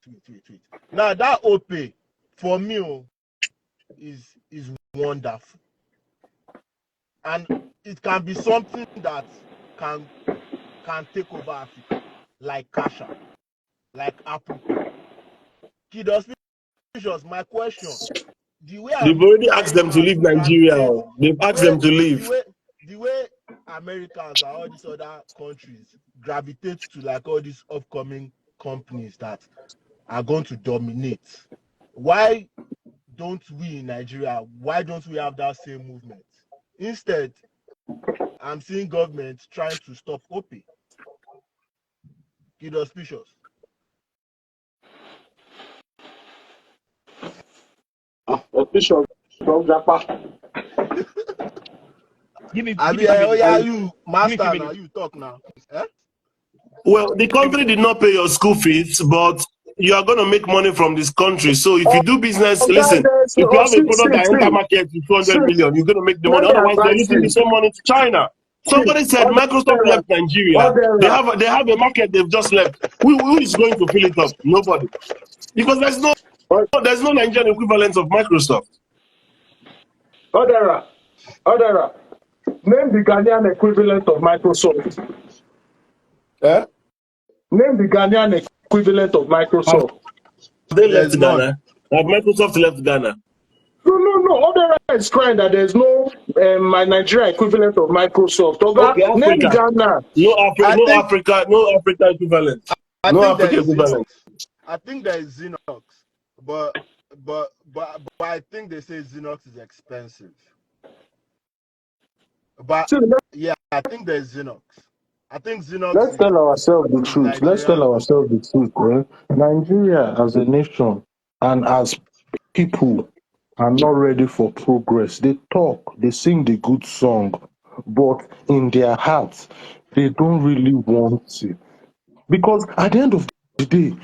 Now, that OPay, for me, is wonderful. And it can be something that can can take over Africa, like Cash App, like Apple Pay. Kid auspicious, my question, the way They've already asked them to Americans leave Nigeria. gravitate, They've asked them wait, to the leave. way the way Americans and all these other countries gravitate to like all these upcoming companies that are going to dominate, why don't we in Nigeria, why don't we have that same movement? Instead, I'm seeing government trying to stop OPay. Kid auspicious. Official. From Japan. Give me I give mean, me 2 oh minutes. yeah, I, you Give me 2 master now. minutes. You talk now. Eh? Well, the Give me country did not pay your school fees, but you are going to make money from this country. So if you do business, God, listen, there's if you no, have a product that enter market with see, 200 million, you're going to make the let money. me Otherwise, you're advise losing the you. same money to China. See, Somebody said Microsoft Odera, left Nigeria. They Odera, have a market they've just left. Who is going to fill it up? Nobody. Because there's no Nigerian equivalent of Microsoft. Odera, Odera. Name the Ghanaian equivalent of Microsoft. Eh? Name the Ghanaian equivalent of Have Microsoft. they left There's none. Ghana? Have Microsoft left Ghana? No. Odera is crying that there's no my Nigeria equivalent of Microsoft. Okay, Oga, name Africa. Ghana. I think No Africa equivalent. I No think there Africa is equivalent. Xenox. I think there is Xenox, but but I think they say Xenox is expensive. But See, yeah, I think there's Xenox. I think Xenox let's tell ourselves the is truth. Let's tell Nigerian. ourselves the truth. Nigeria as a nation and as people are not ready for progress. They talk, they sing the good song, but in their hearts, they don't really want it. Because at the end of the day,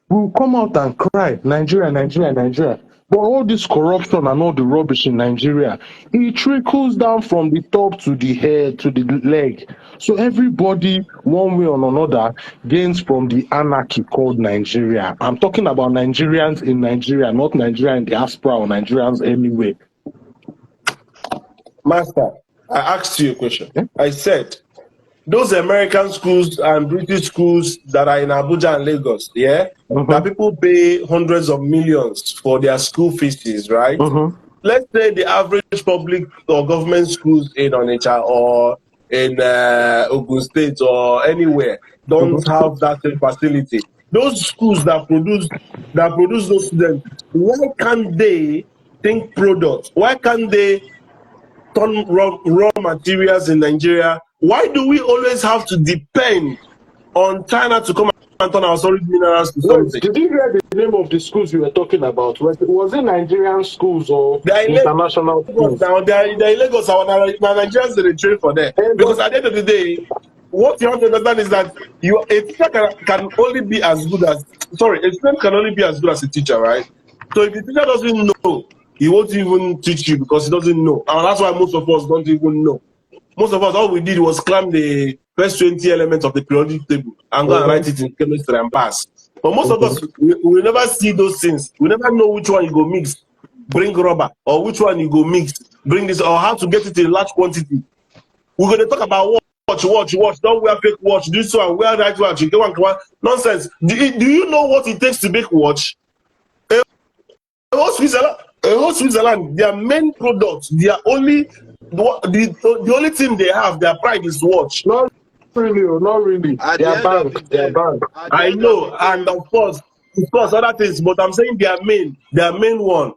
we'll come out and cry, Nigeria, Nigeria, Nigeria. But all this corruption and all the rubbish in Nigeria, it trickles down from the top to the head to the leg. So everybody, one way or another, gains from the anarchy called Nigeria. I'm talking about Nigerians in Nigeria, not Nigeria in diaspora or Nigerians anyway. Master, I asked you a question. Eh? I said, those American schools and British schools that are in Abuja and Lagos, yeah, that Mhm, people pay hundreds of millions for their school fees, right? mhm, Let's say the average public or government schools in Onitsha or in Ogun State or anywhere don't mhm. have that same facility. Those schools that produce those students, why can't they think products? Why can't they turn raw materials in Nigeria? Why do we always have to depend on China to come and turn our solid minerals to Wait, something? did you hear the name of the schools you were talking about? Was it Nigerian schools or They are in international Lagos schools? now. They are in Lagos. Our Nigerians they train for there But because at the end of the day, what you have to understand is that a teacher can only be as good as a student can only be as good as a teacher, right? So if the teacher doesn't know, he won't even teach you because he doesn't know, and that's why most of us don't even know. Most of us, all we did was climb the first 20 elements of the periodic table and go and mhm, write it in chemistry and pass. But most of mhm. us, we never see those things. We never know which one you go mix, bring rubber, or which one you go mix, bring this, or how to get it in large quantity. We're going to talk about watch. Don't wear fake watch. This one, wear right watch. You get one. Nonsense. Do you know what it takes to make watch? A whole Switzerland, their main product, the only thing they have, their pride is watch. Not really, not really. At They the are end of the bank, they are day, bank. at the I end of know, the and day, of course, at, other things, but I'm saying their main one.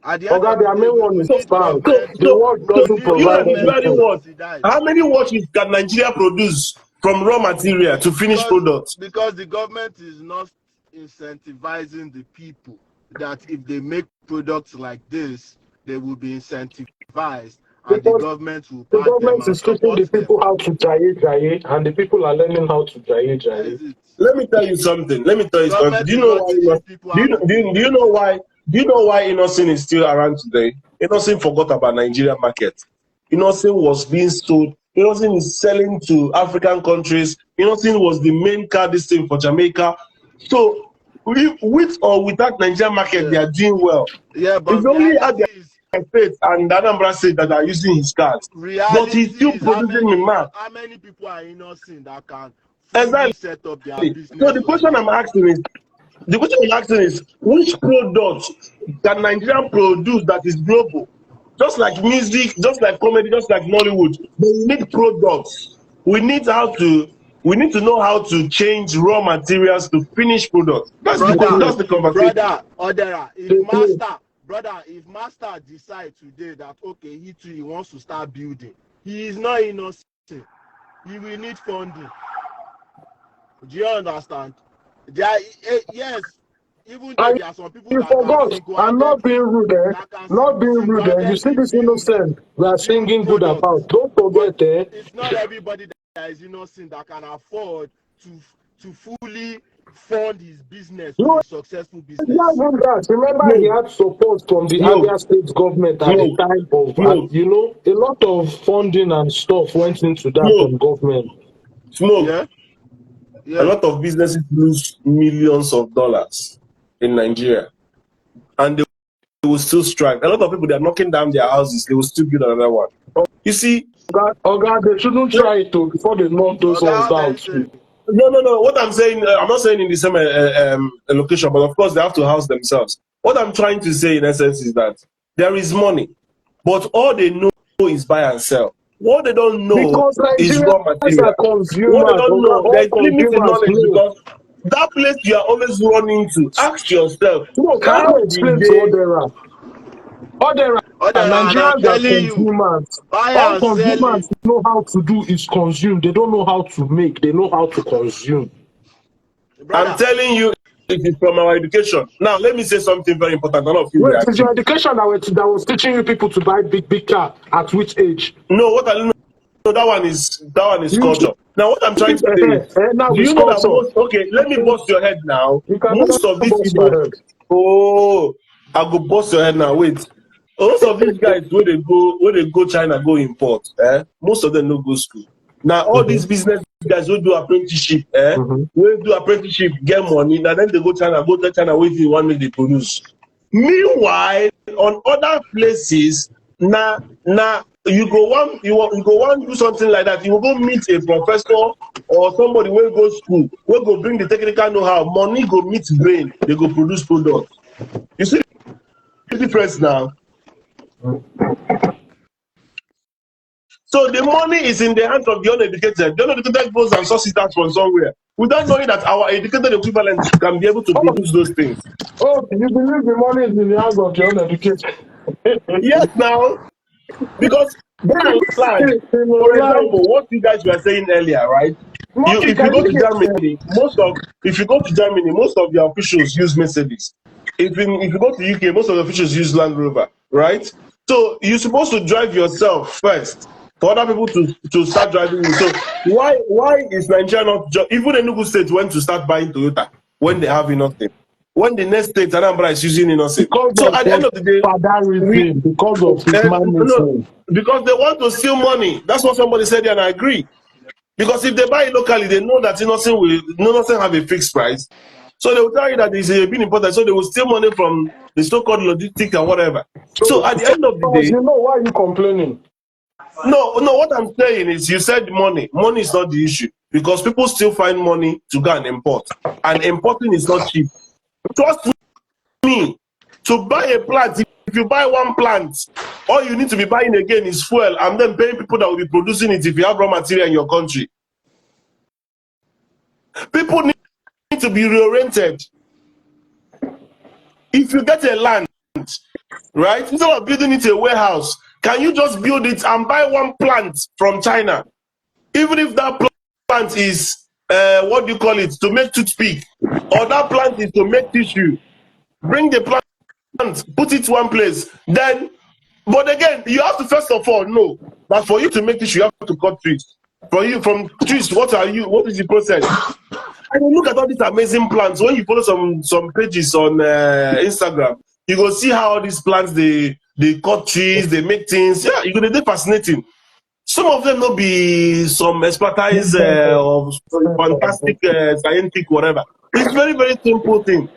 at the end Okay, of the their day, main we one will is So, need bank. so, government. The so, world We so will doesn't need you provide and me government very to anything. what? subsidize How many watches can Nigeria produce from raw material to finished because products? the government is not incentivizing the people that if they make products like this, they will be incentivized, and the Because government will the back them government and is teaching support the them. people how to jaye, and the people are learning how to That jaye. is it. Let me tell you something. Let me tell you something. Government Do you is know not why? teaching people Do how you to do be you, do you know intelligent. why? Do you know why Innocent is still around today? Innocent forgot about Nigeria market. Innocent was being sold. Innocent is selling to African countries. Innocent was the main car this thing for Jamaica. So, with or without Nigeria market, they Yeah, are doing well. yeah, It's but only at reality the is state and the Anambra state that are using his cars. But he's reality still is producing in mass. how many people are innocent that can fully Exactly. set up their So business the on question I'm Nigeria. asking is, which product can Nigeria produce that is global? Just like music, just like comedy, just like Nollywood. But we need products. We need how to we need to know how to change raw materials to finished products. brother That's the conversation. brother Odera, if master decide today that okay, he wants to start building, he is not innocent. He will need funding. Do you understand? There, yes, even though And there are some people you that can forgot, I'm not being single-handedly rude, eh? Not being rude, eh? You see this innocent we are build singing good products, about. Don't but forget, eh? it's not everybody that is innocent that can afford to fully fund his business to No, a successful it's not business. even that. Remember, he Smoke, had support from the smoke, Abia State government at the smoke, time of, smoke, you know, a lot of funding and stuff went into that smoke, from government. smoke. Yeah, A yeah. lot of businesses lose millions of dollars in Nigeria, and they will still strike. A lot of people, they are knocking down their houses, they will still build another one. You see, Oh God, they shouldn't try it to before they knock those Okay, ones how down many too. things? no. What I'm saying, I'm not saying in the same location, but of course they have to house themselves. What I'm trying to say in essence is that there is money, but all they know is buy and sell. What they don't know Because is raw Nigerians material. are What they consumers, don't know, all there's limited consumers knowledge know. because that place you are always running to, ask yourself, No, can how you did explain to they? Odera? Odera, And I'm Nigerians are telling you, consumers. buy All and consumers selling. know how to do is consume. They don't know how to make. They know how to consume. I'm Brother, telling you, it is from our education. Now, let me say something very important. None of you will Wait, is your agree. education that was teaching you people to buy big car at which age? No, what I know, that one is You culture. Now, what I'm trying if to say is, now do with you know that culture, most? Okay, let me bust your head now. you can never Most of these bust people. your head. Oh, I go bust your head now. Wait. Most of these guys where they go China go import. Most of them no go school. Now all Mm-hmm. these business guys who do apprenticeship, Mm-hmm. will do apprenticeship, get money. Now then they go China, go to China, wait till one make they produce. Meanwhile, on other places, now you go one do something like that. You will go meet a professor or somebody will go school, will go bring the technical know-how. Money go meet brain, they go produce product. You see the difference now. So the money is in the hands of the uneducated. The uneducated goes and sources that from somewhere. Without knowing that our educated equivalent can be able to Oh, produce those things. you believe the money is in the hands of the uneducated? Yes, now, because that land, for example, what you guys were saying earlier, right? Money, If you can go you to get Germany, if you go to Germany, most of the officials use Mercedes. If you go to UK, most of the officials use Land Rover, right? So you're supposed to drive yourself first for other people to start driving you. So why is Nigeria not even Enugu State went to start buying Toyota when they have nothing? When the next state Anambra is using nothing. because So of at the end what of the day, we fatherism, because of his no, management. because they want to steal money. That's what somebody said, and I agree. Because if they buy it locally, they know that nothing have a fixed price. So they will tell you that it's been important. So they will steal money from the so-called logistics and whatever. So at the end of the day, You know why are you complaining? no, what I'm saying is you said money. Money is not the issue because people still find money to go and import. And importing is not cheap. Trust me, to buy a plant, if you buy one plant, all you need to be buying again is fuel and then paying people that will be producing it if you have raw material in your country. People need to be reoriented. If you get a land, right, instead of building it a warehouse, can you just build it and buy one plant from China? Even if that plant is, what do you call it, to make toothpick, or that plant is to make tissue, bring the plant, put it one place, then, but again, you have to first of all know that for you to make tissue, you have to cut trees. From trees, what is the process? And you look at all these amazing plants. When you follow some pages on Instagram, you go see how all these plants they cut trees, they make things. Yeah, you're gonna be fascinating. Some of them not be some expertise of fantastic scientific whatever. It's very very simple thing.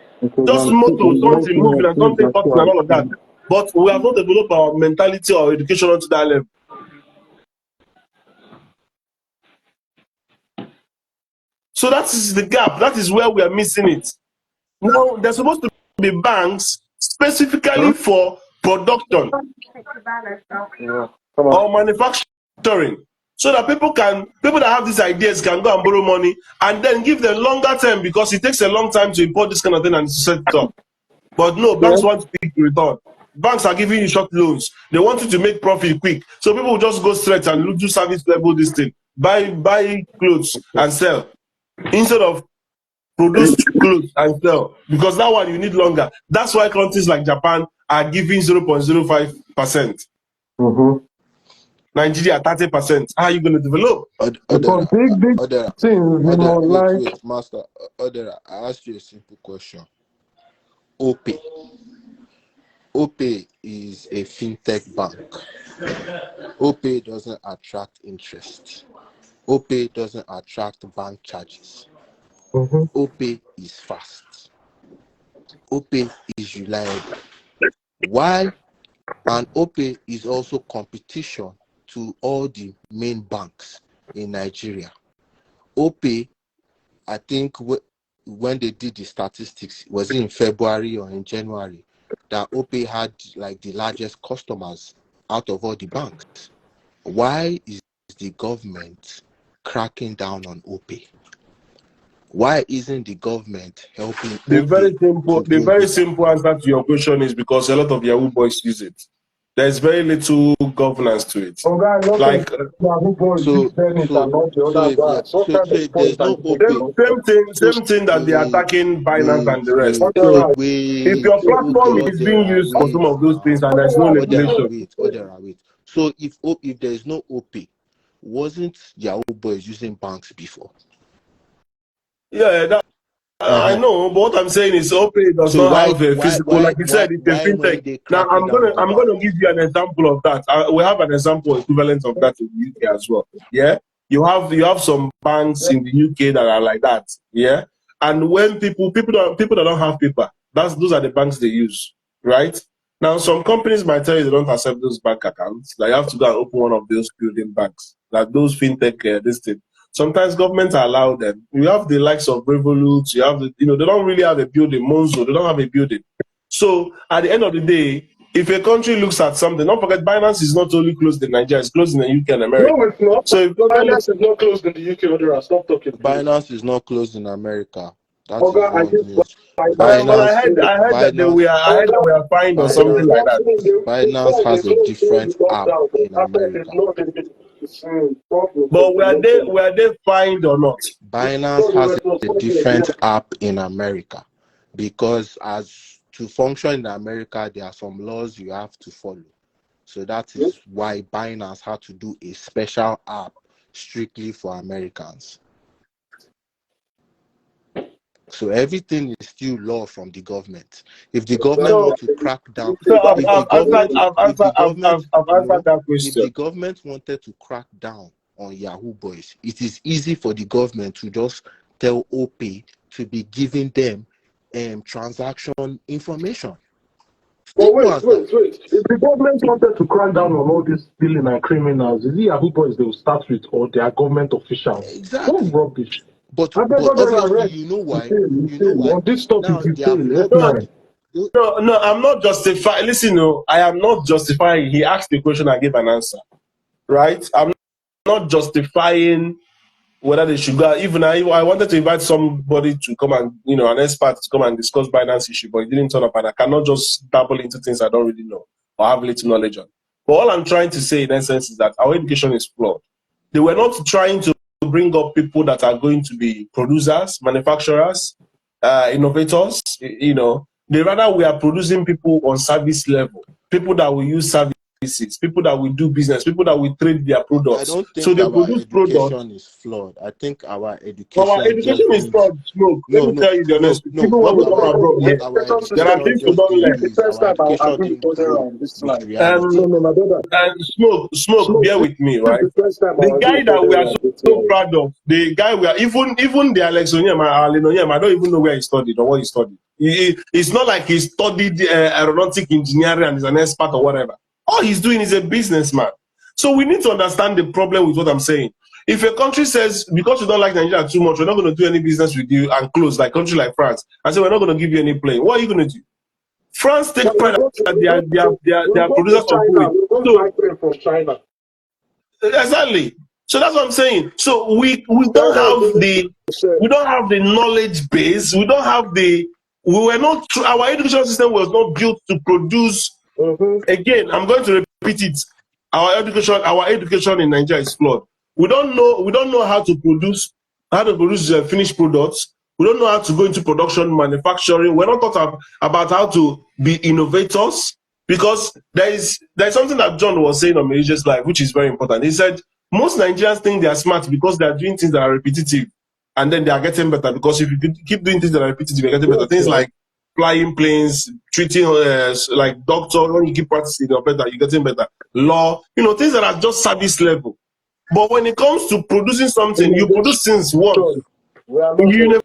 Just motor, something moving and something cutting and all of that. But we have not developed our mentality or education onto that level. So that is the gap. That is where we are missing it. Now, there's supposed to be banks specifically for production or manufacturing so that people that have these ideas can go and borrow money and then give them longer term because it takes a long time to import this kind of thing and set it up. But no, banks want quick return. Banks are giving you short loans. They want you to make profit quick. So people will just go straight and do service level this thing. Buy clothes and sell instead of produce clothes and sell, because that one you need longer. That's why countries like Japan are giving 0.05%. Mm-hmm. Nigeria 30%. How are you going to develop? Because big things, you know, like wait, Master. Odera, I asked you a simple question. OPay. OPay is a fintech bank. OPay doesn't attract interest. OPay doesn't attract bank charges. OPay is fast. OPay is reliable. Why? And OPay is also competition to all the main banks in Nigeria. OPay, I think when they did the statistics, was it in February or in January, that OPay had like the largest customers out of all the banks. Why is the government cracking down on OPay? Why isn't the government helping OPay to The grow very bigger? simple answer to your question is because a lot of Yahoo boys use it. There's very little governance to it. Like So if there's no OPay, same thing that they are attacking Binance and the rest. wait, So if wait, your platform is being used for some of those things and there's no regulation, wait. So if there is no OPay, wasn't Yahoo boys using banks before? yeah, that, I know, but what I'm saying is OPay does So not have a physical, like you said, it's a why fintech. when they Now cracking down on the I'm bank? gonna give you an example of that. We have an example equivalent of that in the UK as well. Yeah, you have some banks in the UK that are like that. Yeah, and when people that don't have paper, those are the banks they use, right? Now some companies might tell you they don't accept those bank accounts. That you have to go and open one of those building banks, like those fintech this thing. Sometimes governments allow them. You have the likes of Revolut, you have they don't really have a building. Monzo, they don't have a building. So at the end of the day, if a country looks at something, don't forget Binance is not only closed in Nigeria, it's closed in the UK and America. no, it's not. So if Binance is not closed in the UK. Odera, stop talking, please. Binance is not closed in America. That is Oga, I wrong just news. but I heard that I heard that we are fined or something like that. Binance has a different app in America. But were they fined or not? Binance has a different app in America because as to function in America, there are some laws you have to follow. So that is why Binance had to do a special app strictly for Americans. So everything is still law from the government. If the government want to crack down, So I've answered that if the question. government wanted to crack down on Yahoo boys, it is easy for the government to just tell OPay to be giving them transaction information. But wait. If the government wanted to crack down on all these stealing and criminals, is it Yahoo boys they will start with or their government officials? Exactly. What rubbish. But obviously, you know why? On this topic, Now they have not man. No, I'm not justifying. Listen, no, I am not justifying. He asked the question, I gave an answer. Right? I'm not justifying whether they should go. Even I wanted to invite somebody to come and, an expert to come and discuss Binance issue, but it didn't turn up, and I cannot just dabble into things I don't really know or have little knowledge on. But all I'm trying to say in essence is that our education is flawed. They were not trying to bring up people that are going to be producers, manufacturers, innovators, They rather we are producing people on service level, people that will use services, people that will do business, people that will trade their products. I don't think so they our produce products. education is flawed. I think our education Our education is needs... flawed, Smoke. Let me tell you the honest. Even when we come abroad here, there are things we don't learn. Our education didn't grow with reality. Smoke, bear with me, right? The guy that we are so proud of, the guy we are, even the Alex Onyema, I don't even know where he studied or what he studied. It's not like he studied aeronautic engineering and is an expert or whatever. All he's doing is a businessman. So we need to understand the problem with what I'm saying. If a country says, because you don't like Nigeria too much, we're not going to do any business with you and close, like country like France, and say we're not going to give you any plane, what are you going to do? France take pride that they are producers of food. Exactly. So that's what I'm saying. So we don't have the knowledge base. We don't have our education system was not built to produce. Again, I'm going to repeat it. Our education in Nigeria is flawed. We don't know how to produce finished products. We don't know how to go into production, manufacturing. We're not taught about how to be innovators, because there is something that John was saying on Malaysia's Life, which is very important. He said most Nigerians think they are smart because they are doing things that are repetitive, and then they are getting better. Because if you keep doing things that are repetitive, you're getting better. Things like flying planes, treating like doctor. When you keep practicing, you're better. You're getting better. Law, things that are just service level. But when it comes to producing something, you produce things once. You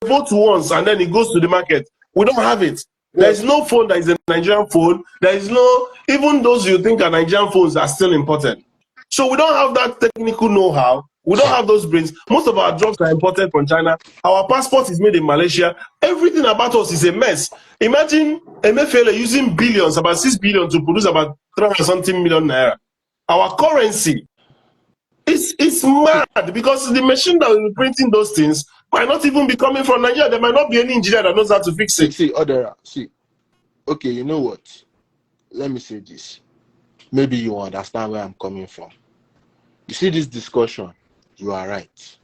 vote once and then it goes to the market. We don't have it. There is no phone that is a Nigerian phone. There is no, even those you think are Nigerian phones are still imported. So we don't have that technical know-how. We don't have those brains. Most of our drugs are imported from China. Our passport is made in Malaysia. Everything about us is a mess. Imagine MFLA using billions, about 6 billion to produce about 300 something million naira. Our currency it's mad, because the machine that will be printing those things might not even be coming from Nigeria. There might not be any engineer that knows how to fix it. See, Odera, okay, you know what? Let me say this. Maybe you understand where I'm coming from. You see this discussion, you are right.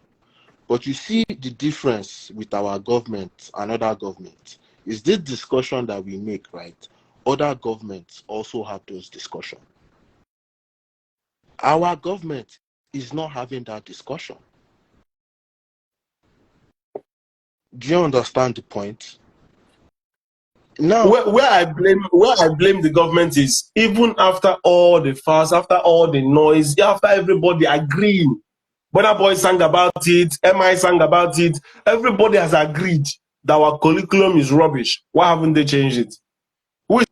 But you see the difference with our government and other governments. Is this discussion that we make, right? Other governments also have those discussions. Our government is not having that discussion. Do you understand the point? Now, where I blame the government is, even after all the fuss, after all the noise, after everybody agreeing, Burna Boy sang about it, MI sang about it, everybody has agreed that our curriculum is rubbish. Why haven't they changed it? Who is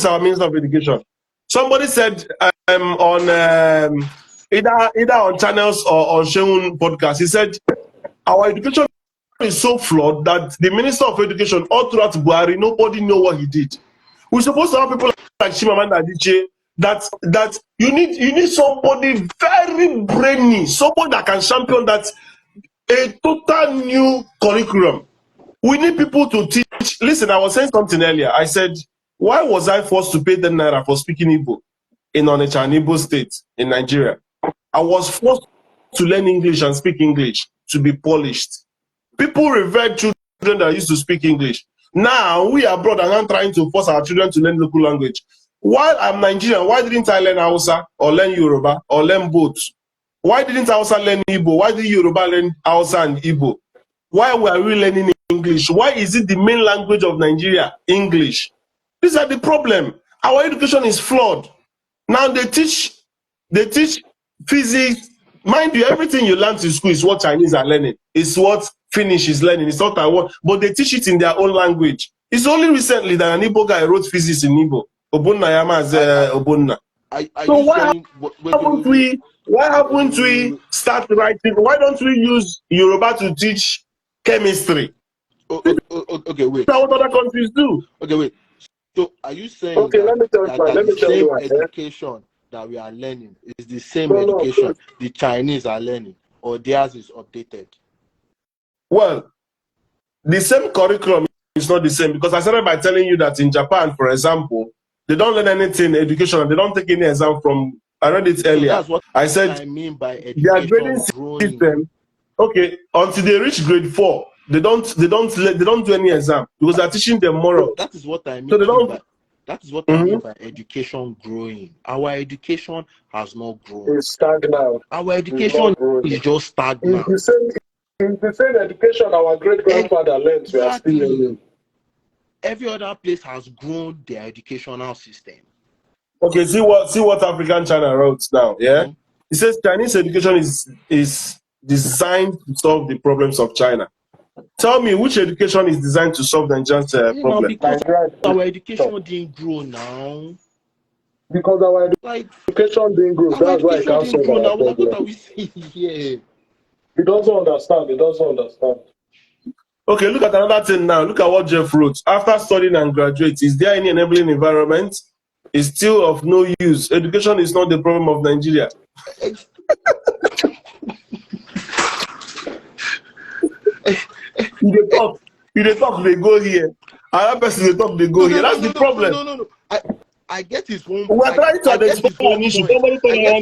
our Minister of Education? Somebody said on either on channels or on Sheun podcast, he said our education is so flawed that the Minister of Education all throughout Buhari, nobody know what he did. We're supposed to have people like Chimamanda Adichie that you need somebody very brainy, somebody that can champion that, a total new curriculum. We need people to teach. Listen, I was saying something earlier. I said, why was I forced to pay 10 naira for speaking Igbo in Onitsha, an Igbo state in Nigeria? I was forced to learn English and speak English to be polished. People revere children that used to speak English. Now we are abroad and I'm trying to force our children to learn local language. While I'm Nigerian, why didn't I learn Hausa or learn Yoruba or learn both? Why didn't Hausa learn Igbo? Why did Yoruba learn Hausa and Igbo? Why were we learning English? Why is it the main language of Nigeria, English? These are the problem. Our education is flawed. Now they teach physics. Mind you, everything you learn to school is what Chinese are learning. It's what Finnish is learning. It's not Taiwan, but they teach it in their own language. It's only recently that an Igbo guy wrote physics in Igbo. Obunna Yama's Obunna. So why haven't we start writing? Why don't we use Yoruba to teach chemistry? Okay, wait. That's what other countries do. Okay, wait. So are you saying the same education that we are learning is the same education the Chinese are learning, or theirs is updated? Well, the same curriculum is not the same, because I started by telling you that in Japan, for example, they don't learn anything education. They don't take any exam from. I read it earlier. So that's what I said I mean by their grading system. Okay, until they reach grade 4, they don't do any exam, because they're teaching them morals. That is what I mean. So they don't. That is what I mean by education growing. Our education has not grown. It's stagnant. Our education is just stagnant. It's the same education our great grandfather learned. We are still learning. Every other place has grown their educational system. Okay, see what African China wrote now. Yeah, it says Chinese education is designed to solve the problems of China. Tell me, which education is designed to solve Nigeria's problem? Because our education didn't grow now. Because our education didn't grow. That's why it can't solve our problem. What are we saying here? He doesn't understand. Okay, look at another thing now. Look at what Jeff wrote. After studying and graduate, is there any enabling environment? It's still of no use. Education is not the problem of Nigeria. You talk, they go here. Another person they talk, they go here. That's the problem. No. I get his one. We're trying to explain an issue. Somebody tell me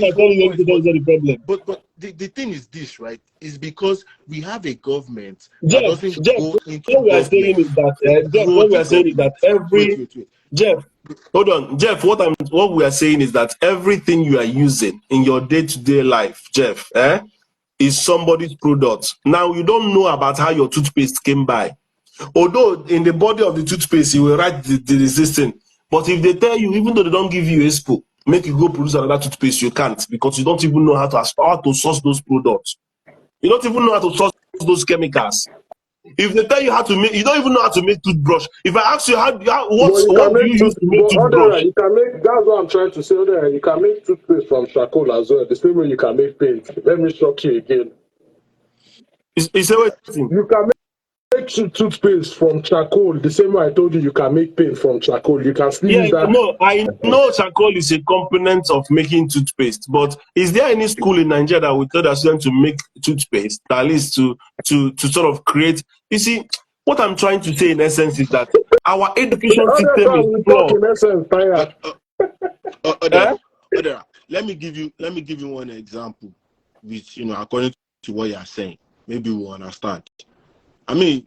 the problem. But the thing is this, right? Is because we have a government that Jeff, doesn't Jeff, go into what we are saying government is that to Jeff, grow what we the are saying is that government. Wait, wait, wait. Jeff, hold on, Jeff. What we are saying is that everything you are using in your day-to-day life, Jeff, is somebody's product. Now you don't know about how your toothpaste came by. Although in the body of the toothpaste you will write the resistance, but if they tell you, even though they don't give you a spoon, make you go produce another toothpaste, you can't, because you don't even know how to source those products. You don't even know how to source those chemicals. If they tell you how to make, you don't even know how to make toothbrush. If I ask you But you can what do you make use to make but toothbrush? other you can make. That's what I'm trying to say. Other you can make toothpaste from charcoal as well. The same way you can make paint. Let me shock you again. It's everything. You can make toothpaste from charcoal. The same way I told you, you can make paint from charcoal. You can still Yeah, use that. no, I know charcoal is a component of making toothpaste, but is there any school in Nigeria that will tell their students to make toothpaste, at least to sort of create? You see, what I'm trying to say in essence is that our education Other system is time we talk flawed. in essence, tire. Odera, Eh? Odera, let me give you one example, which according to what you are saying, maybe we'll understand. I mean,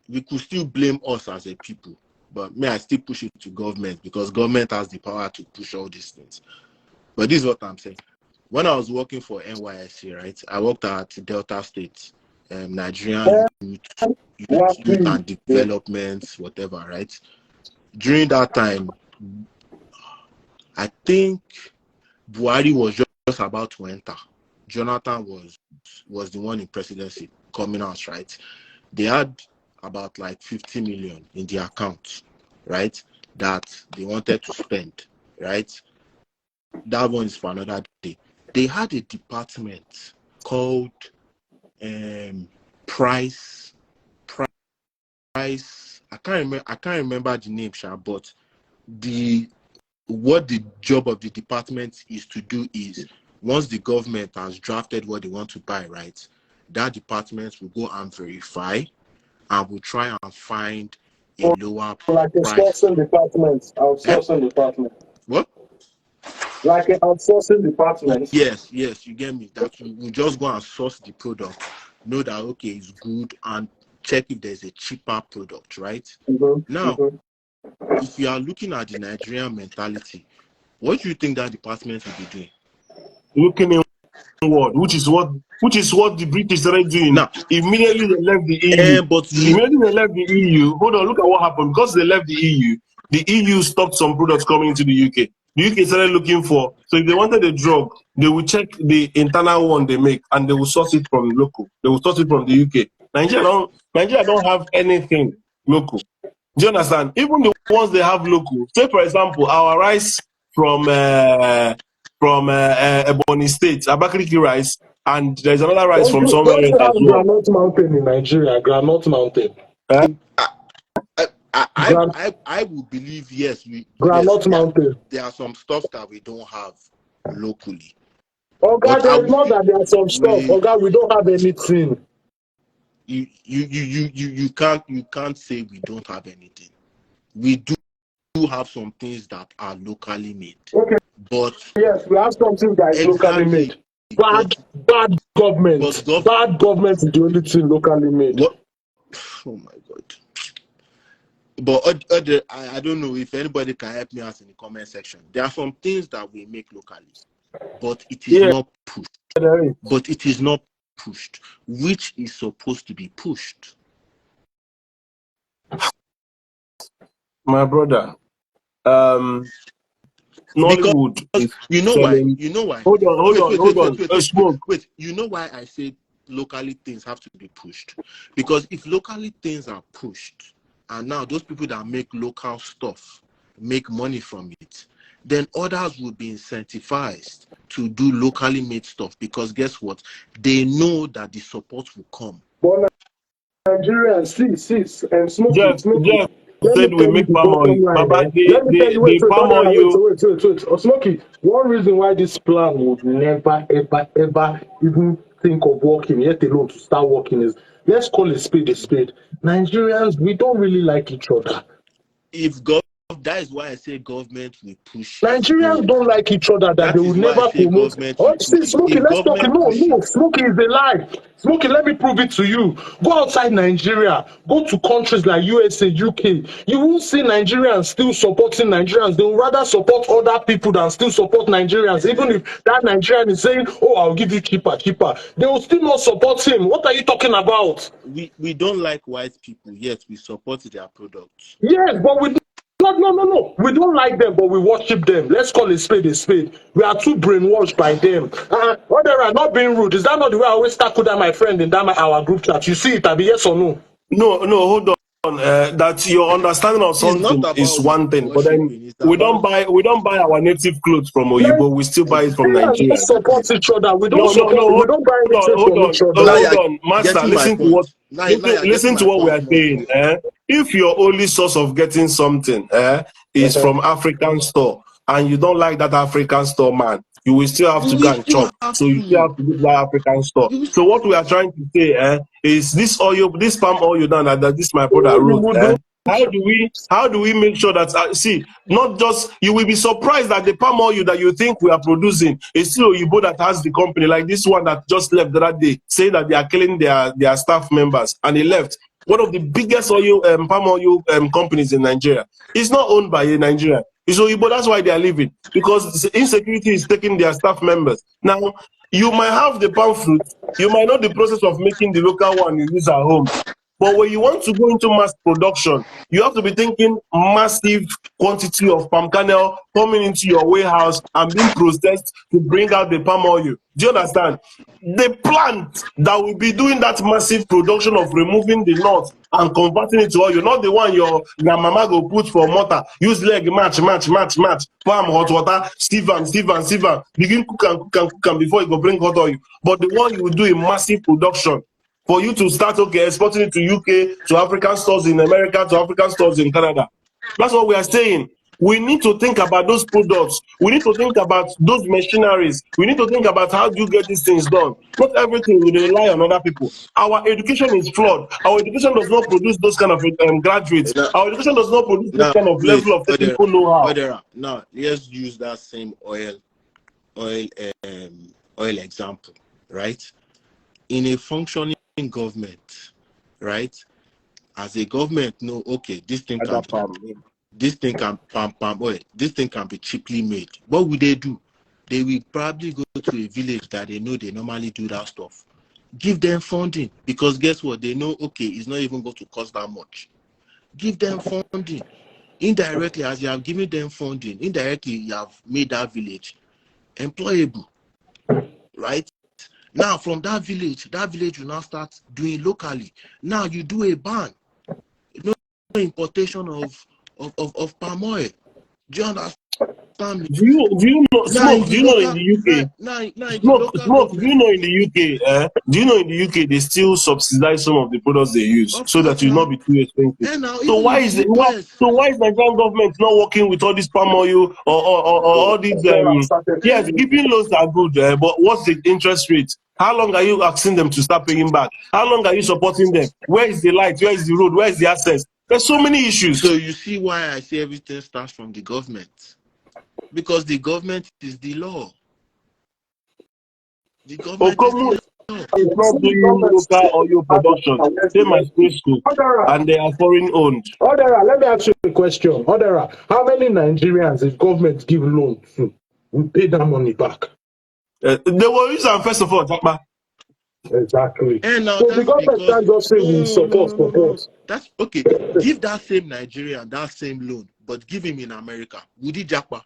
we could still blame us as a people, but may I still push it to government because government has the power to push all these things. But this is what I'm saying. When I was working for NYSC, right, I worked at Delta State, Nigerian youth and development, whatever, right? During that time, I think Buhari was just about to enter. Jonathan was the one in presidency coming out, right? They had about like 50 million in their account, right? That they wanted to spend, right? That one is for another day. They had a department called price. I can't remember the name, but what the job of the department is to do is once the government has drafted what they want to buy, right, that department will go and verify and will try and find a lower Like a price. sourcing department, outsourcing department. What? Like an outsourcing department. Yes, you get me. That we just go and source the product, know that okay, it's good, and check if there's a cheaper product, right? Now, if you are looking at the Nigerian mentality, what do you think that department will be doing? Looking inward, which is what the British started doing. Now, Immediately they left the EU. but Immediately they left the EU. Hold on, look at what happened. Because they left the EU stopped some products coming into the UK. The UK started looking for, so if they wanted a drug, they will check the internal one they make and they will source it from local. They will source it from the UK. Nigeria don't have anything local. Do you understand? Even the ones they have local, say for example, our rice from Ebony State, Abakaliki rice, and there's another rice from somewhere Don't else you as have well. Granite Mountain in Nigeria? Granite Mountain. I would believe Granite Mountain. there are some stuff that we don't have locally. Oh God, But I there's would not feel that there are some stuff. Oh God, we don't have anything. you can't say we don't have anything. We do have some things that are locally made. Okay. But Yes, we have something that is locally exactly, made. Bad government. Bad government is the only thing locally made. what? Oh my God. But I don't know if anybody can help me out in the comment section. There are some things that we make locally, but it is not pushed. But it is not pushed, which is supposed to be pushed. My brother, Nollywood is You know why? selling. You know why? Hold on. Smoke. Wait. You know why I say locally things have to be pushed? Because if locally things are pushed, and now those people that make local stuff make money from it, then others will be incentivized to do locally made stuff because guess what? They know that the support will come. But Nigerians, see, and smoke Jeff it. Let me said we tell you make the palm oil. bottom line. Baba, Let me tell you, the palm oil. wait. Oh, Smokey, one reason why this plan would never, ever even think of working, yet alone to start working, is let's call a spade a spade. Nigerians, we don't really like each other. If that is why I say government will push it. Nigerians don't like each other, that they That will is why I never say promote. government Oh, will see, push it. Smokey, If let's talk. government No, push it, no, Smokey is a lie. Smokey, let me prove it to you. Go outside Nigeria, go to countries like USA, UK. You won't see Nigerians still supporting Nigerians. They will rather support other people than still support Nigerians. Even if that Nigerian is saying, oh, I'll give you cheaper, cheaper, they will still not support him. What are you talking about? we don't like white people, yet we support their products. Yes, but we no. We don't like them, but we worship them. Let's call a spade a spade. We are too brainwashed by them. What they are not being rude. Is that not the way I always tackle that my friend in that our group chat? You see it, Abi, yes or no? No, hold on. That your understanding of It's not something is about one thing, but then worshiping, it's we about don't buy our native clothes from Oyibo. We still buy it from Nigerians don't Nigerians. exactly. support each other. We don't No, support. We don't buy anything from each other. Now hold you're on, master. getting my point. Now you're getting Listen to my what we point are more and saying. more. If your only source of getting something is from African store, and you don't like that African store, man, you will still have You to will go and still chop. have So you still to. have to go to that African store. You will So what we are trying to say is this oil, this palm oil now that this my brother You wrote. would do. How do we make sure that see, not just, you will be surprised that the palm oil that you think we are producing is still Oyibo that has the company, like this one that just left the other day, saying that they are killing their staff members, and he left. One of the biggest oil palm oil companies in Nigeria. It's not owned by a Nigerian. It's Oyibo. That's why they are leaving, because insecurity is taking their staff members. Now, you might have the palm fruit, you might know the process of making the local one you use at home, but when you want to go into mass production, you have to be thinking massive quantity of palm kernel coming into your warehouse and being processed to bring out the palm oil. Do you understand? The plant that will be doing that massive production of removing the nuts and converting it to oil, not the one your grandmama go put for mortar, use leg match, palm hot water, sieve am, begin cook am before you go bring hot oil. But the one you will do in massive production, for you to start exporting it to UK, to African stores in America, to African stores in Canada. That's what we are saying. We need to think about those products. We need to think about those machineries. We need to think about how do you get these things done. Not everything will rely on other people. Our education is flawed. Our education does not produce those kind of graduates. Now, Our education does not produce this now kind of wait, level of technical know-how. now let's use that same oil oil example, right? In a functioning government, right? As a government, no, okay, this thing can palm oil, this thing can be cheaply made. What would they do? They will probably go to a village that they know they normally do that stuff. Give them funding, because guess what? They know, okay, it's not even going to cost that much. Give them funding. Indirectly, as you have given them funding, indirectly you have made that village employable, right? Now from that village will now start doing locally. Now you do a ban, no importation of palm oil. Do you understand me? Do you know Now in smoke? Do the you know in local, the UK? now in the local Smoke, do you government, know in the UK, do you know in the UK they still subsidize some of the products they use of so that course it will not now, be too expensive? and now So even why in is the it why, US, so why is Nigerian government not working with all this palm oil or all these yes, giving loans are good, but what's the interest rate? How long are you asking them to start paying back? How long are you supporting them? Where is the light? Where is the road? Where is the access? There's so many so issues. you see why I say everything starts from the government, because the government is the law. The government is Okomu the law. is not doing local oil production. Same as school, and they are foreign owned. Odera, let me ask you a question. Odera, how many Nigerians is government give loan to will pay that money back? They will use them first of all, Jackma. Exactly. And now So the that's government because can't just say we support. that's okay. Give that same Nigerian that same loan, but give him in America. Would he jackpot?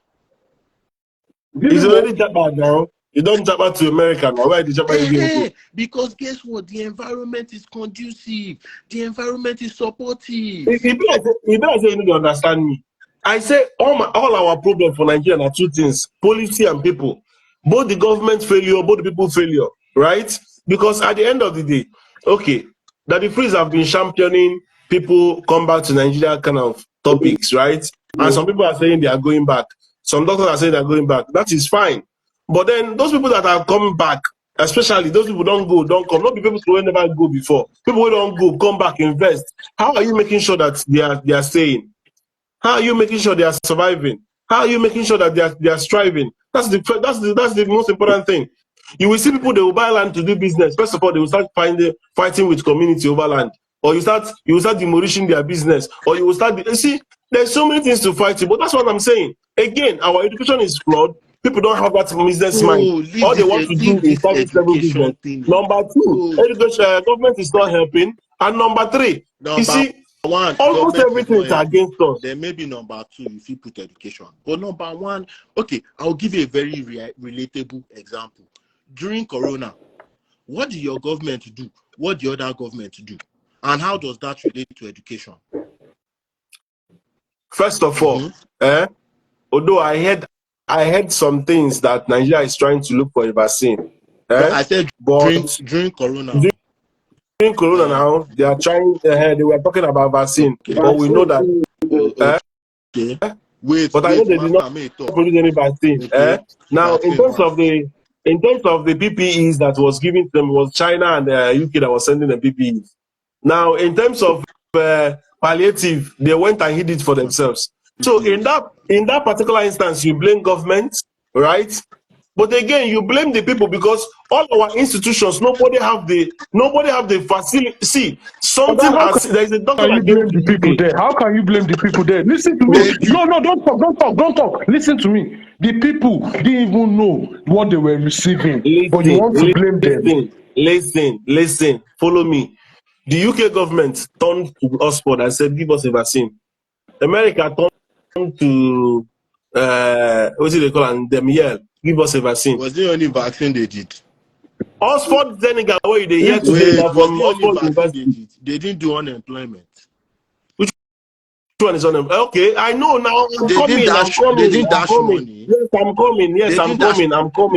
Give He's him already what? Jackma now. You don't Jackma to America now. Where the Jackma you give go? Because guess what? The environment is conducive. The environment is supportive. He better say you need to understand me. I say all our problem for Nigeria are two things: policy and people. Both the government failure, both the people failure, right? Because at the end of the day, okay, that the freeze have been championing people come back to Nigeria kind of topics, right? And some people are saying they are going back. Some doctors are saying they are going back. That is fine. But then those people that are coming back, especially those people don't come, not the people who never go before. People who don't go, come back, invest. How are you making sure that they are staying? How are you making sure they are surviving? How are you making sure that they are striving? That's the most important thing. You will see people, they will buy land to do business. First of all, they will start fighting with community over land, or you will start demolishing their business, or you will start. You see, there's so many things to fight with, but that's what I'm saying. Again, our education is flawed. People don't have that business mind. Oh, All they want to do leave is this service level business. education thing. Number two, Oh, education government is not helping, and number three, you number see, one, almost government is everything not is helping. against us. Then maybe number two, if you put education. But number one, okay, I'll give you a very relatable example. During Corona, what did your government do? What the other government do? And how does that relate to education? First of all, although I heard some things that Nigeria is trying to look for a vaccine. But I said But during Corona. during Corona now, they are trying, they were talking about vaccine, Okay. but we know that. Okay. Wait, But I know they did not Master, produce any vaccine. okay. Now, Vaccine, in terms of the PPEs that was given to them, it was China and the UK that was sending the PPEs. Now, in terms of palliative, they went and hid it for themselves. So in that particular instance, you blame government, right? But again, you blame the people because all our institutions, nobody have the facility. See, there is a doctor Can you that came blame to the people UK. there? How can you blame the people there? Listen to me. No, don't talk. Listen to me. The people didn't even know what they were receiving, but you want to blame them. Listen. Follow me. The UK government turned to Oxford and said, "Give us a vaccine." America turned to what do they call it? Them yell, "Give us a vaccine." was the only vaccine they did. Oxford Senegal, where they hear today Wait, now was from the only Oxford vaccine they University. did? They didn't do unemployment. Which one is on them? Okay, I know now. They didn't dash money. Yes, I'm coming.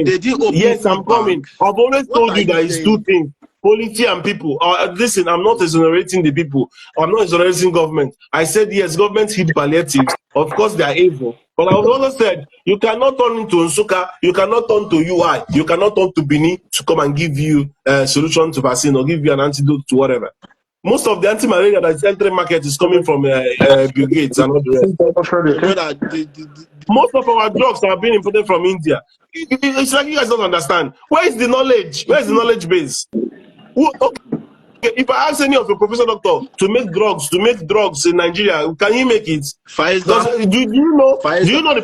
They didn't open Yes, I'm food coming. banks. I've always What told are you you that it's two saying? things: quality and people. Listen, I'm not exonerating the people. I'm not exonerating government. I said yes, government hid palliatives. Of course, they are evil. But I also said you cannot turn into Nsuka, you cannot turn to UI, you cannot turn to Bini to come and give you a solution to vaccine or give you an antidote to whatever. Most of the anti-malaria that is entering market is coming from Bill Gates and all the rest. Brother, Most of our drugs are being imported from India. It's like you guys don't understand. Where is the knowledge? Where is the knowledge base? Okay, if I ask any of your professor doctor to make drugs in Nigeria, can he make it? Pfizer. Do you know the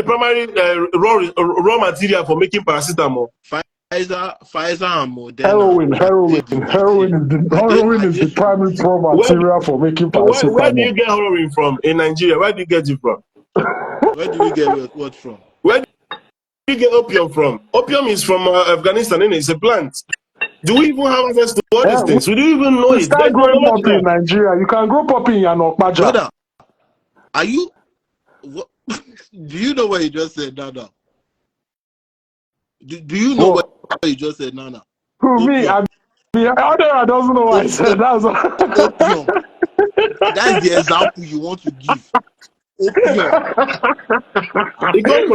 primary raw material for making paracetamol? Pfizer and Moderna. Heroin is the primary raw material for making paracetamol. Where do you get heroin from in Nigeria? Where do you get it from? Where do we get what from? Where do you get opium from? Opium is from Afghanistan, and it's a plant. Do we even have access to all these things? We don't even know We it. start There's no growing knowledge poppy in there. Nigeria. You can grow poppy in Yanokpaja. Brother, are you? What, do you know what you just said, Nana? Do you know what you just said, Nana? Who, me? I doesn't know what I said. That's opium. That's the example you want to give. Opium. It comes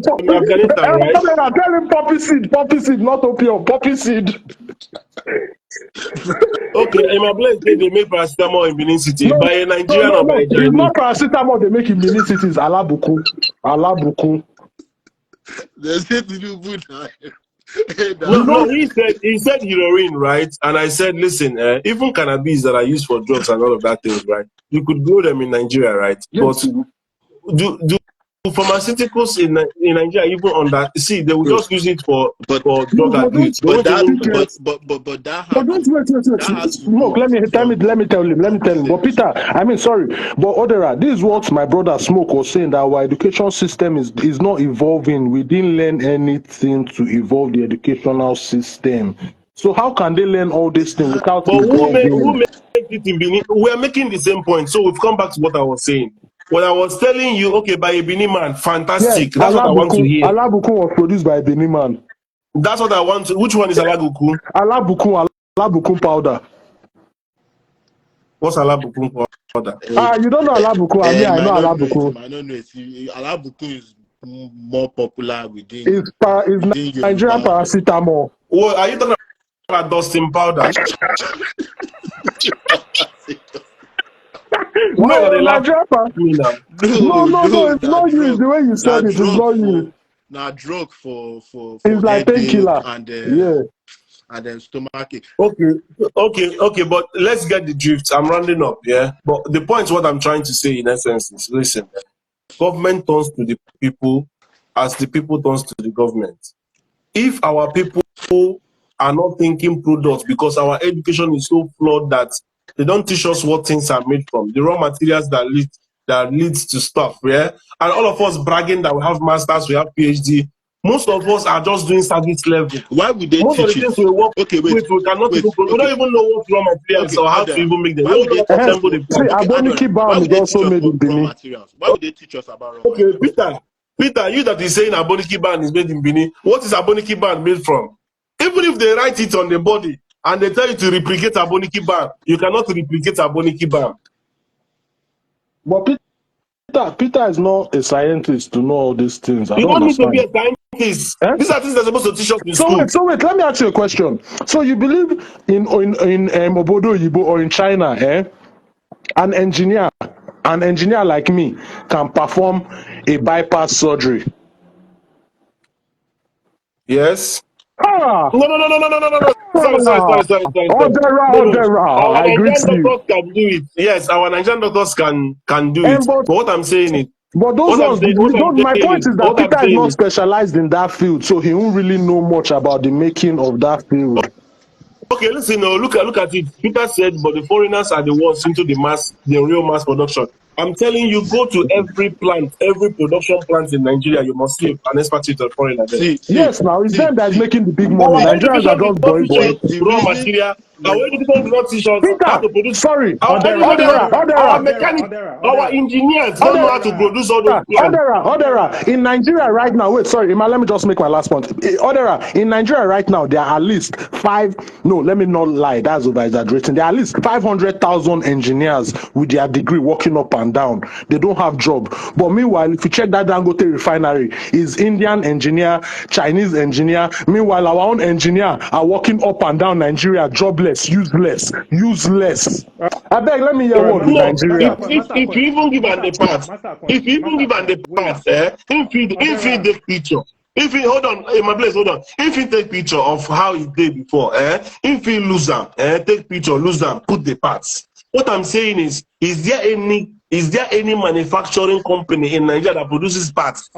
from Afghanistan, right? Tell him poppy seed, not opium, poppy seed. Okay, in my place, they make paracetamol in Benin City by a Nigerian or by a It's Chinese. not paracetamol they make in Benin City, it's alabuku. They say to do good. No, he said heroin, right? And I said, listen, even cannabis that are used for drugs and all of that things, right? You could grow them in Nigeria, right? Yes. But do pharmaceuticals in Nigeria even on that? See, they will just use it for drug abuse. But that happens. Look, let me tell him. But Peter, I mean, sorry, but Odera, this is what my brother Smoke was saying, that our education system is not evolving. We didn't learn anything to evolve the educational system. So how can they learn all these things without evolving? Who made it in Benin? We are making the same point. So we've come back to what I was saying. When I was telling you, okay, by a Benin man, fantastic. Yes, That's what I want to hear. Alabuku was produced by a Benin man. That's what I want to. Which one is Alaguku? Alabuku powder. What's Alabuku powder? You don't know Alabuku. I know Alabuku. I don't know. Alabuku is more popular within. It's Nigerian paracetamol. Well, are you talking about Dustin powder? Why are they laughing Nigeria, at me now? no, it's Nah not you. It's drug, the way you said it. It's not you. nah drug for It's like headache painkiller. Yeah. and then stomach ache. Okay, but let's get the drift. I'm rounding up, yeah. But the point, what I'm trying to say in essence is, listen, government turns to the people as the people turns to the government. If our people are not thinking products because our education is so flawed that they don't teach us what things are made from, the raw materials that leads to stuff, yeah. And all of us bragging that we have masters, we have PhD. Most of us are just doing service level. Why would they Most of the teach it? things we work Okay, with, we cannot even, we don't okay, even know what raw materials okay, or how to Adara. even make them. We Why don't would know they how to teach us assemble for the See, plant. okay, Aboniki Adara, why Balm is would they also teach us made for in raw Benin. materials? Why would they teach us about raw Okay, materials? Peter, you that is saying Aboniki band is made in Benin, what is Aboniki band made from? Even if they write it on the body and they tell you to replicate Aboniki band, you cannot replicate Aboniki band. But Peter is not a scientist to know all these things. I You don't don't need to be understand. a scientist. Eh? These are things they're supposed to teach us in So school. wait. Let me ask you a question. So you believe in Obodo Yibo or in China, eh? An engineer like me can perform a bypass surgery. Yes. Ah, No. Sorry. No, no. Odera, Our I greet Nigerian you. doctors can do it. Yes, our Nigerian doctors can do it. And but But what I'm saying is, those ones, my point is that what I'm Peter is saying not is, specialized in that field, so he won't really know much about the making of that field. okay, listen, look at it. Peter said, but the foreigners are the ones into the real mass production. I'm telling you, go to every plant, every production plant in Nigeria, you must see an expatriate or foreigner there. Yes, now it's them that is making the big money. Our Nigerians are education did just not boy teach boy. us See the raw reason material. Our wait, education did not teach us how Peter, to produce. sorry, Our Odera, our mechanics, our engineers don't know how to produce all those plants. Odera. In Nigeria right now, wait, sorry, Ima, let me just make my last point. Odera, in Nigeria right now, there are at least no, let me not lie, that's over exaggerating. There are at least 500,000 engineers with their degree working up and down. They don't have job. But meanwhile, if you check that Dangote refinery, is Indian engineer, Chinese engineer. Meanwhile, our own engineer are working up and down Nigeria, jobless, useless. I beg, let me hear All right, word with Master, No, Master Nigeria. Master if you even give an Master the parts, Master if you even Master give an the wait. parts, if you Odera, take picture, if you hold on, hey, my place, hold on. If you take picture of how it did before, if you lose them, take picture, lose them, put the parts. What I'm saying is there any manufacturing company in Nigeria that produces parts?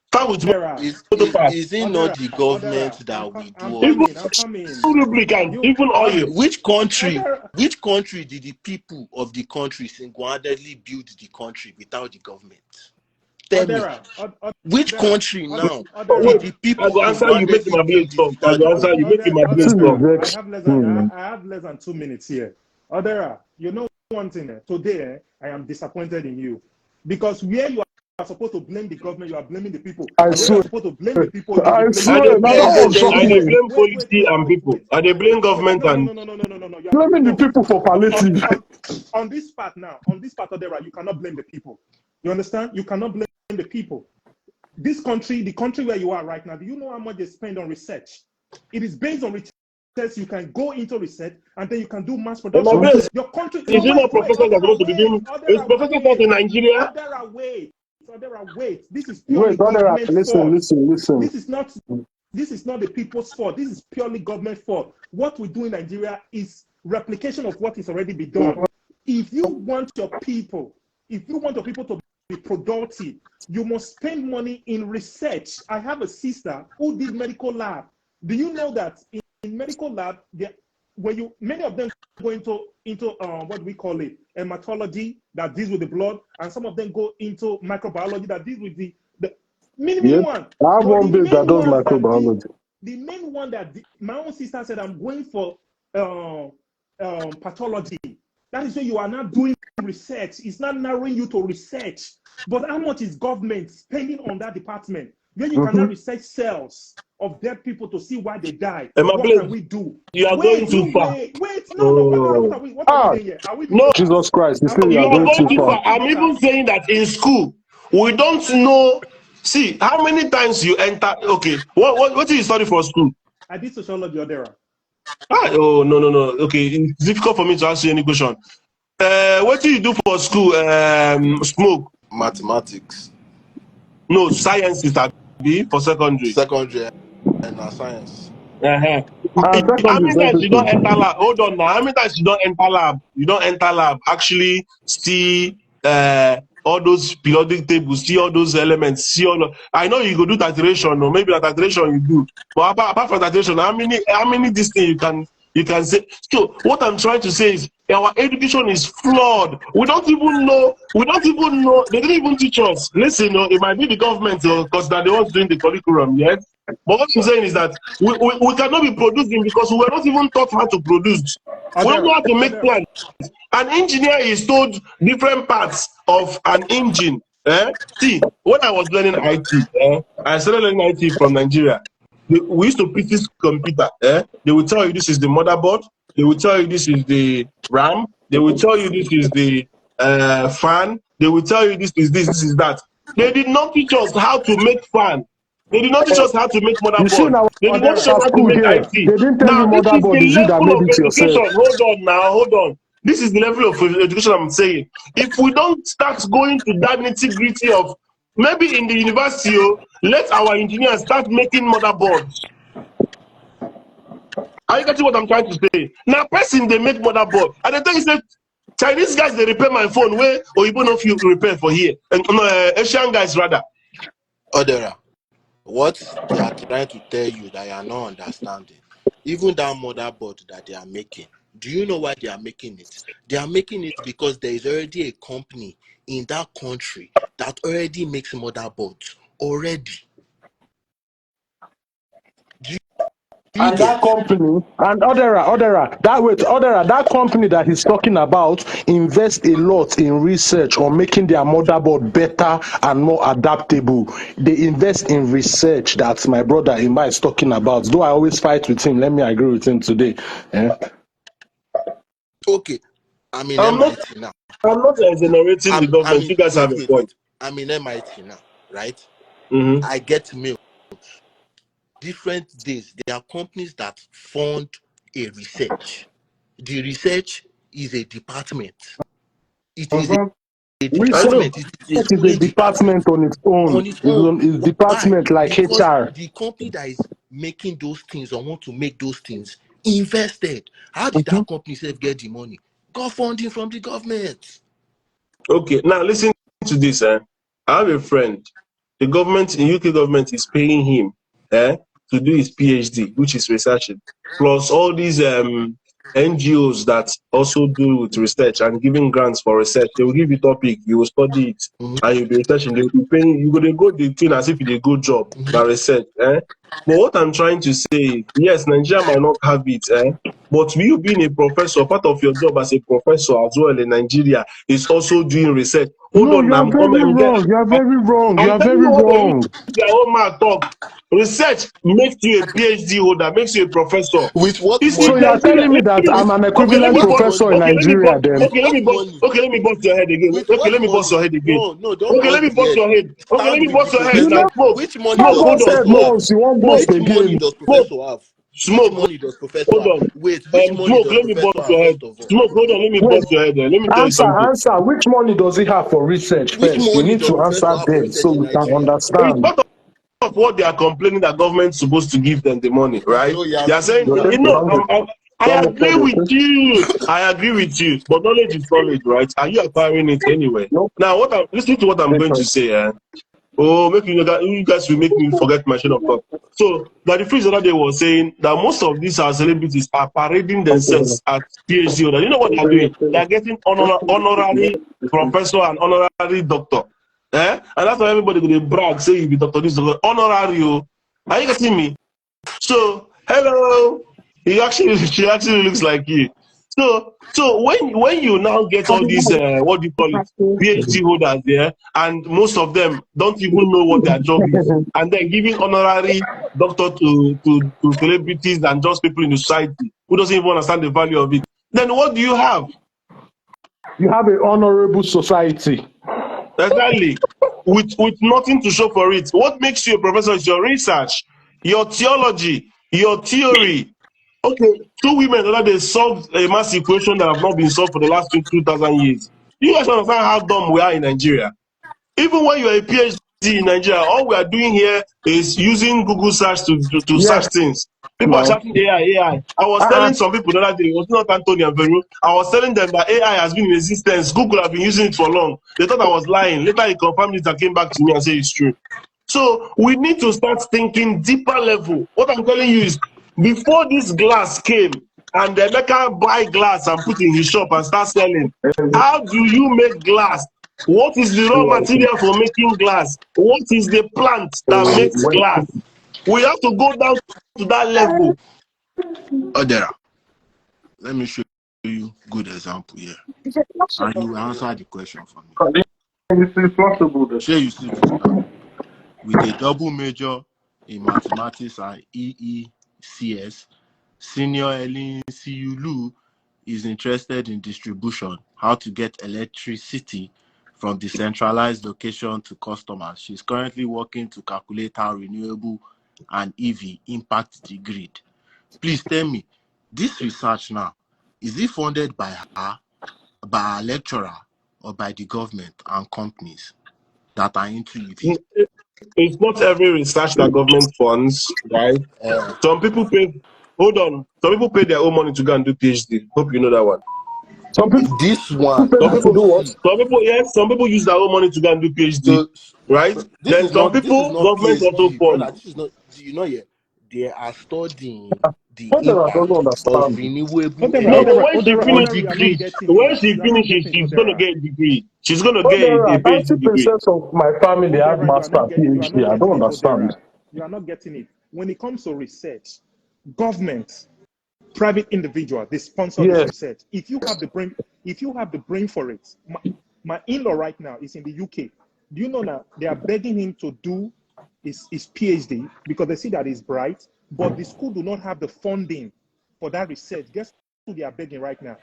Start with Odera, motor parts. is it not Odera, the government Odera. that we do I'm all Even coming. this? I'm coming. lubricant, You even oil. Odera, Which country did the people of the country single-handedly build the country without the government? Tell me. Odera, Which Odera, country now Odera. did Wait, the I people go answer you, make single-handedly my place build it talk. I without the go answer you, government? make my place Still talk. is I vex. have I have less than 2 minutes here. Odera, you know one thing. Today, I am disappointed in you because where you are supposed to blame the government, you are blaming the people, I and where you are swear. supposed to blame the people, you'll be blaming I the dey Now blame that government. one policy. shock I Wait, dey me. blame policy and people. I dey blame government and No. You are Blaming the no. people for palliative. On this part now, on this part, Odera, you cannot blame the people. You understand? You cannot blame the people. This country, the country where you are right now, do you know how much they spend on research? It is based on research. You can go into research and then you can do mass in my production. place. Your country, Is no, it not professors are supposed to be doing? Is professors not in Nigeria? Odera, wait. This is purely Wait, Odera, government fault. listen. This is not this is not the people's fault. This is purely government fault. What we do in Nigeria is replication of what is already been done. If you want your people, to be productive, you must spend money in research. I have a sister who did medical lab. Do you know that in medical lab, many of them go into what we call it hematology that deals with the blood, and some of them go into microbiology that deals with the minimum Yep. one. I have But one base that does microbiology. the main one that my own sister said, I'm going for pathology. That is why you are not doing research. It's not narrowing you to research. But how much is government spending on that department? Where you cannot research cells of dead people to see why they die. In my What place, can we do? you are going Wait, too far. No, Odera, Oh. what are we doing here? Are we being biased? Jesus Christ, you Are we still you being are You are going biased? too going too far. far. I'm even saying that in school, we don't know. See, how many times you enter? Okay, what did you study for school? I did sociology, Odera. Oh, no. Okay, it's difficult for me to ask you any question. What do you do for school? Smoke. Mathematics, No, sciences that be for secondary. secondary, and science. Uh-huh. How Second many is times you don't everything. enter lab? Hold on now. How many times you don't enter lab? You don't enter lab. Actually, see all those periodic tables, see all those elements, see all. I know you go do titration, or maybe that titration you do. But apart from titration, how many this thing you can say? So what I'm trying to say is our education is flawed. We don't even know. We don't even know. They didn't even teach us. Listen, it might be the government because they're the ones doing the curriculum. Yes. But what I'm saying is that we cannot be producing because we were not even taught how to produce. We don't know how to make Adara. plans. An engineer is told different parts of an engine. See, when I was learning IT, I started learning IT from Nigeria. We used to pick this computer. They will tell you this is the motherboard. They will tell you this is the RAM. They will tell you this is the fan. They will tell you this is this is that. They did not teach us how to make fan. They did not teach us how to make You see motherboard. now, They did not teach us at how to school make here, IT. they didn't tell you Now, this is motherboard, the it's you that level made of it yourself. education. Hold on now, hold on. This is the level of education I'm saying. If we don't start going to that nitty gritty of maybe in the university, let our engineers start making motherboards. Are you getting what I'm trying to say? Now, person they make motherboard, and they tell you say Chinese guys they repair my phone where or even if you repair for here, and Asian guys rather. Odera, what they are trying to tell you that you are not understanding, even that motherboard that they are making, do you know why they are making it? They are making it because there is already a company in that country that already makes motherboards already. Do you And that get? company, and that company that he's talking about invest a lot in research on making their motherboard better and more adaptable. They invest in research that my brother Ima is talking about. Though I always fight with him, let me agree with him today. Okay, I'm in I'm not MIT now. I'm not exonerating the I'm government. in You guys have wait, a wait, point. wait. I'm in MIT now, right? Mm-hmm. I get mail. Different days. There are companies that fund a research. The research is a department. It is Mhm. a I Research know. department. It is a is a schooling department department on its own. on its own. It's Why? department like Because HR. the company that is making those things or want to make those things invested. How did Mhm. that company self get the money? Got funding from the government. Okay, now listen to this. I have a friend. The government in UK government is paying him to do his PhD, which is researching, plus all these NGOs that also do with research and giving grants for research. They will give you topic, you will study it, Mhm, and you'll be researching. They will be paying you. They go the thing as if it's a good job, mhm. but research. But what I'm trying to say is, yes, Nigeria might not have it, but you being a professor, part of your job as a professor as well in Nigeria is also doing research. Hold No, on you now, are I'm coming. very wrong. You are very wrong. You I'm are telling very you what they use wrong. their own mouth talk. Research makes you a PhD holder, makes you a professor. With what You see, So you money? are Nigeria. telling me that I'm an Okay, let equivalent me What bust. professor in money? Okay, let me Nigeria bust. then? With Okay, let what me bust. money? Okay, let me bust your head again. With Okay, let what me bust money? your head again. No, no, don't Okay, let bust me the bust head. your head. Okay, let Start me with the bust your head You now. professor. know, Smoke, Which money smoke. does Hold boss on, said professor smoke, have? once, you won't smoke, boss Which money again. does smoke, professor have? Which smoke. money does professor Hold have? on. Wait, which money Smoke. does Let me bust professor have your head. first of all? Smoke. Hold on. Let me Wait, bust your head. Let me tell you something. answer. Which money does he have for research Which first? You money need does to answer professor have for them so research in we can Nigeria? It's understand. part of what they are complaining that government's supposed to give them the money, right? So he They has are finished saying, Yo, now. take you the know, 100. I Vamos agree todos. with you. I agree with you. But knowledge is knowledge, right? Are you acquiring it anyway? Nope. Now, what I'm listening to what I'm going to Different. say, oh, make you guys will make me forget my train of thought. So, that the freeze the other day was saying that most of these our celebrities are parading themselves at PhD holder. You know what they are doing? They are getting honorary professor and honorary doctor. And that's why everybody going to brag, say you be doctor this, doctor honorary. Are you getting me? So, hello. She actually looks like you. So when you now get all these what do you call it, PhD holders there, and most of them don't even know what their job is, and then giving honorary doctor to celebrities and just people in the society who doesn't even understand the value of it. Then what do you have? You have an honorable society. Exactly. With nothing to show for it. What makes you a professor is your research, your theology, your theory. Okay, two women that they solved a mass equation that have not been solved for the last 2,000 years. You guys understand how dumb we are in Nigeria? Even when you're a PhD in Nigeria, all we are doing here is using Google search to Yes, search things. People are no. shouting AI. I was Uh-uh. telling some people the other day, it was not Anthony and Veru. I was telling them that AI has been in existence. Google have been using it for long. They thought I was lying. Later, he confirmed it and came back to me and said it's true. So we need to start thinking deeper level. What I'm telling you is, before this glass came and the maker buy glass and put in his shop and start selling, how do you make glass? What is the raw material for making glass? What is the plant that makes glass? We have to go down to that level. Odera, let me show you good example here. And you will answer the question for me. It's possible. Sure, you see this now. With a double major in mathematics and EECS, Senior Ellen Siulu is interested in distribution, how to get electricity from the centralized location to customers. She's currently working to calculate how renewable and EV impact the grid. Please tell me, this research now, is it funded by her, by a lecturer, or by the government and companies that are into EV? It's not every research that government funds, right? Some people pay, hold on, some people pay their own money to go and do PhD. Hope you know that one. Some people This one, pay Some to people, do what? some people, yes, some people use their own money to go and do PhD, so, right? this Then is some not people, government also PhD, fund. brother. This is not, you know, yeah, they are studying the Odera doesn't impact of understand. renewable No, but energy Odera, when she Odera, on finish, Odera, the you are not grid. getting it. when she You are not finishes, getting it, she's gonna Odera. get a degree. She's gonna get Odera, a PhD degree. 90% of my family have Odera, master you are not PhD. I don't getting it, understand. Odera. You are not getting it. When it comes to research, government, private individual, they sponsor this Yes. research. If you have the brain for it, my in-law right now is in the UK. Do you know now they are begging him to do his PhD because they see that he's bright, but the school do not have the funding for that research. Guess who they are begging right now?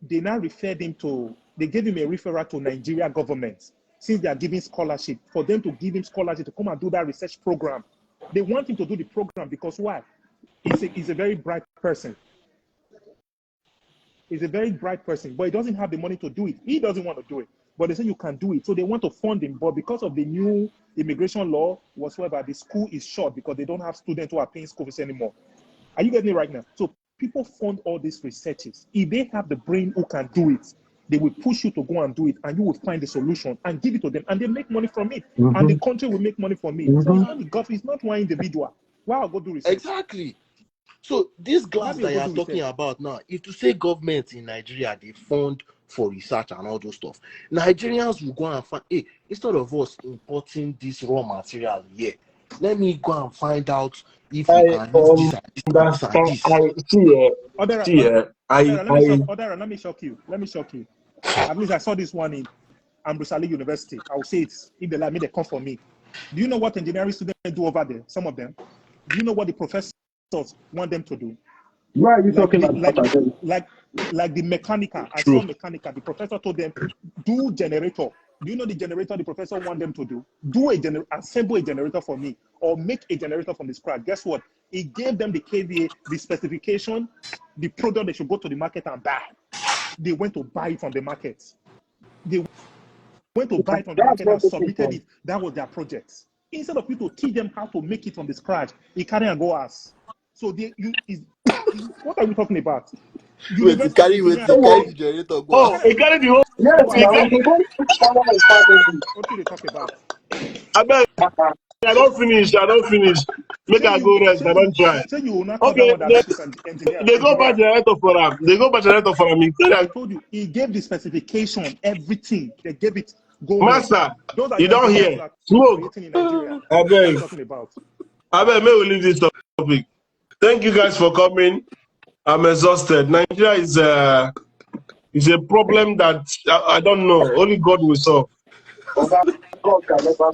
They now referred him to, they gave him a referral to Nigeria government since they are giving scholarship for them to give him scholarship to come and do that research program. They want him to do the program because why? He's a very bright person. He's a very bright person, but he doesn't have the money to do it. He doesn't want to do it, but they say you can do it. So they want to fund him, but because of the new immigration law whatsoever, the school is short because they don't have students who are paying school fees anymore. Are you getting it right now? So people fund all these researches. If they have the brain who can do it, they will push you to go and do it, and you will find the solution and give it to them, and they make money from it, and the country will make money from it. So it's not the government, it's not one individual. Why I'll go do research? Exactly. So this glass Maybe that I'll you go are do talking research. about now, if to say government in Nigeria, they fund for research and all those stuff, Nigerians will go and find, hey, instead of us importing this raw material here, let me go and find out if we I can use this and this and this and understand. this. Odera, I Odera, let me shock you. Let me shock you. At least I saw this one in Ambrosali University. I will say it. If they like me, they come for me. Do you know what engineering students do over there? Some of them. Do you know what the professors want them to do? Why are you Like talking the about again? like the mechanical. I true. saw mechanical. The professor told them, do generator. Do you know the generator the professor want them to do? Assemble a generator for me, or make a generator from the scratch. Guess what? He gave them the KVA, the specification, the product they should go to the market and buy. They went to buy it from the market. They went to buy it from the That's market not and making submitted sense. it. That was their project. Instead of you to teach them how to make it from the scratch, he carry and go ask. So what are we talking about? Wait, you University carry Nigerians the Oh, generator go Oh, out. he carried the whole. yes, go He ask. now carried. they don't follow my family. What do they talk about? I bet I don't finish. I don't finish. Make I go rest. I don't try. Say you will not call that Okay, one electrical engineer. they go back generator for him. They go back generator for him. He tell I them, told you, he gave the specification, everything. They gave it go home. Master, Those are you the don't engineers hear that are smoke. creating in Nigeria. I What are you beg. talking about? I beg. May we leave this topic. Thank you guys for coming. I'm exhausted. Nigeria is a problem that I don't know. Only God will solve. God can never